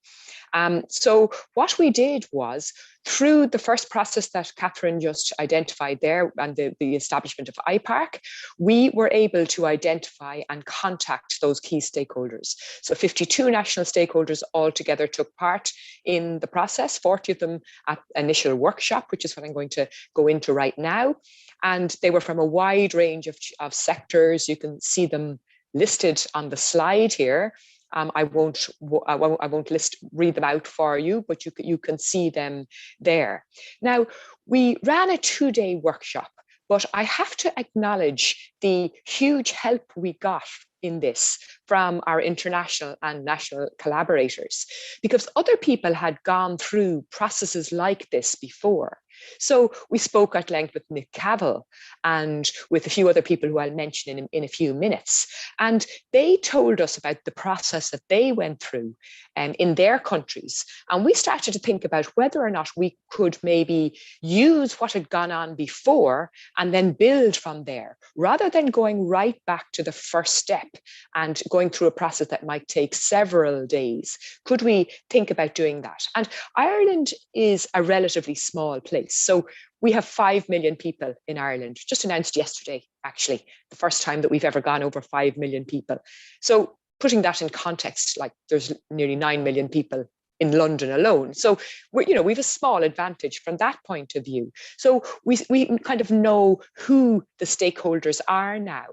So what we did was, through the first process that Catherine just identified there and the establishment of IPARC, we were able to identify and contact those key stakeholders. So 52 national stakeholders altogether took part in the process, 40 of them at initial workshop, which is what I'm going to go into right now. And they were from a wide range of sectors. You can see them listed on the slide here. I won't read them out for you, but you can see them there. Now, we ran a 2-day workshop, but I have to acknowledge the huge help we got in this from our international and national collaborators, because other people had gone through processes like this before. So we spoke at length with Nick Cavill and with a few other people who I'll mention in a few minutes. And they told us about the process that they went through in their countries. And we started to think about whether or not we could maybe use what had gone on before and then build from there, rather than going right back to the first step and going through a process that might take several days. Could we think about doing that? And Ireland is a relatively small place. So we have 5 million people in Ireland, just announced yesterday, actually, the first time that we've ever gone over 5 million people. So putting that in context, like there's nearly 9 million people in London alone. So we have a small advantage from that point of view. So we kind of know who the stakeholders are now,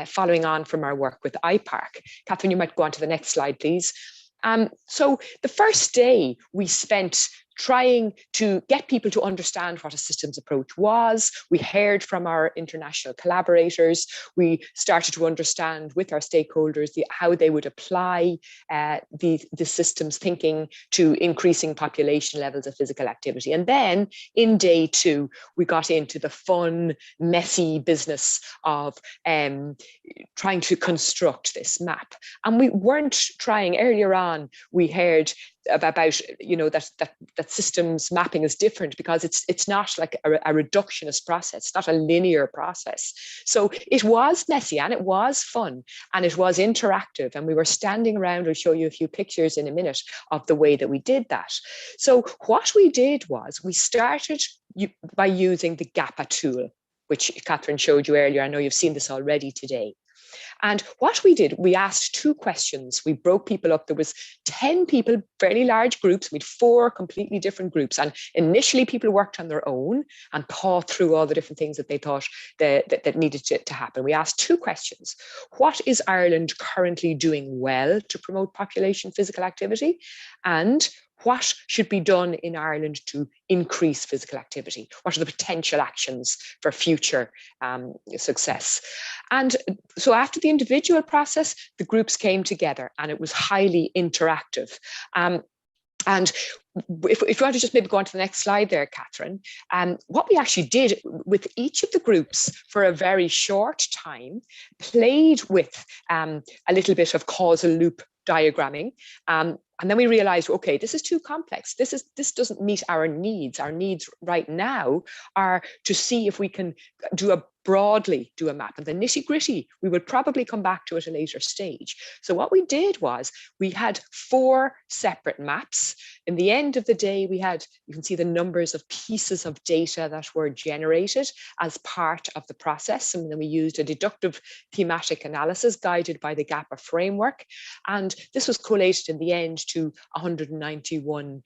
following on from our work with IPARC. Catherine, you might go on to the next slide, please. So the first day we spent trying to get people to understand what a systems approach was. We heard from our international collaborators. We started to understand with our stakeholders how they would apply the systems thinking to increasing population levels of physical activity. And then in day 2, we got into the fun, messy business of trying to construct this map. And we weren't trying earlier on. We heard about that systems mapping is different because it's not like a reductionist process. It's not a linear process. So it was messy and it was fun and it was interactive, and we were standing around. I'll show you a few pictures in a minute of the way that we did that. So what we did was we started by using the GAPA tool, which Catherine showed you earlier. I know you've seen this already today. And what we did, we asked 2 questions. We broke people up. There was 10 people, fairly large groups. We had 4 completely different groups. And initially people worked on their own and thought through all the different things that they thought that needed to happen. We asked 2 questions. What is Ireland currently doing well to promote population physical activity? And what should be done in Ireland to increase physical activity? What are the potential actions for future success? And so after the individual process, the groups came together and it was highly interactive. And if you want to just maybe go on to the next slide there, Catherine, what we actually did with each of the groups for a very short time, played with a little bit of causal loop diagramming. And then we realized, okay, this is too complex. This doesn't meet our needs. Our needs right now are to see if we can broadly do a map, and the nitty gritty, we will probably come back to at a later stage. So what we did was we had 4 separate maps. In the end of the day, you can see the numbers of pieces of data that were generated as part of the process. And then we used a deductive thematic analysis guided by the GAPA framework. And this was collated in the end to 191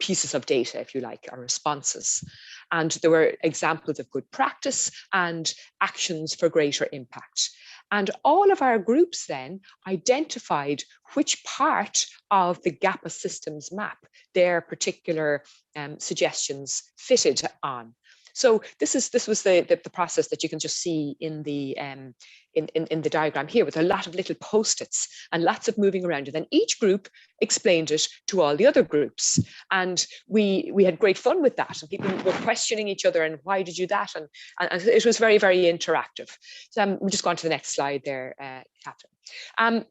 pieces of data, if you like, or responses. And there were examples of good practice and actions for greater impact. And all of our groups then identified which part of the GAPA systems map their particular suggestions fitted on. So this was the process that you can just see in the diagram here, with a lot of little post-its and lots of moving around. And then each group explained it to all the other groups. And we had great fun with that. And people were questioning each other, and why did you do that? And it was very, very interactive. So we'll just go on to the next slide there, Catherine.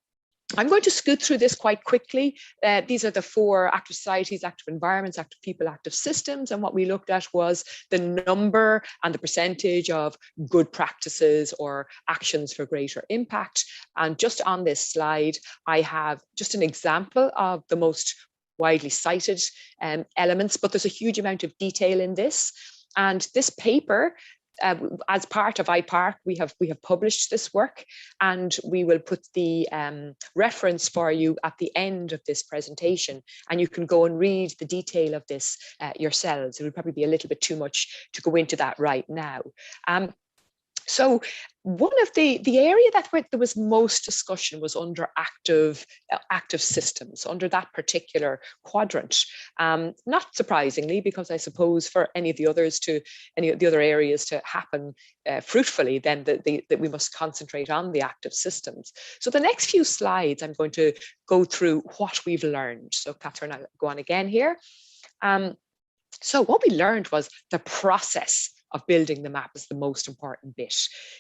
I'm going to scoot through this quite quickly. These are the 4 active societies, active environments, active people, active systems. And what we looked at was the number and the percentage of good practices or actions for greater impact. And just on this slide, I have just an example of the most widely cited elements, but there's a huge amount of detail in this. And this paper, as part of IPARC, we have published this work, and we will put the reference for you at the end of this presentation, and you can go and read the detail of this yourselves. It would probably be a little bit too much to go into that right now. So one of the area where there was most discussion was under active systems, under that particular quadrant. Not surprisingly, because I suppose for any of the other areas to happen fruitfully, then that we must concentrate on the active systems. So the next few slides, I'm going to go through what we've learned. So Catherine, I'll go on again here. So what we learned was the process of building the map is the most important bit.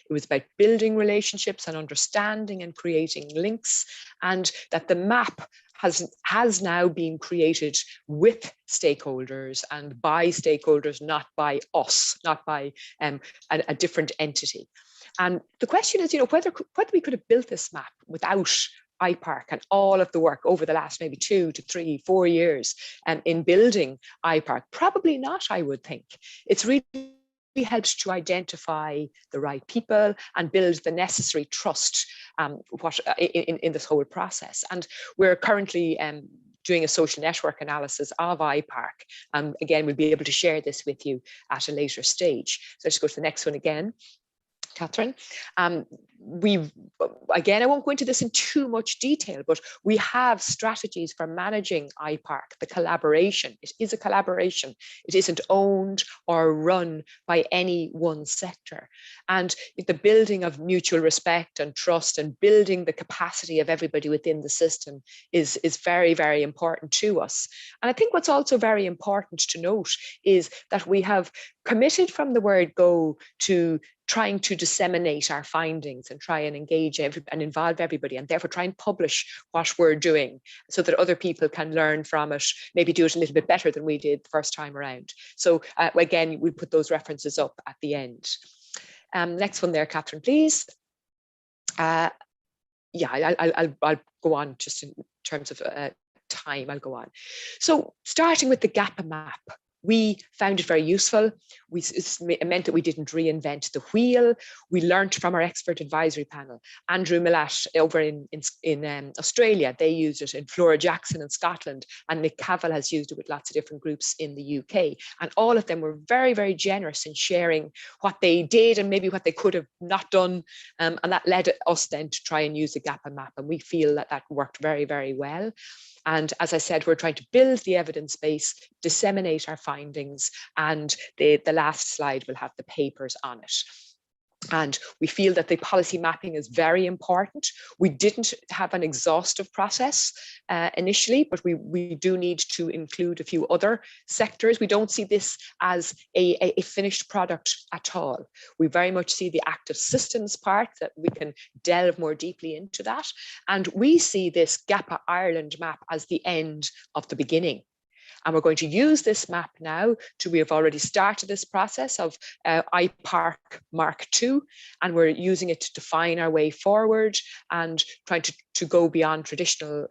It was about building relationships and understanding and creating links, and that the map has now been created with stakeholders and by stakeholders, not by us, not by a different entity. And the question is, whether we could have built this map without IPARC and all of the work over the last maybe 2 to 3, 4 years in building IPARC. Probably not, I would think. It's really helped to identify the right people and build the necessary trust in this whole process. And we're currently doing a social network analysis of IPARC. Again, we'll be able to share this with you at a later stage. So let's go to the next one again, Catherine. Again, I won't go into this in too much detail, but we have strategies for managing IPARC, the collaboration. It is a collaboration. It isn't owned or run by any one sector. And the building of mutual respect and trust and building the capacity of everybody within the system is very, very important to us. And I think what's also very important to note is that we have committed from the word go to trying to disseminate our findings and try and engage and involve everybody, and therefore try and publish what we're doing so that other people can learn from it, maybe do it a little bit better than we did the first time around. So again, we put those references up at the end. Next one there, Catherine, please. Yeah, I'll go on just in terms of time, I'll go on. So starting with the GAPA map. We found it very useful. It meant that we didn't reinvent the wheel. We learned from our expert advisory panel. Andrew Millett over in Australia, they used it, in Flora Jackson in Scotland, and Nick Cavell has used it with lots of different groups in the UK. And all of them were very, very generous in sharing what they did and maybe what they could have not done. And that led us then to try and use the GAPA map. And we feel that that worked very, very well. And as I said, we're trying to build the evidence base, disseminate our findings, and the last slide will have the papers on it. And we feel that the policy mapping is very important. We didn't have an exhaustive process initially, but we do need to include a few other sectors. We don't see this as a finished product at all. We very much see the active systems part, that we can delve more deeply into that. And we see this GAPA Ireland map as the end of the beginning. And we're going to use this map now we have already started this process of IPARC Mark II, and we're using it to define our way forward and trying to go beyond traditional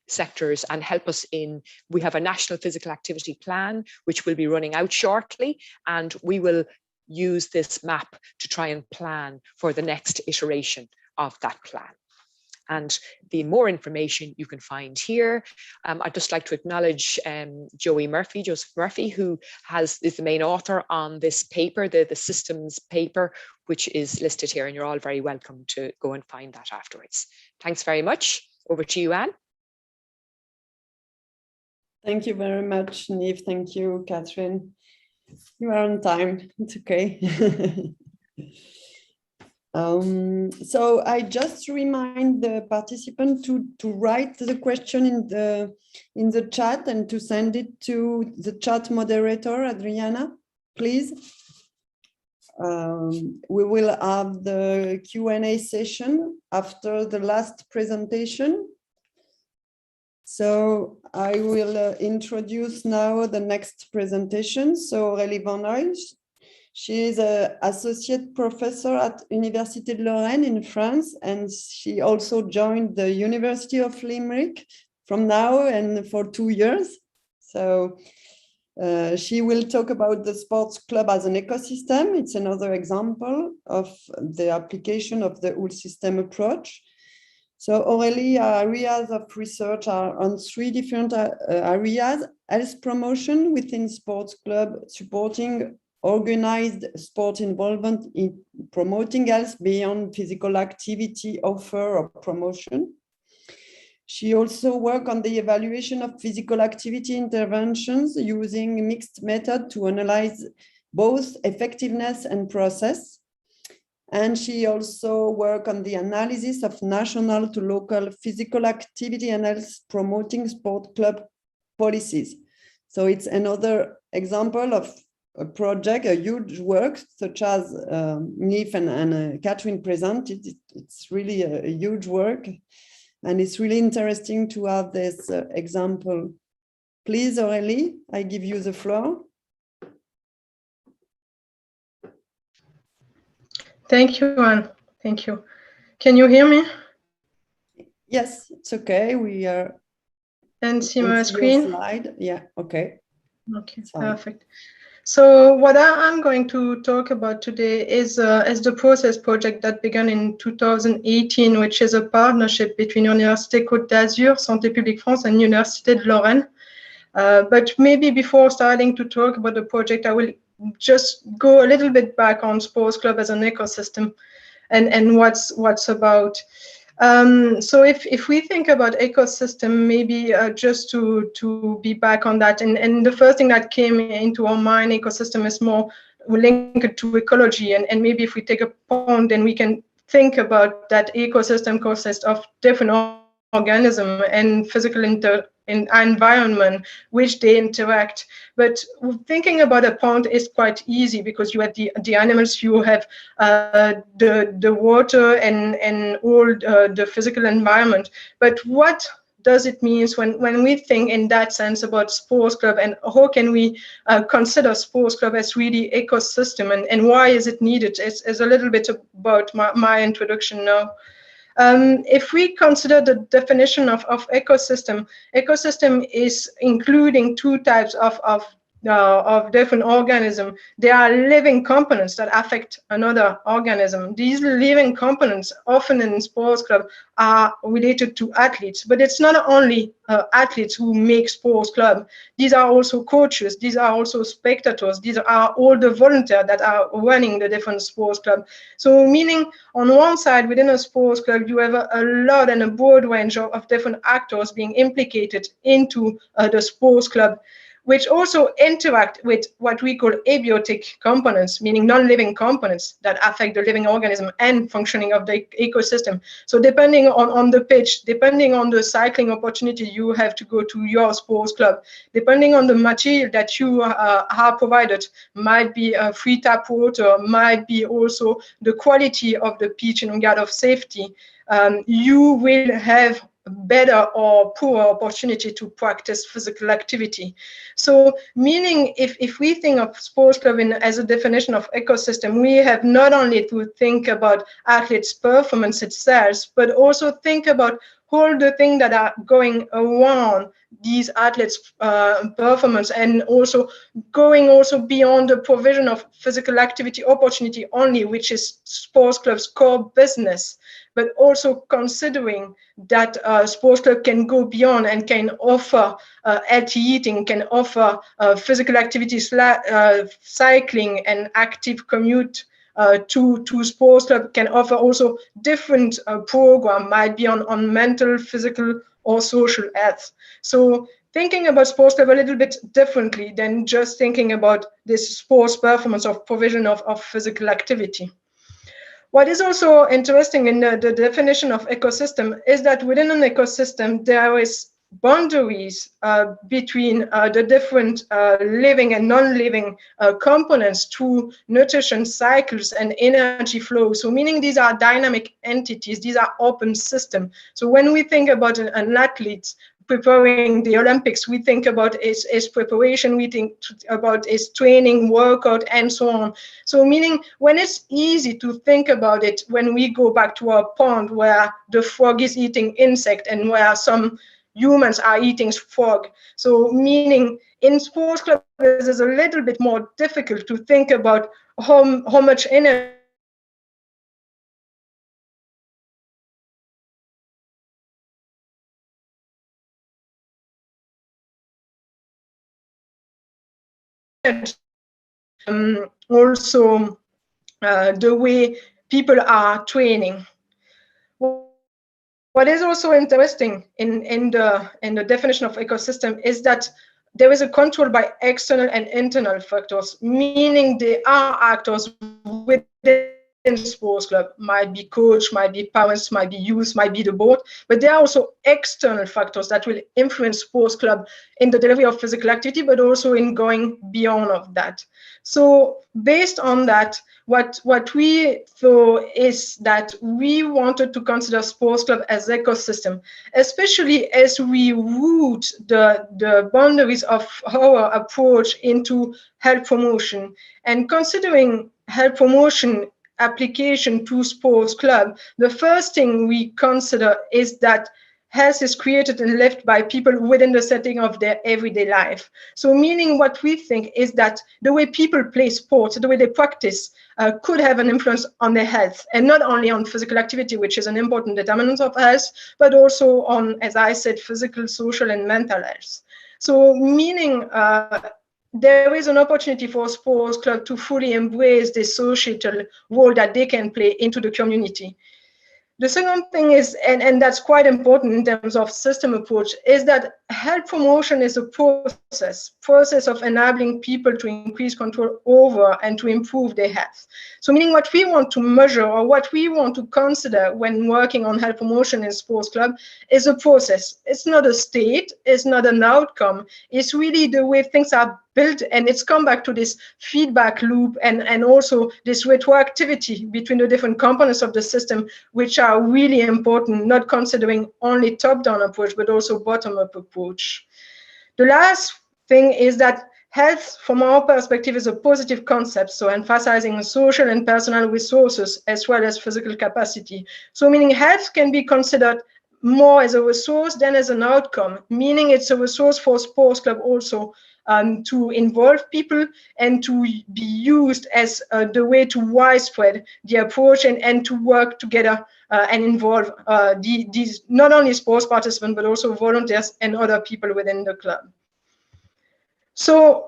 sectors and help us we have a national physical activity plan, which will be running out shortly, and we will use this map to try and plan for the next iteration of that plan. And the more information you can find here. I'd just like to acknowledge Joseph Murphy, who is the main author on this paper, the systems paper, which is listed here, and you're all very welcome to go and find that afterwards. Thanks very much. Over to you, Anne. Thank you very much, Niamh. Thank you, Catherine. You are on time. It's okay. So I just remind the participant to write the question in the chat and to send it to the chat moderator, Adriana, please. We will have the Q&A session after the last presentation. So I will introduce now the next presentation. So Aurélie Van Uyl. She is an associate professor at Université de Lorraine in France, and she also joined the University of Limerick from now and for 2 years. So she will talk about the sports club as an ecosystem. It's another example of the application of the whole system approach. So Aurélie, areas of research are on 3 different areas: health promotion within sports club, supporting organized sport involvement in promoting health beyond physical activity offer or promotion. She also worked on the evaluation of physical activity interventions using mixed method to analyze both effectiveness and process. And she also worked on the analysis of national to local physical activity and health promoting sport club policies. So it's another example of a project, a huge work, such as Nif and Catherine presented. It's really a huge work. And it's really interesting to have this example. Please, Aurélie, I give you the floor. Thank you, Anne. Thank you. Can you hear me? Yes, it's okay. We are. And see my screen? Slide. Yeah, okay. Okay, perfect. So what I'm going to talk about today is the process project that began in 2018, which is a partnership between Université Côte d'Azur, Santé publique France, and Université de Lorraine. But maybe before starting to talk about the project, I will just go a little bit back on Sports Club as an ecosystem and what's about. So if we think about ecosystem, maybe just to be back on that, and the first thing that came into our mind, ecosystem is more linked to ecology, and maybe if we take a pond, then we can think about that ecosystem consists of different organisms and physical environment which they interact. But thinking about a pond is quite easy because you have the animals, you have the water and all the physical environment. But what does it mean when we think in that sense about Sports Club, and how can we consider Sports Club as really ecosystem, and why is it needed? It's a little bit about my introduction now. If we consider the definition of ecosystem, ecosystem is including two types of different organisms. They are living components that affect another organism. These living components, often in Sports Club, are related to athletes, but it's not only athletes who make Sports Club. These are also coaches, these are also spectators, these are all the volunteers that are running the different Sports Club. So meaning on one side, within a Sports Club, you have a lot and a broad range of different actors being implicated into the Sports Club, which also interact with what we call abiotic components, meaning non-living components that affect the living organism and functioning of the ecosystem. So depending on the pitch, depending on the cycling opportunity you have to go to your Sports Club, depending on the material that you are provided, might be free tap water, might be also the quality of the pitch in regard of safety, you will have better or poorer opportunity to practice physical activity. So meaning if we think of Sports Club as a definition of ecosystem, we have not only to think about athletes' performance itself, but also think about all the things that are going around these athletes' performance, and also going beyond the provision of physical activity opportunity only, which is Sports Club's core business, but also considering that Sports Club can go beyond and can offer healthy eating, can offer physical activities, cycling and active commute to Sports Club, can offer also different program, might be on mental, physical, or social health. So thinking about Sports Club a little bit differently than just thinking about this sports performance of provision of physical activity. What is also interesting in the definition of ecosystem is that within an ecosystem, there is boundaries between the different living and non-living components through nutrition cycles and energy flow. So meaning these are dynamic entities, these are open systems. So when we think about an athlete preparing the Olympics, we think about his preparation, we think about his training, workout, and so on. So meaning when it's easy to think about it, when we go back to our pond where the frog is eating insect and where some humans are eating frog. So meaning in Sports Club, it is a little bit more difficult to think about how much energy also the way people are training. What is also interesting in the definition of ecosystem is that there is a control by external and internal factors, meaning there are actors within sports club, might be coach, might be parents, might be youth, might be the board, but there are also external factors that will influence sports club in the delivery of physical activity, but also in going beyond of that. So based on that, what we thought is that we wanted to consider sports club as ecosystem, especially as we root the boundaries of our approach into health promotion. And considering health promotion application to sports club, the first thing we consider is that health is created and lived by people within the setting of their everyday life. So meaning what we think is that the way people play sports, the way they practice, could have an influence on their health, and not only on physical activity, which is an important determinant of health, but also on, as I said, physical, social, and mental health. So meaning there is an opportunity for sports club to fully embrace the societal role that they can play into the community. The second thing is, and that's quite important in terms of system approach, is that health promotion is a process of enabling people to increase control over and to improve their health. So meaning what we want to measure or what we want to consider when working on health promotion in sports club is a process. It's not a state, it's not an outcome. It's really the way things are built, and it's come back to this feedback loop and also this retroactivity between the different components of the system, which are really important, not considering only top-down approach, but also bottom-up approach. The last thing is that health, from our perspective, is a positive concept, so emphasizing social and personal resources as well as physical capacity. So meaning health can be considered more as a resource than as an outcome, meaning it's a resource for sports club also to involve people and to be used as the way to widespread the approach and to work together and involve these not only sports participants, but also volunteers and other people within the club. So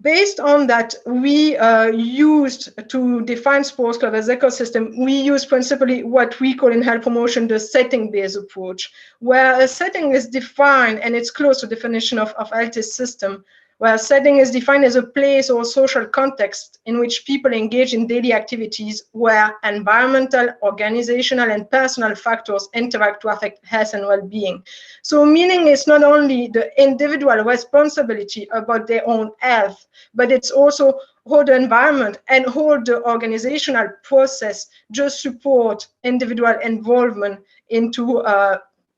based on that, we used to define sports club as ecosystem, we use principally what we call in health promotion the setting-based approach, where a setting is defined and it's close to the definition of health system, where setting is defined as a place or social context in which people engage in daily activities where environmental, organizational, and personal factors interact to affect health and well-being. So meaning it's not only the individual responsibility about their own health, but it's also how the environment and how the organizational process just support individual involvement into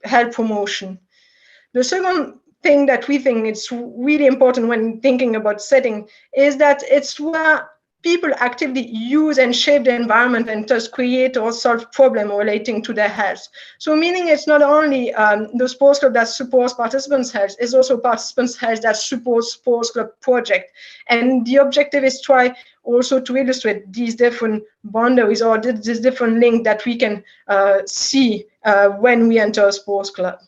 health promotion. The second thing that we think it's really important when thinking about setting is that it's where people actively use and shape the environment and thus create or solve problems relating to their health. So meaning it's not only the sports club that supports participants' health, it's also participants' health that supports sports club project. And the objective is try also to illustrate these different boundaries or this different link that we can see when we enter a sports club.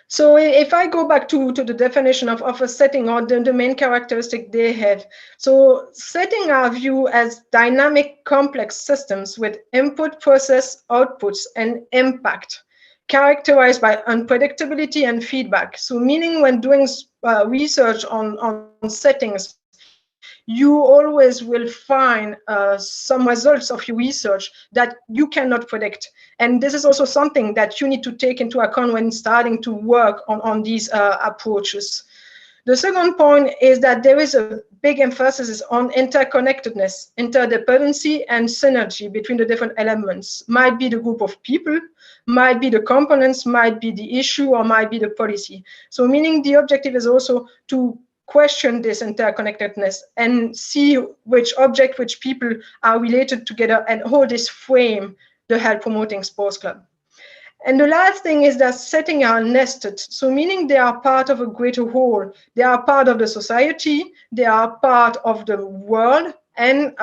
So if I go back to the definition of a setting or the main characteristic they have, so setting are viewed as dynamic, complex systems with input, process, outputs, and impact, characterized by unpredictability and feedback. So meaning when doing research on settings, you always will find some results of your research that you cannot predict. And this is also something that you need to take into account when starting to work on these approaches. The second point is that there is a big emphasis on interconnectedness, interdependency, and synergy between the different elements. Might be the group of people, might be the components, might be the issue, or might be the policy. So meaning the objective is also to question this interconnectedness and see which object, which people are related together and how this frame the health promoting sports club. And the last thing is that settings are nested. So meaning they are part of a greater whole. They are part of the society, they are part of the world, and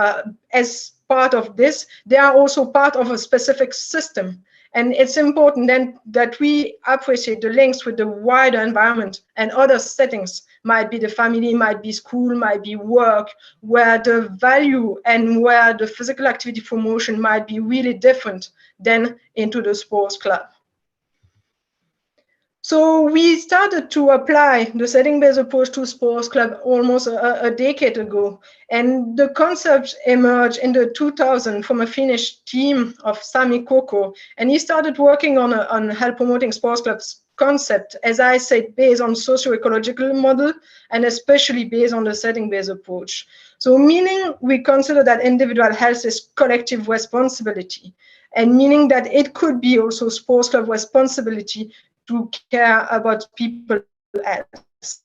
as part of this, they are also part of a specific system. And it's important then that we appreciate the links with the wider environment and other settings, might be the family, might be school, might be work, where the value and where the physical activity promotion might be really different than into the sports club. So we started to apply the setting-based approach to sports club almost a decade ago. And the concept emerged in the 2000 from a Finnish team of Sami Koko. And he started working on health promoting sports clubs concept, as I said, based on socio-ecological model and especially based on the setting-based approach. So meaning we consider that individual health is collective responsibility, and meaning that it could be also sports club responsibility to care about people else.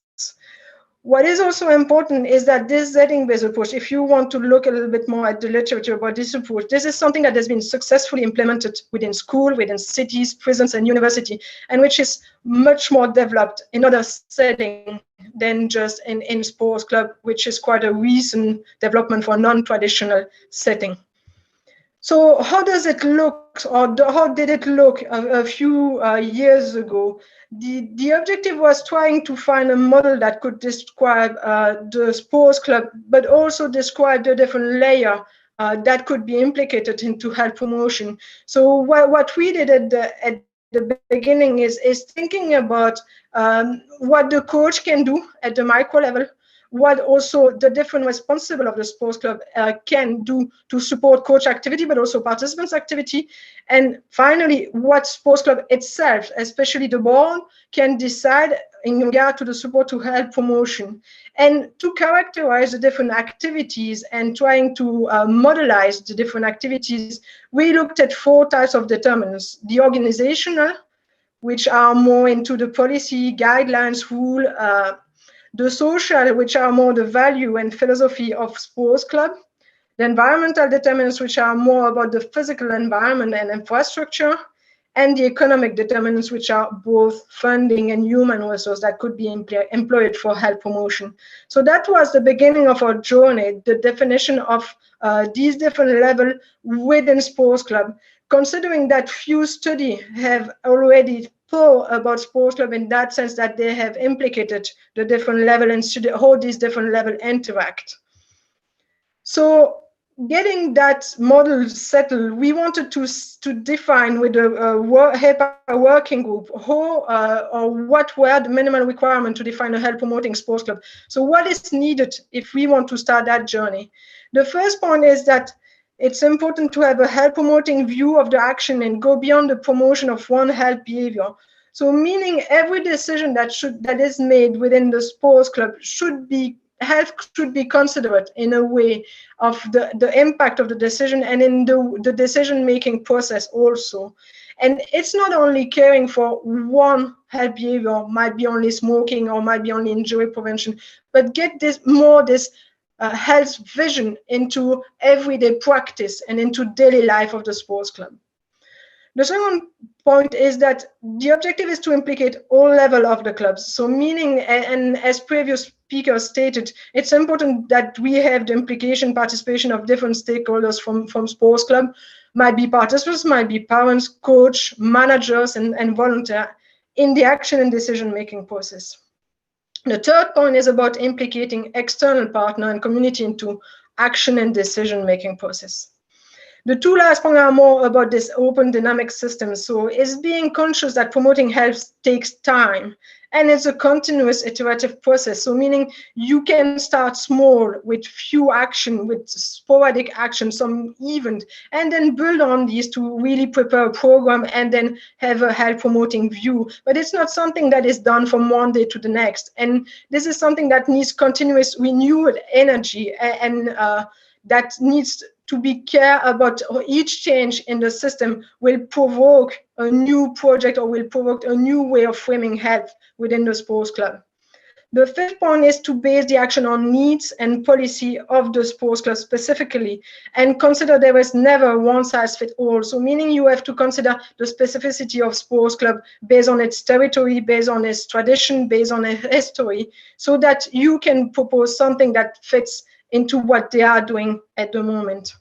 What is also important is that this setting-based approach, if you want to look a little bit more at the literature about this approach, this is something that has been successfully implemented within school, within cities, prisons, and university, and which is much more developed in other settings than just in sports club, which is quite a recent development for a non-traditional setting. So how does it look, or how did it look a few years ago? The objective was trying to find a model that could describe the sports club, but also describe the different layer that could be implicated into health promotion. So what we did at the beginning is thinking about what the coach can do at the micro level, what also the different responsible of the sports club can do to support coach activity, but also participants activity. And finally, what sports club itself, especially the board, can decide in regard to the support to health promotion. And to characterize the different activities and trying to modelize the different activities, we looked at 4 types of determinants: the organizational, which are more into the policy, guidelines, rule, the social, which are more the value and philosophy of sports club, the environmental determinants, which are more about the physical environment and infrastructure, and the economic determinants, which are both funding and human resources that could be employed for health promotion. So that was the beginning of our journey, the definition of these different levels within sports club, considering that few studies have already thought about sports club in that sense, that they have implicated the different level and how these different levels interact. So getting that model settled, we wanted to define with the HEPA working group how or what were the minimal requirements to define a health promoting sports club. So what is needed if we want to start that journey? The first point is that it's important to have a health promoting view of the action and go beyond the promotion of one health behavior. So meaning every decision that is made within the sports club health should be considered in a way of the impact of the decision and in the decision-making process also. And it's not only caring for one health behavior, might be only smoking or might be only injury prevention, but get this health vision into everyday practice and into daily life of the sports club. The second point is that the objective is to implicate all levels of the clubs. So meaning, and as previous speakers stated, it's important that we have the implication, participation of different stakeholders from sports club, might be participants, might be parents, coach, managers, and volunteer in the action and decision-making process. The third point is about implicating external partner and community into action and decision-making process. The 2 last points are more about this open dynamic system. So it's being conscious that promoting health takes time and it's a continuous iterative process. So meaning you can start small with few action, with sporadic action, some event, and then build on these to really prepare a program and then have a health promoting view. But it's not something that is done from one day to the next. And this is something that needs continuous renewed energy and that needs to be care about each change in the system will provoke a new project or will provoke a new way of framing health within the sports club. The fifth point is to base the action on needs and policy of the sports club specifically and consider there is never one size fits all. So meaning you have to consider the specificity of sports club based on its territory, based on its tradition, based on its history, so that you can propose something that fits into what they are doing at the moment.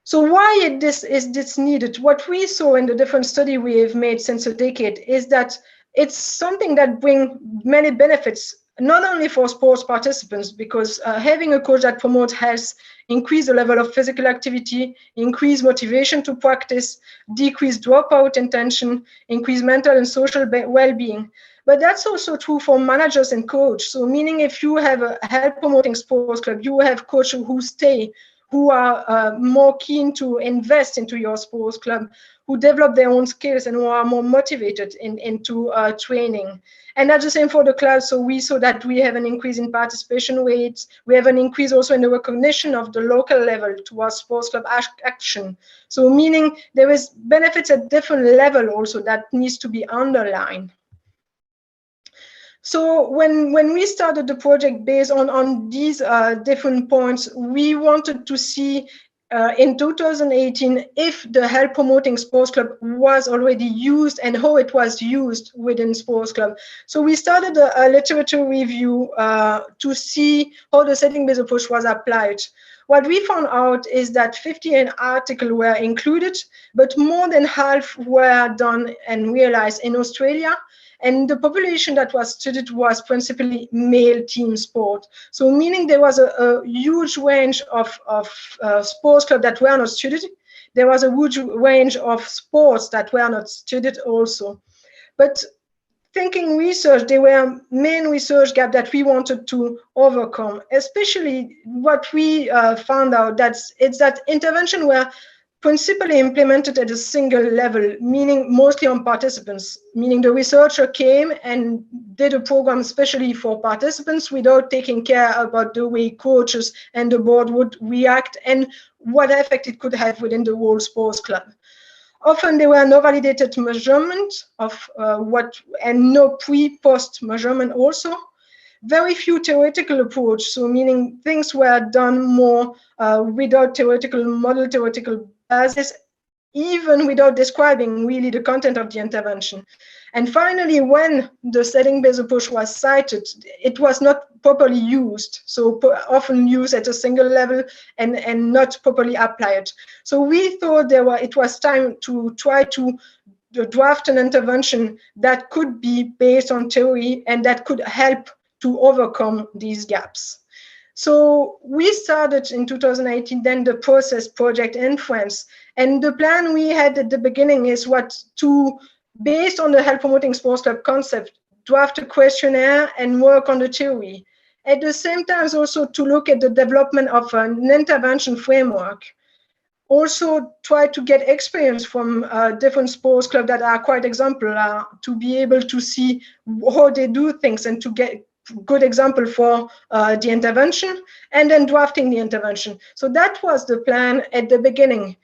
So why is this needed? What we saw in the different study we have made since a decade is that it's something that brings many benefits not only for sports participants, because having a coach that promotes health increase the level of physical activity, increase motivation to practice, decrease dropout intention, increase mental and social well-being. But that's also true for managers and coaches. So meaning if you have a health promoting sports club, you have coaches who stay, who are more keen to invest into your sports club, who develop their own skills and who are more motivated into training. And that's the same for the club. So we saw that we have an increase in participation rates. We have an increase also in the recognition of the local level towards sports club action. So meaning there is benefits at different level also that needs to be underlined. So when we started the project based on these different points, we wanted to see in 2018 if the health promoting sports club was already used and how it was used within sports club. So we started a literature review to see how the setting-based approach was applied. What we found out is that 58 articles were included, but more than half were done and realized in Australia. And the population that was studied was principally male team sport. So meaning there was a huge range of sports clubs that were not studied. There was a huge range of sports that were not studied also. But thinking research, there were main research gaps that we wanted to overcome, especially what we found out it's that intervention were principally implemented at a single level, meaning mostly on participants, meaning the researcher came and did a program especially for participants without taking care about the way coaches and the board would react and what effect it could have within the whole sports club. Often there were no validated measurement of and no pre-post measurement also. Very few theoretical approach, so meaning things were done more without model theoretical basis, even without describing really the content of the intervention. And finally, when the setting-based approach was cited, it was not properly used, so often used at a single level and not properly applied. So we thought it was time to try to draft an intervention that could be based on theory and that could help to overcome these gaps. So we started in 2018 then the process project in France. And the plan we had at the beginning is based on the health promoting sports club concept, draft a questionnaire and work on the theory. At the same time, also to look at the development of an intervention framework. Also try to get experience from different sports clubs that are quite exemplar to be able to see how they do things and to get good example for the intervention and then drafting the intervention. So that was the plan at the beginning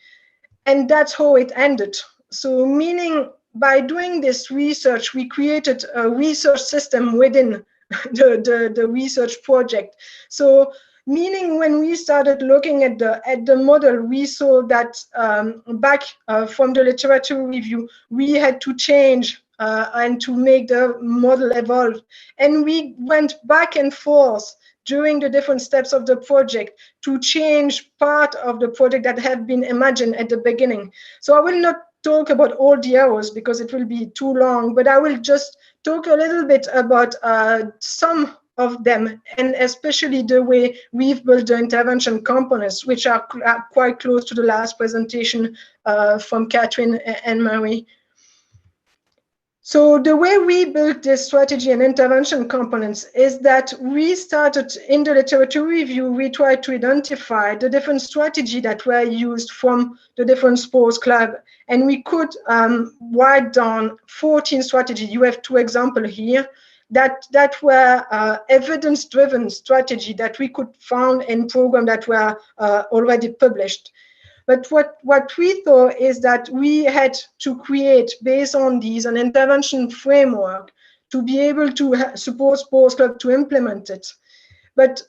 and that's how it ended. So meaning by doing this research, we created a research system within the research project. So meaning when we started looking at the model, we saw that back from the literature review, we had to change and to make the model evolve. And we went back and forth during the different steps of the project to change part of the project that had been imagined at the beginning. So I will not talk about all the errors because it will be too long, but I will just talk a little bit about some of them, and especially the way we've built the intervention components, which are quite close to the last presentation from Catherine and Marie. So the way we built this strategy and intervention components is that we started in the literature review, we tried to identify the different strategies that were used from the different sports clubs. And we could write down 14 strategies. You have 2 examples here that were evidence-driven strategy that we could find in programs that were already published. But what we thought is that we had to create, based on these, an intervention framework to be able to support sports clubs to implement it. But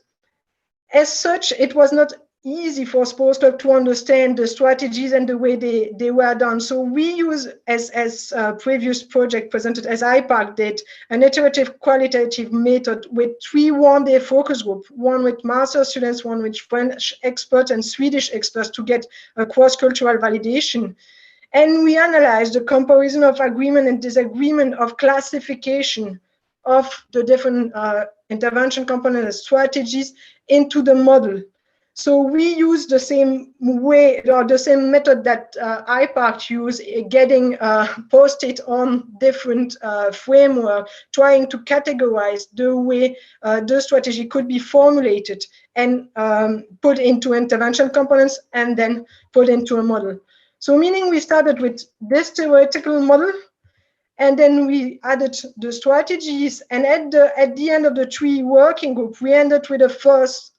as such, it was not easy for sports clubs to understand the strategies and the way they were done. So we use, as previous project presented, as IPAC did, an iterative qualitative method with 3 one-day focus groups, one with master students, one with French experts and Swedish experts to get a cross-cultural validation. And we analyzed the comparison of agreement and disagreement of classification of the different intervention components and strategies into the model. So we use the same way or the same method that IPART use, getting post-it on different framework, trying to categorize the way the strategy could be formulated and put into intervention components and then put into a model. So meaning we started with this theoretical model, and then we added the strategies, and at the end of the 3 working group, we ended with the first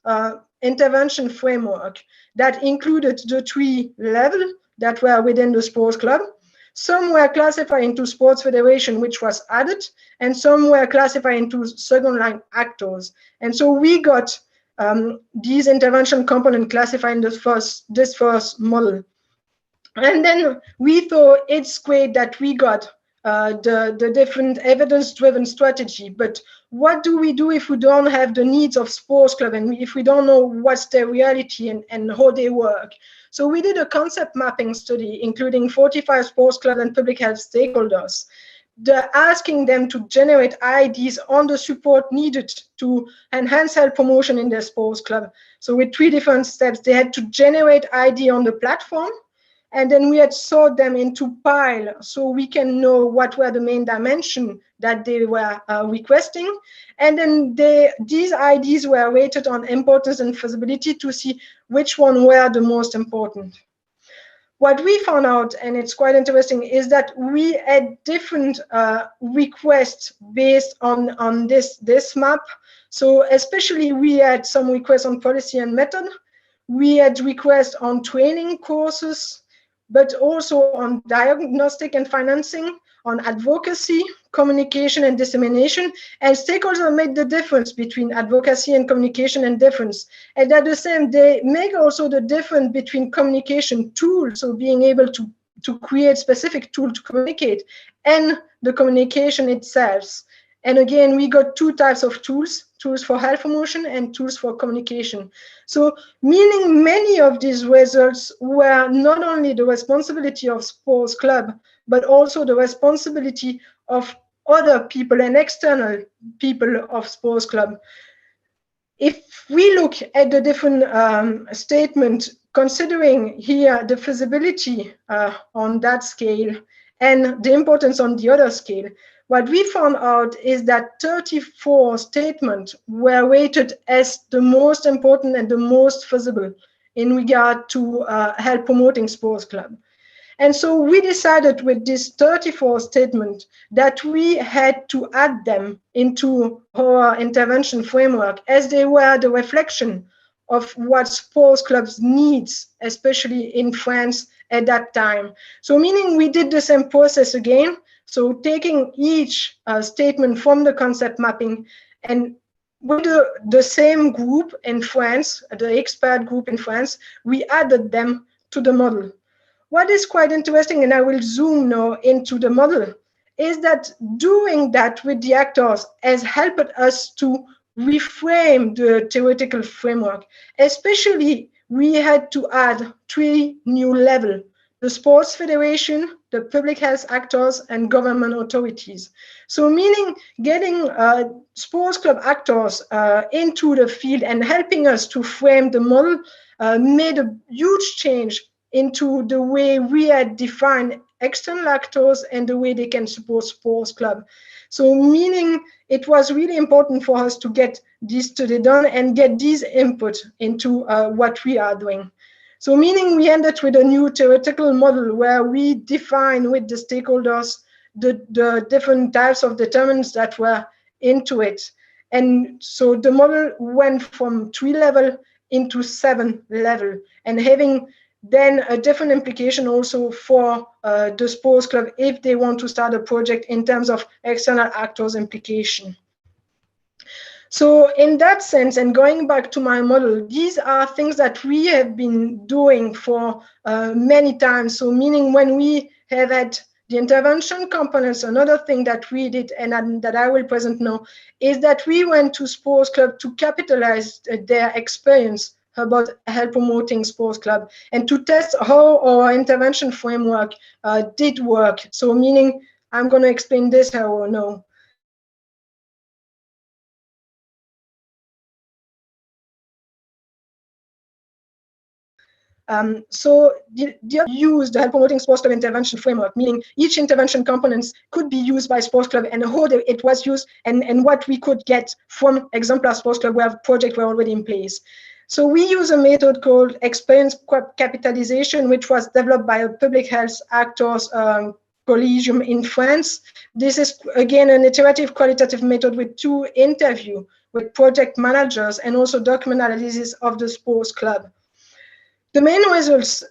intervention framework that included the 3 levels that were within the sports club. Some were classified into sports federation, which was added, and some were classified into second line actors. And so we got these intervention components classified in this first model. And then we thought it's great that we got the different evidence-driven strategy, but what do we do if we don't have the needs of sports club and if we don't know what's their reality and how they work? So we did a concept mapping study, including 45 sports clubs and public health stakeholders, asking them to generate ideas on the support needed to enhance health promotion in their sports club. So with 3 different steps, they had to generate idea on the platform, and then we had sort them into pile so we can know what were the main dimensions that they were requesting. And then these ideas were rated on importance and feasibility to see which one were the most important. What we found out, and it's quite interesting, is that we had different requests based on this map. So especially we had some requests on policy and method. We had requests on training courses, but also on diagnostic and financing, on advocacy, communication and dissemination. And stakeholders made the difference between advocacy and communication and difference. And at the same, they make also the difference between communication tools, so being able to create specific tools to communicate, and the communication itself. And again, we got 2 types of tools for health promotion and tools for communication. So meaning many of these results were not only the responsibility of sports club, but also the responsibility of other people and external people of sports club. If we look at the different statements, considering here the feasibility on that scale and the importance on the other scale, what we found out is that 34 statements were rated as the most important and the most feasible in regard to health promoting sports club. And so we decided with this 34 statement that we had to add them into our intervention framework, as they were the reflection of what sports clubs needs, especially in France at that time. So meaning we did the same process again. So taking each statement from the concept mapping, and with the same group in France, the expert group in France, we added them to the model. What is quite interesting, and I will zoom now into the model, is that doing that with the actors has helped us to reframe the theoretical framework. Especially, we had to add 3 new levels: the sports federation, the public health actors, and government authorities. So meaning getting sports club actors into the field and helping us to frame the model made a huge change into the way we had defined external actors and the way they can support sports club. So meaning it was really important for us to get this study done and get these input into what we are doing. So meaning we ended with a new theoretical model where we define with the stakeholders the different types of determinants that were into it. And so the model went from 3 levels into 7 levels, and having then a different implication also for the sports club if they want to start a project in terms of external actors implication. So in that sense, and going back to my model, these are things that we have been doing for many times. So meaning when we have had the intervention components, another thing that we did and that I will present now is that we went to sports club to capitalize their experience about health promoting sports club and to test how our intervention framework did work. So meaning I'm going to explain this how or no. So the use the health promoting sports club intervention framework, meaning each intervention components could be used by sports club and how it was used and what we could get from exemplar sports club where projects were already in place. So we use a method called experience capitalization, which was developed by a public health actors collegium in France. This is, again, an iterative qualitative method with 2 interviews with project managers and also document analysis of the sports club. The main results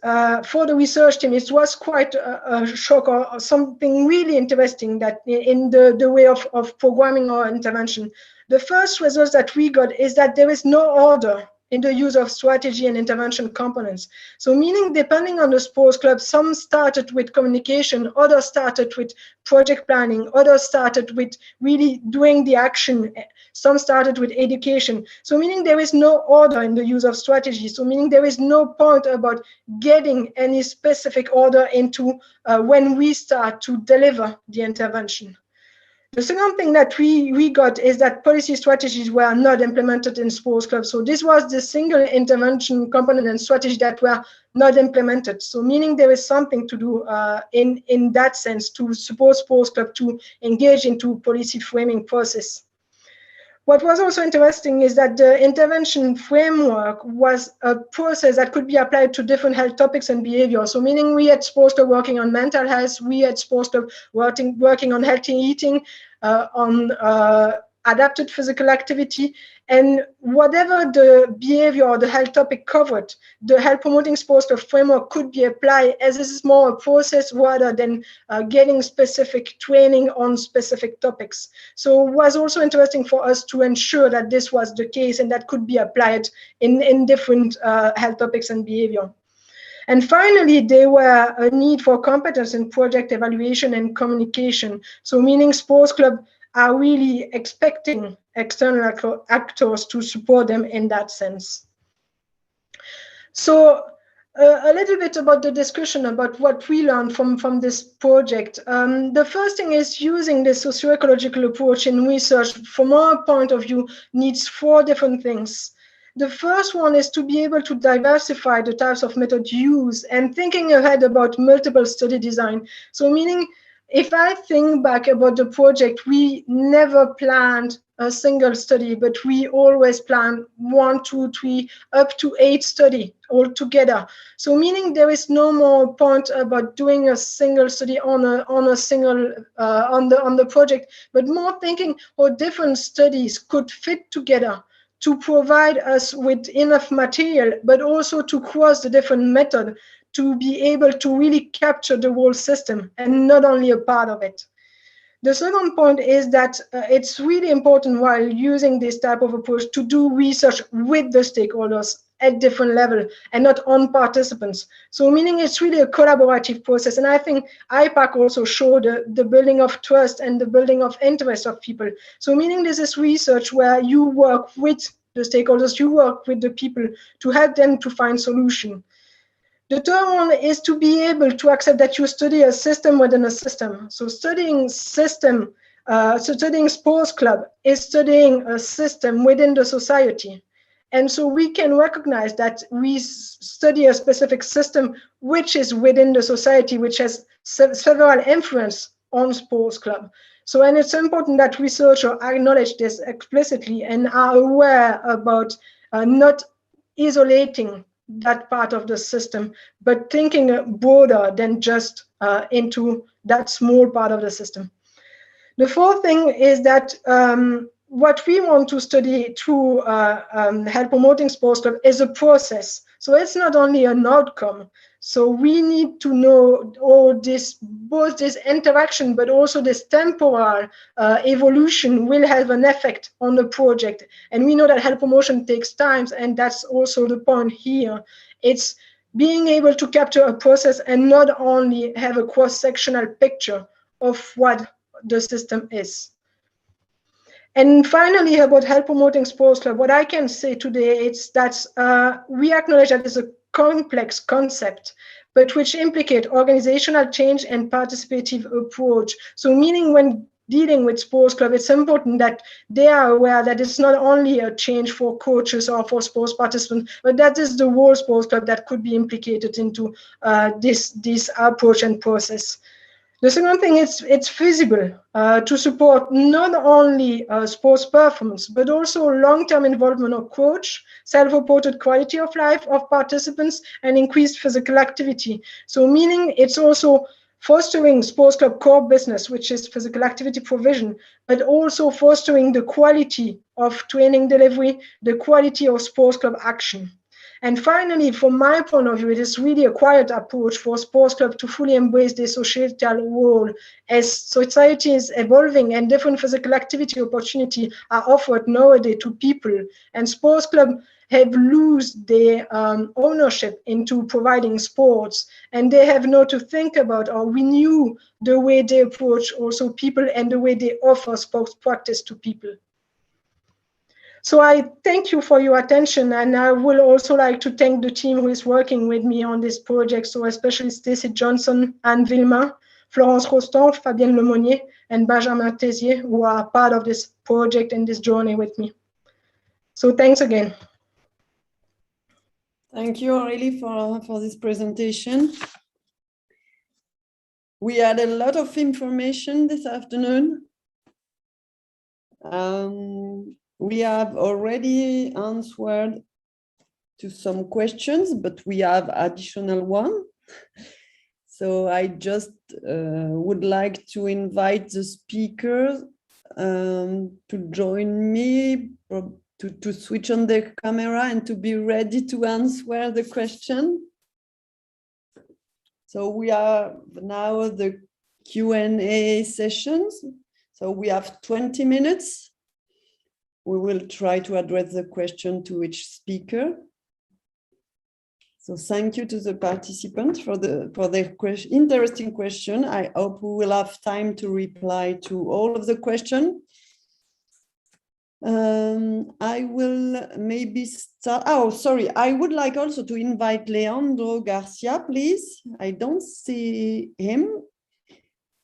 for the research team, it was quite a shock or something really interesting that in the way of programming our intervention. The first results that we got is that there is no order in the use of strategy and intervention components. So meaning depending on the sports club, some started with communication, others started with project planning, others started with really doing the action, some started with education. So meaning there is no order in the use of strategy. So meaning there is no point about getting any specific order into when we start to deliver the intervention. The second thing that we got is that policy strategies were not implemented in sports clubs. So this was the single intervention component and strategy that were not implemented. So meaning there is something to do in that sense to support sports club to engage into policy framing process. What was also interesting is that the intervention framework was a process that could be applied to different health topics and behavior. So meaning we had sports club working on mental health, we had sports club working on healthy eating, on adapted physical activity, and whatever the behavior or the health topic covered, the health promoting sports club framework could be applied, as this is more a process rather than getting specific training on specific topics. So it was also interesting for us to ensure that this was the case and that could be applied in different health topics and behavior. And finally, there were a need for competence in project evaluation and communication. So meaning sports club are really expecting external actors to support them in that sense. So a little bit about the discussion about what we learned from this project. The first thing is using the socioecological approach in research, from our point of view, needs 4 different things. The first one is to be able to diversify the types of method used and thinking ahead about multiple study design. So meaning, if I think back about the project, we never planned a single study, but we always planned 1, 2, 3, up to 8 studies all together. So meaning there is no more point about doing a single study on the project, but more thinking how different studies could fit together to provide us with enough material, but also to cross the different method to be able to really capture the whole system and not only a part of it. The second point is that it's really important while using this type of approach to do research with the stakeholders at different level and not on participants. So meaning it's really a collaborative process. And I think IPAC also showed the building of trust and the building of interest of people. So meaning this is research where you work with the stakeholders, you work with the people to help them to find solution. The third one is to be able to accept that you study a system within a system. So studying system, studying sports club is studying a system within the society. And so we can recognize that we study a specific system which is within the society, which has several influence on sports club. So, and it's important that researchers acknowledge this explicitly and are aware about not isolating that part of the system, but thinking broader than just into that small part of the system. The fourth thing is that what we want to study through health promoting sports club is a process. So it's not only an outcome. So we need to know all this, both this interaction, but also this temporal evolution will have an effect on the project. And we know that health promotion takes time, and that's also the point here. It's being able to capture a process and not only have a cross-sectional picture of what the system is. And finally, about health promoting sports club, what I can say today is that we acknowledge that it's a complex concept, but which implicate organizational change and participative approach. So meaning when dealing with sports club, it's important that they are aware that it's not only a change for coaches or for sports participants, but that is the whole sports club that could be implicated into this approach and process. The second thing is it's feasible to support not only sports performance, but also long-term involvement of coach, self-reported quality of life of participants, and increased physical activity. So meaning it's also fostering sports club core business, which is physical activity provision, but also fostering the quality of training delivery, the quality of sports club action. And finally, from my point of view, it is really a quiet approach for sports clubs to fully embrace their societal role as society is evolving and different physical activity opportunities are offered nowadays to people. And sports clubs have lost their ownership into providing sports, and they have now to think about or renew the way they approach also people and the way they offer sports practice to people. So I thank you for your attention, and I would also like to thank the team who is working with me on this project, so especially Stacey Johnson, Anne Villemain, Florence Rostand, Fabienne Lemonnier, and Benjamin Tézier, who are part of this project and this journey with me. So thanks again. Thank you, Aurélie, for this presentation. We had a lot of information this afternoon. We have already answered to some questions, but we have additional one. So I just would like to invite the speakers to join me, to switch on their camera and to be ready to answer the question. So we are now the Q&A sessions. So we have 20 minutes. We will try to address the question to each speaker. So thank you to the participants for their interesting question. I hope we will have time to reply to all of the questions. I will maybe start. Oh, sorry. I would like also to invite Leandro Garcia, please. I don't see him.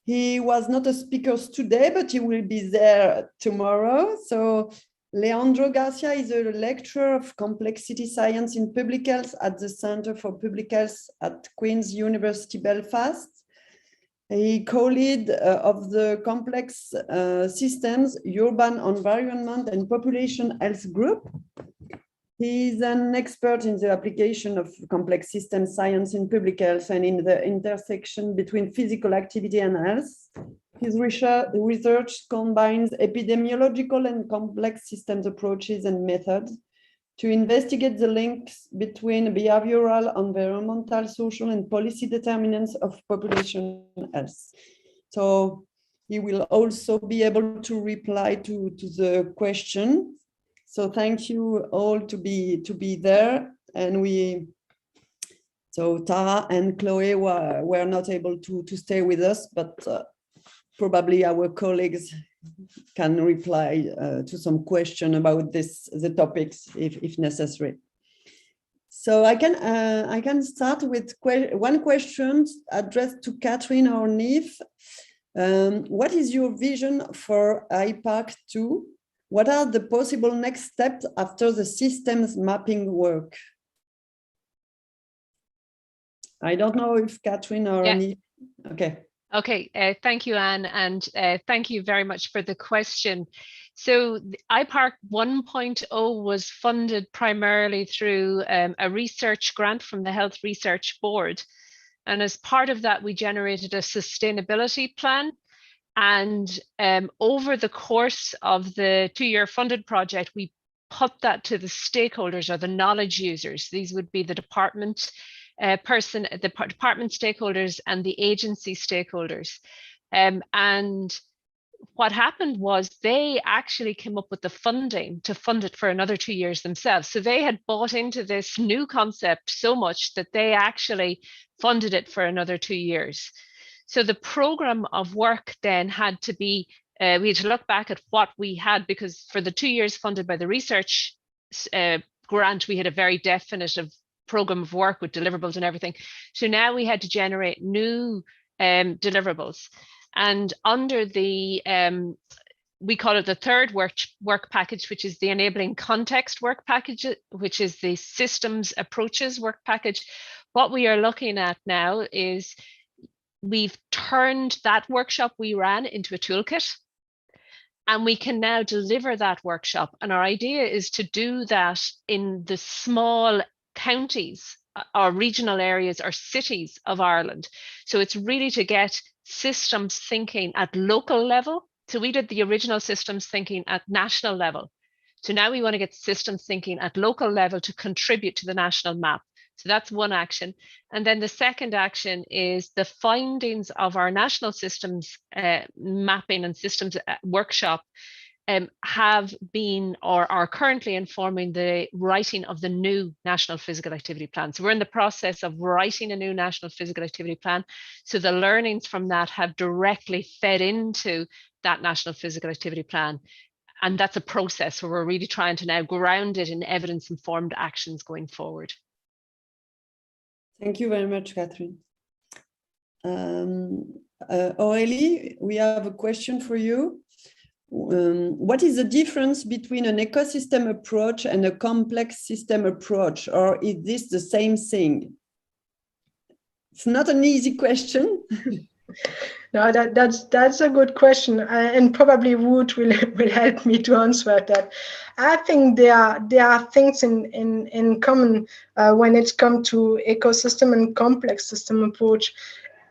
He was not a speaker today, but he will be there tomorrow. So Leandro Garcia is a lecturer of complexity science in public health at the Center for Public Health at Queen's University Belfast. He co-lead of the Complex Systems, Urban Environment and Population Health Group. He is an expert in the application of complex system science in public health and in the intersection between physical activity and health. His research combines epidemiological and complex systems approaches and methods to investigate the links between behavioral, environmental, social, and policy determinants of population health. So he will also be able to reply to the question. So thank you all to be there. And so Tara and Chloe were not able to stay with us, but probably our colleagues can reply to some question about the topics if necessary. So I can start with one question addressed to Catherine or Niamh. What is your vision for IPAC 2? What are the possible next steps after the systems mapping work? I don't know if Catherine or Niamh. Okay. Okay, thank you, Anne, and thank you very much for the question. So IPARC 1.0 was funded primarily through a research grant from the Health Research Board. And as part of that, we generated a sustainability plan. And over the course of the 2-year funded project, we put that to the stakeholders or the knowledge users. These would be the department department stakeholders and the agency stakeholders. And what happened was they actually came up with the funding to fund it for another 2 years themselves. So they had bought into this new concept so much that they actually funded it for another 2 years. So the program of work then had to be, we had to look back at what we had, because for the 2 years funded by the research grant, we had a very definitive program of work with deliverables and everything. So now we had to generate new deliverables. And under the we call it the third work package, which is the enabling context work package, which is the systems approaches work package. What we are looking at now is we've turned that workshop we ran into a toolkit, and we can now deliver that workshop. And our idea is to do that in the small counties or regional areas or cities of Ireland. So it's really to get systems thinking at local level. So we did the original systems thinking at national level. So now we want to get systems thinking at local level to contribute to the national map. So that's one action. And then the second action is the findings of our national systems mapping and systems workshop have been or are currently informing the writing of the new National Physical Activity Plan. So we're in the process of writing a new National Physical Activity Plan. So the learnings from that have directly fed into that National Physical Activity Plan. And that's a process where we're really trying to now ground it in evidence-informed actions going forward. Thank you very much, Catherine. Aurélie, we have a question for you. What is the difference between an ecosystem approach and a complex system approach, or is this the same thing? It's not an easy question. No, that's a good question, and probably Wood will help me to answer that. I think there are things in common when it's come to ecosystem and complex system approach.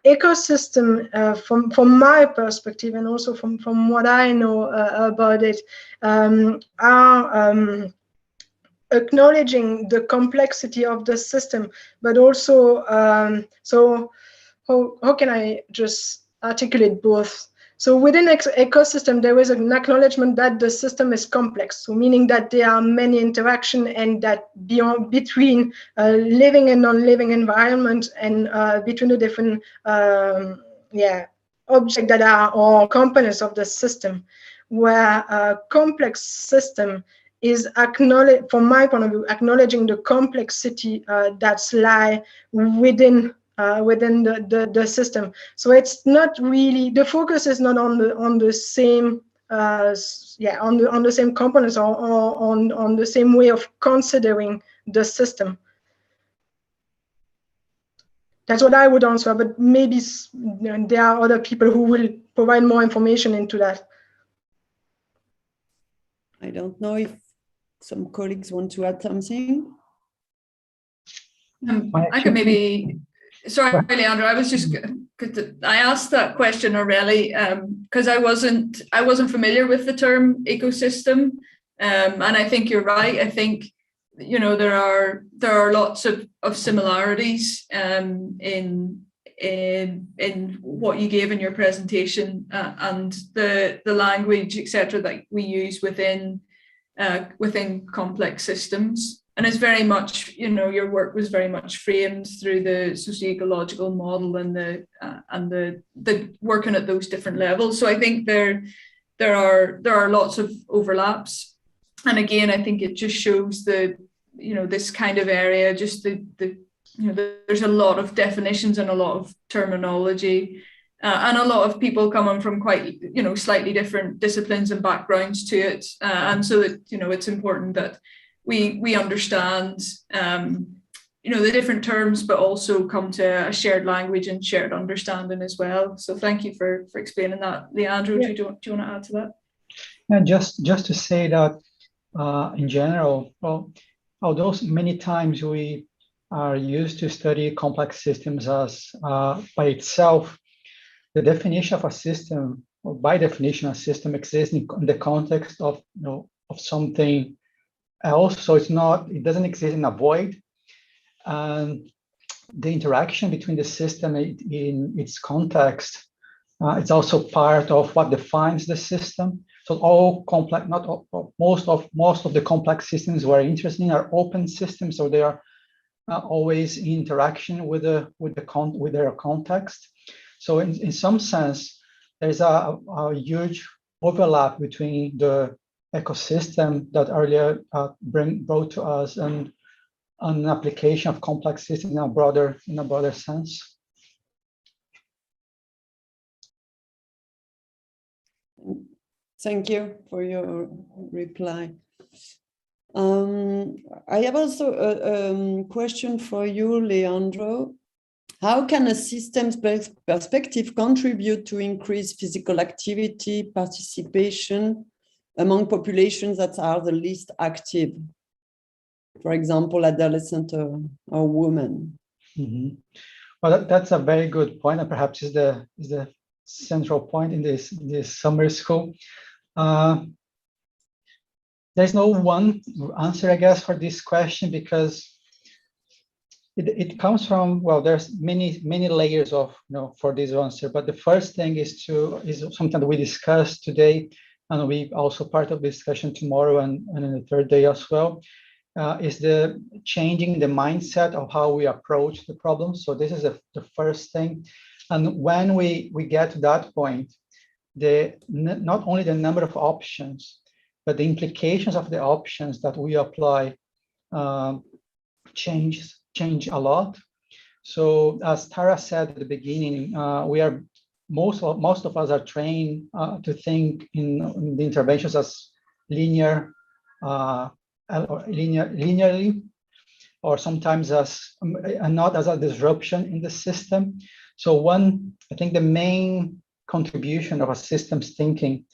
Ecosystem, from my perspective, and also from what I know about it, are acknowledging the complexity of the system, but also so how can I just articulate both? So within ecosystem, there is an acknowledgement that the system is complex, so meaning that there are many interactions, and that between living and non-living environment, and between the different objects that are or components of the system, where a complex system is from my point of view, acknowledging the complexity that's lie within the system. So it's not really, the focus is not on the same on the same components or on the same way of considering the system. That's what I would answer, but maybe there are other people who will provide more information into that. I don't know if some colleagues want to add something. I could maybe, sorry, Leandro, I was just, I asked that question, Aurélie, because I wasn't familiar with the term ecosystem, and I think you're right. I think, you know, there are lots of similarities in what you gave in your presentation and the language, etc., that we use within complex systems. And it's very much, you know, your work was very much framed through the socio-ecological model and the working at those different levels. So I think there are lots of overlaps. And again, I think it just shows this kind of area, just there's a lot of definitions and a lot of terminology, and a lot of people coming from quite, slightly different disciplines and backgrounds to it. And so that, it's important that we understand, the different terms, but also come to a shared language and shared understanding as well. So thank you for explaining that. Leandro, do you want to add to that? Yeah, just to say that in general, well, although many times we are used to study complex systems as by itself, the definition of a system, or by definition, a system exists in the context of of something else. So it doesn't exist in a void. And the interaction between the system in its context, it's also part of what defines the system. So all complex, not all, most of the complex systems we're interested in are open systems, so they are always in interaction with their context. So in some sense, there's a huge overlap between the ecosystem that earlier brought to us and an application of complex systems in a broader sense. Thank you for your reply. I have also a question for you, Leandro. How can a systems perspective contribute to increase physical activity participation among populations that are the least active? For example, adolescent or women. Mm-hmm. Well, that's a very good point, and perhaps is the central point in this summer school. There's no one answer, I guess, for this question, because it comes from, well, there's many layers of, for this answer. But the first thing is something that we discussed today, and we also part of the discussion tomorrow and in the third day as well, is the changing the mindset of how we approach the problem. So this is the first thing. And when we get to that point, not only the number of options, but the implications of the options that we apply change a lot. So as Tara said at the beginning, most of us are trained to think in the interventions as linearly, or sometimes as not as a disruption in the system. So I think the main contribution of a systems thinking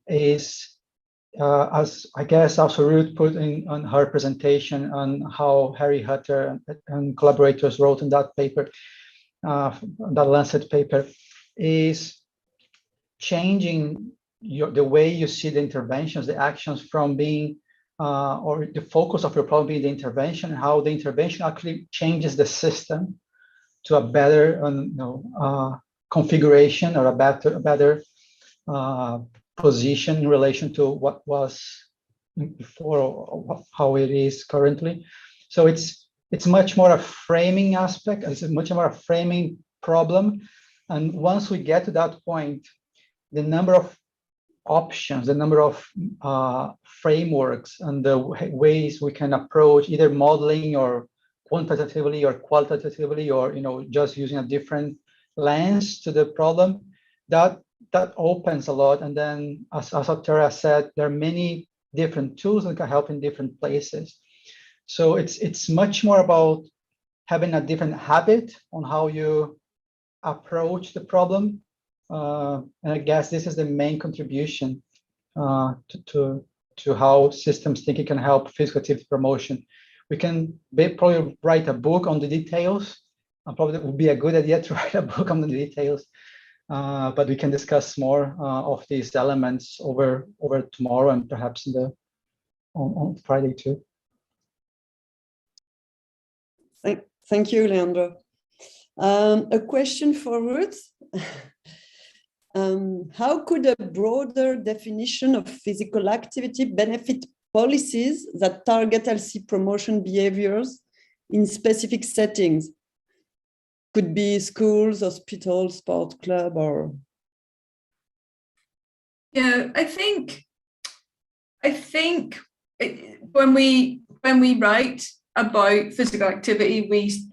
is, as I guess also Ruth put on her presentation on how Harry Hutter and collaborators wrote in that paper, that Lancet paper, is changing the way you see the interventions, the actions, from being or the focus of your problem being the intervention, and how the intervention actually changes the system to a better configuration, or a better position in relation to what was before, or how it is currently. So it's much more a framing aspect. It's much more a framing problem. And once we get to that point, the number of options, the number of frameworks, and the ways we can approach either modeling or quantitatively or qualitatively, or just using a different lens to the problem, that opens a lot. And then, as Tara said, there are many different tools that can help in different places. So it's much more about having a different habit on how you approach the problem. And I guess this is the main contribution to how systems thinking can help physical activity promotion. We can probably write a book on the details. Probably it would be a good idea to write a book on the details. But we can discuss more of these elements over tomorrow, and perhaps on Friday too. Thank you, Leandro. A question for Ruth. How could a broader definition of physical activity benefit policies that target healthy promotion behaviors in specific settings? Could be schools, hospitals, sport club, or. Yeah, I think when we write about physical activity,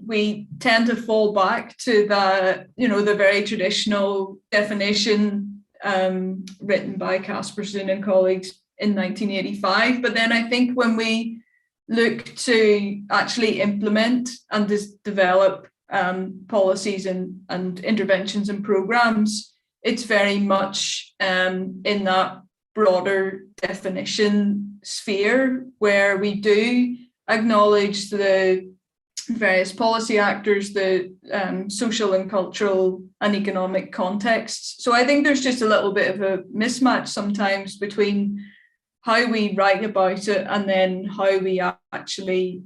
we tend to fall back to the very traditional definition written by Kasperson and colleagues in 1985. But then I think when we look to actually implement and develop policies and interventions and programs, it's very much in that broader definition sphere, where we do acknowledge the various policy actors, the social and cultural and economic contexts. So I think there's just a little bit of a mismatch sometimes between how we write about it and then how we actually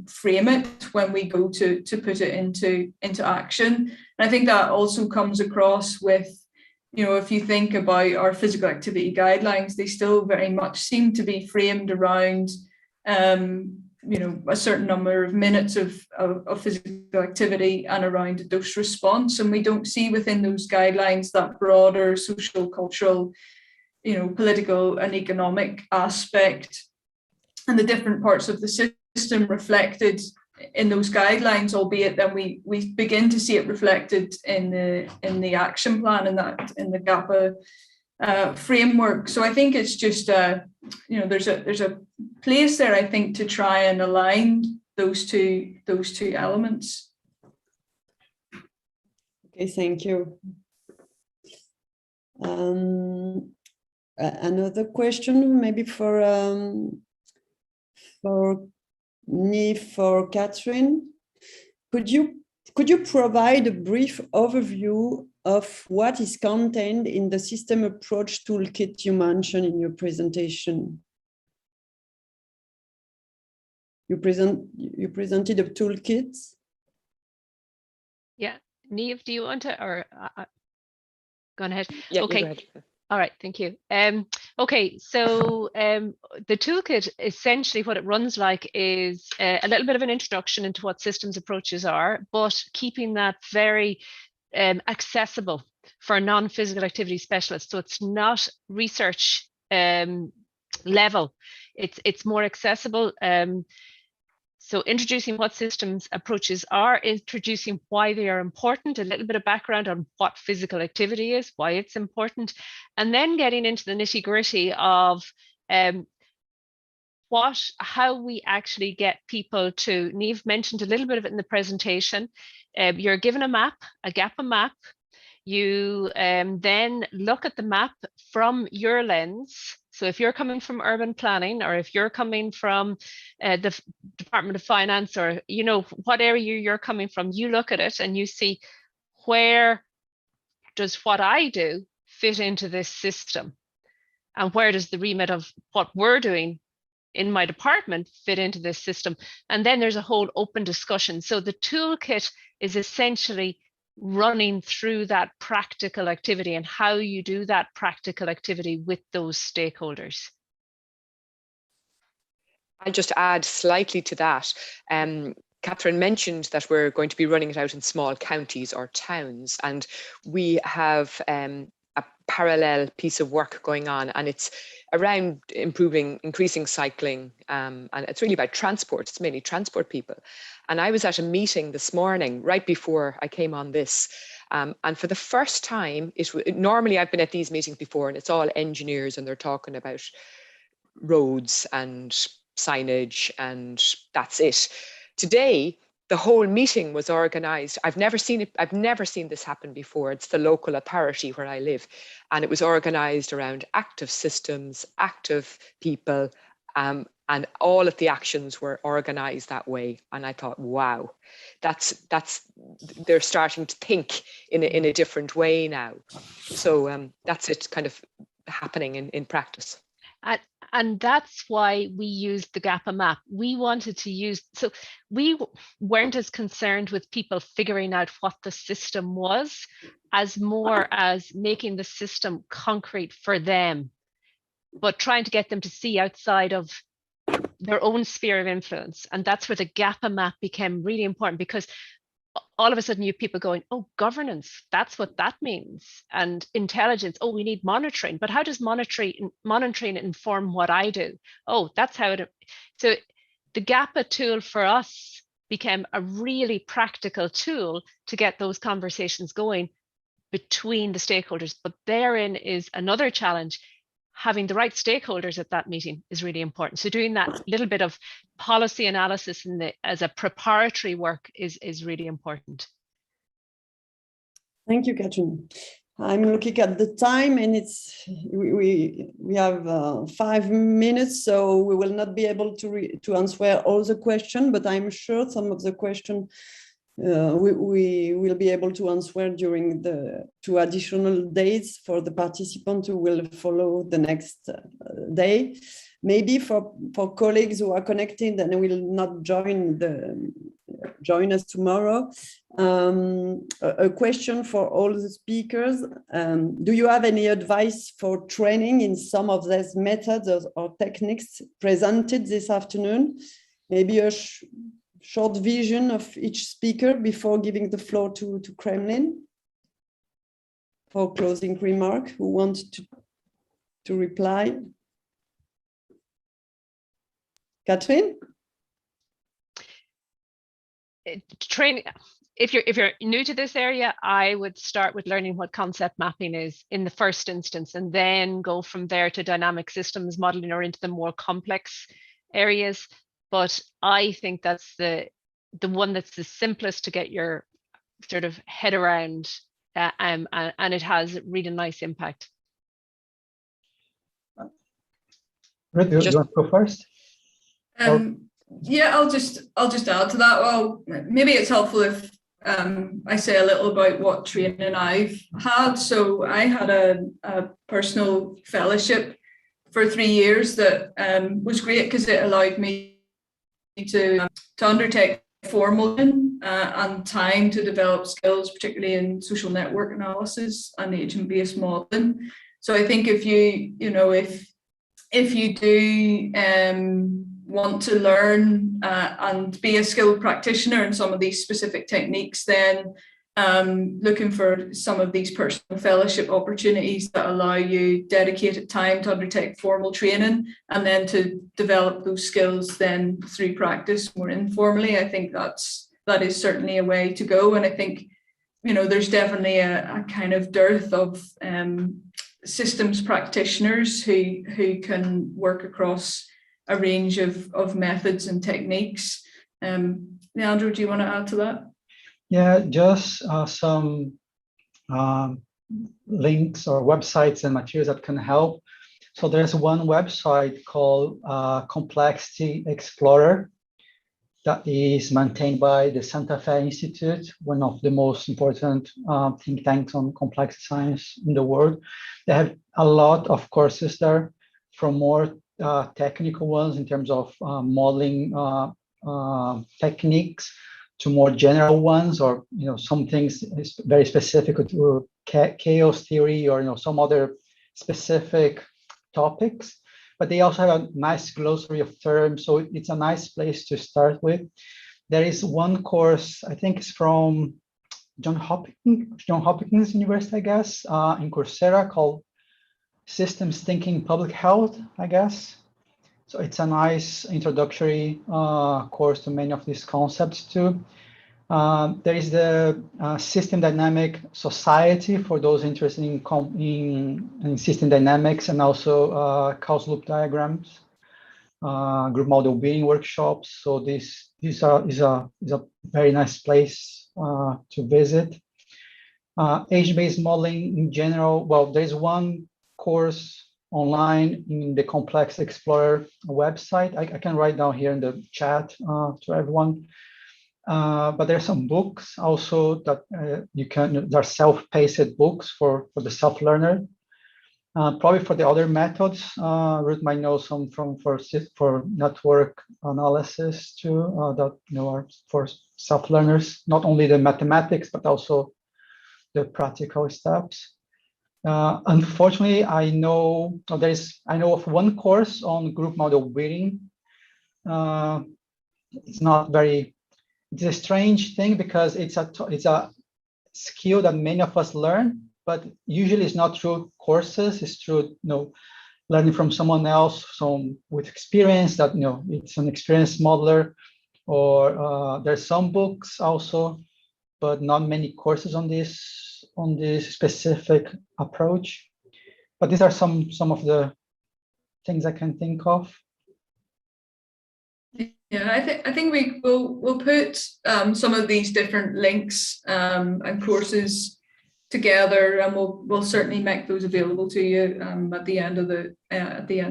frame it when we go to put it into action. And I think that also comes across with, if you think about our physical activity guidelines, they still very much seem to be framed around a certain number of minutes of physical activity and around a dose response. And we don't see within those guidelines that broader social, cultural, political and economic aspect, and the different parts of the system reflected in those guidelines, albeit that we begin to see it reflected in the action plan and that in the GAPA framework. So I think it's just there's a place there, I think, to try and align those two elements. Okay, thank you. Another question, maybe for Catherine. Could you provide a brief overview of what is contained in the system approach toolkit you mentioned in your presentation? You presented a toolkit. Yeah, Niamh, do you want to, or go on ahead? Yeah, okay. go ahead. All right, thank you. Okay, so the toolkit, essentially what it runs like is a little bit of an introduction into what systems approaches are, but keeping that very accessible for non-physical activity specialists. So it's not research level, it's more accessible. So introducing what systems approaches are, introducing why they are important, a little bit of background on what physical activity is, why it's important, and then getting into the nitty-gritty of how we actually get people to, Niamh mentioned a little bit of it in the presentation. You're given a map, a GAPA map. You then look at the map from your lens. So if you're coming from urban planning, or if you're coming from the Department of Finance, or what area you're coming from, you look at it and you see, where does what I do fit into this system? And where does the remit of what we're doing in my department fit into this system? And then there's a whole open discussion. So the toolkit is essentially running through that practical activity and how you do that practical activity with those stakeholders. I'll just add slightly to that. Catherine mentioned that we're going to be running it out in small counties or towns, and we have a parallel piece of work going on, and it's around increasing cycling, and it's really about transport. It's mainly transport people. And I was at a meeting this morning, right before I came on this, and for the first time, normally I've been at these meetings before, and it's all engineers, and they're talking about roads and signage, and that's it. Today, the whole meeting was organized. I've never seen this happen before. It's the local authority where I live, and it was organized around active systems, active people, and all of the actions were organized that way. And I thought, wow, they're starting to think in a different way now. So that's it, kind of happening in practice. And that's why we used the GAPA map. We wanted to use, so we weren't as concerned with people figuring out what the system was, as more as making the system concrete for them, but trying to get them to see outside of their own sphere of influence. And that's where the GAPA map became really important, because all of a sudden you have people going, oh, governance, that's what that means. And intelligence, oh, we need monitoring. But how does monitoring inform what I do? Oh, that's how it. So the GAPA tool for us became a really practical tool to get those conversations going between the stakeholders. But therein is another challenge. Having the right stakeholders at that meeting is really important. So doing that little bit of policy analysis as a preparatory work is really important. Thank you, Catherine. I'm looking at the time, and we have 5 minutes, so we will not be able to answer all the questions, but I'm sure some of the questions we will be able to answer during the 2 additional days for the participants who will follow the next day. Maybe for colleagues who are connected and will not join us tomorrow, a question for all the speakers. Do you have any advice for training in some of these methods or techniques presented this afternoon? Maybe a short vision of each speaker before giving the floor to Kremlin for closing remark. Who wants to reply? Catherine? Training, if you're new to this area, I would start with learning what concept mapping is in the first instance, and then go from there to dynamic systems modeling or into the more complex areas. But I think that's the one that's the simplest to get your sort of head around, and it has really nice impact. Ruth, do you want to go first? Yeah, I'll just add to that. Well, maybe it's helpful if I say a little about what training I've had. So I had a personal fellowship for 3 years that was great because it allowed me to undertake formal and time to develop skills, particularly in social network analysis and agent-based modeling. So I think if you do want to learn and be a skilled practitioner in some of these specific techniques, then looking for some of these personal fellowship opportunities that allow you dedicated time to undertake formal training and then to develop those skills then through practice more informally. I think that is certainly a way to go. And I think, there's definitely a kind of dearth of systems practitioners who can work across a range of methods and techniques. Leandro, do you want to add to that? Yeah, just some links or websites and materials that can help. So there's one website called Complexity Explorer that is maintained by the Santa Fe Institute, one of the most important think tanks on complex science in the world. They have a lot of courses there, from more technical ones in terms of modeling techniques to more general ones, or some things very specific to chaos theory or some other specific topics. But they also have a nice glossary of terms, so it's a nice place to start with. There is one course, I think it's from Johns Hopkins University, I guess, in Coursera, called Systems Thinking Public Health, I guess. So it's a nice introductory course to many of these concepts too. There is the System Dynamic Society for those interested in system dynamics, and also causal loop diagrams, group model building workshops. So this is a very nice place to visit. Agent-based modeling in general. Well, there's one course online in the Complex Explorer website. I can write down here in the chat to everyone. But there are some books also that there are self-paced books for the self-learner. Probably for the other methods, Ruth might know some for network analysis too, that are for self-learners, not only the mathematics, but also the practical steps. Unfortunately, I know of one course on group model building. It's a strange thing because it's a skill that many of us learn, but usually it's not through courses. It's through learning from someone else, someone with experience that it's an experienced modeler, or there's some books also, but not many courses on this specific approach. But these are some of the things I can think of. Yeah, I think we'll put some of these different links and courses together, and we'll certainly make those available to you at the end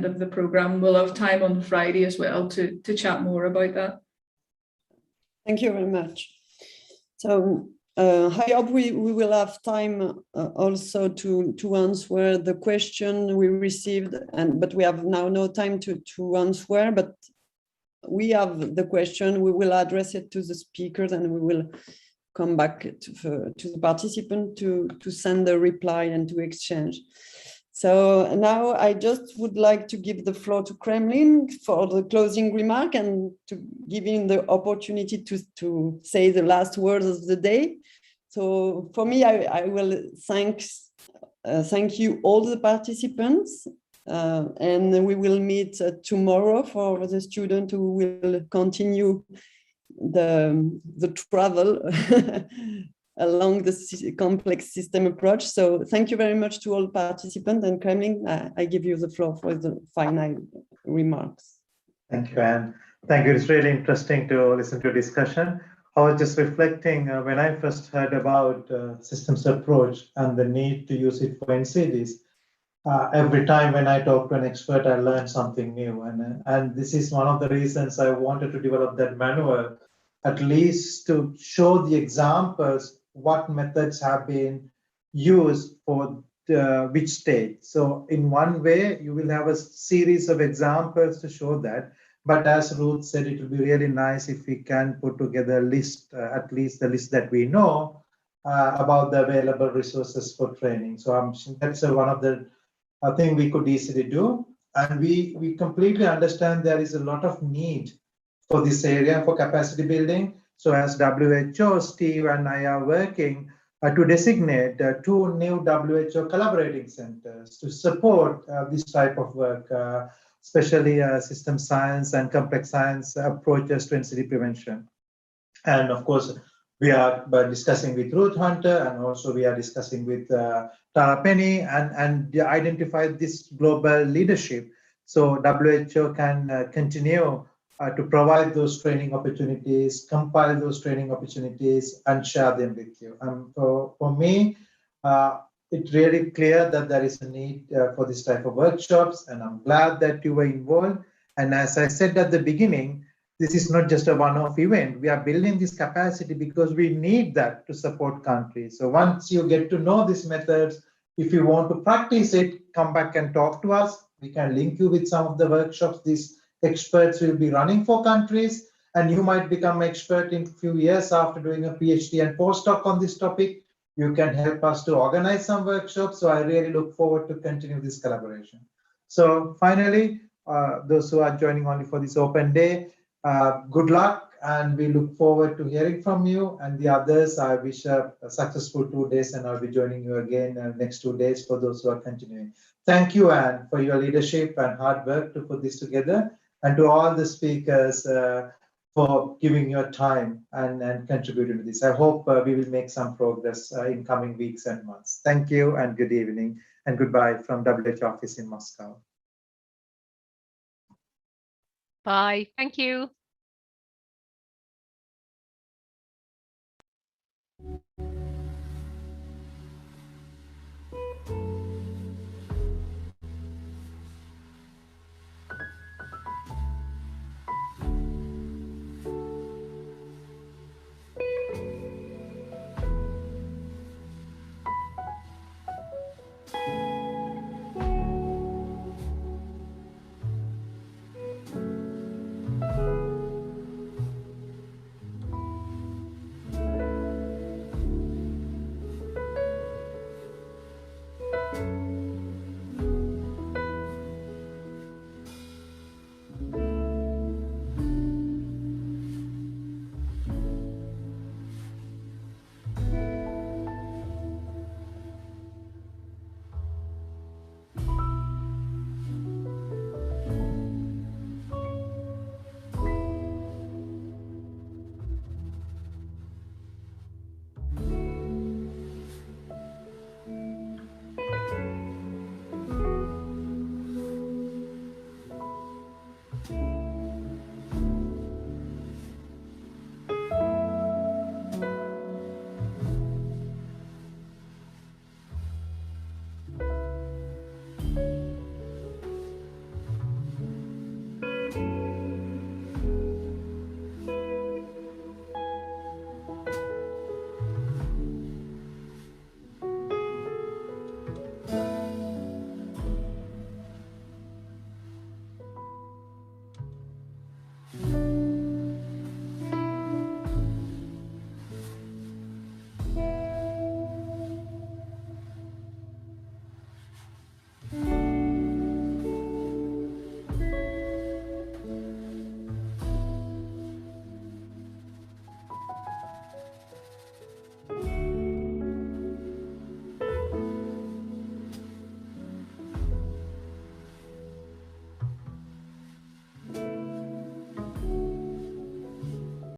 of the program. We'll have time on Friday as well to chat more about that. Thank you very much. So I hope we will have time also to answer the question we received, but we have now no time to answer, but we have the question. We will address it to the speakers, and we will come back to the participant to send a reply and to exchange. So now I just would like to give the floor to Kremlin for the closing remark and to give him the opportunity to say the last words of the day. So for me, I will thank you all the participants. And we will meet tomorrow for the student who will continue the travel along the complex system approach. So thank you very much to all participants, and Kremlin, I give you the floor for the final remarks. Thank you, Anne. Thank you. It's really interesting to listen to a discussion. I was just reflecting when I first heard about systems approach and the need to use it for NCDs. Every time when I talk to an expert, I learn something new. And this is one of the reasons I wanted to develop that manual, at least to show the examples, what methods have been used for which stage. So in one way, you will have a series of examples to show that. But as Ruth said, it would be really nice if we can put together a list, at least the list that we know about the available resources for training. So that's one of the thing we could easily do. And we completely understand there is a lot of need for this area for capacity building. So as WHO, Steve and I are working to designate 2 new WHO collaborating centers to support this type of work, especially system science and complex science approaches to NCD prevention. And of course, we are discussing with Ruth Hunter, and also we are discussing with Tara Penny, and identify this global leadership so WHO can continue to provide those training opportunities, compile those training opportunities, and share them with you. For me, it's really clear that there is a need for this type of workshops, and I'm glad that you were involved. And as I said at the beginning, this is not just a one-off event. We are building this capacity because we need that to support countries. So once you get to know these methods, if you want to practice it, come back and talk to us. We can link you with some of the workshops these experts will be running for countries, and you might become expert in a few years after doing a PhD and postdoc on this topic. You can help us to organize some workshops. So I really look forward to continue this collaboration. So finally, those who are joining only for this open day, good luck, and we look forward to hearing from you. And the others, I wish a successful 2 days, and I'll be joining you again next 2 days for those who are continuing. Thank you, Anne, for your leadership and hard work to put this together, and to all the speakers for giving your time and contributing to this. I hope we will make some progress in coming weeks and months. Thank you, and good evening, and goodbye from WHO office in Moscow. Bye. Thank you.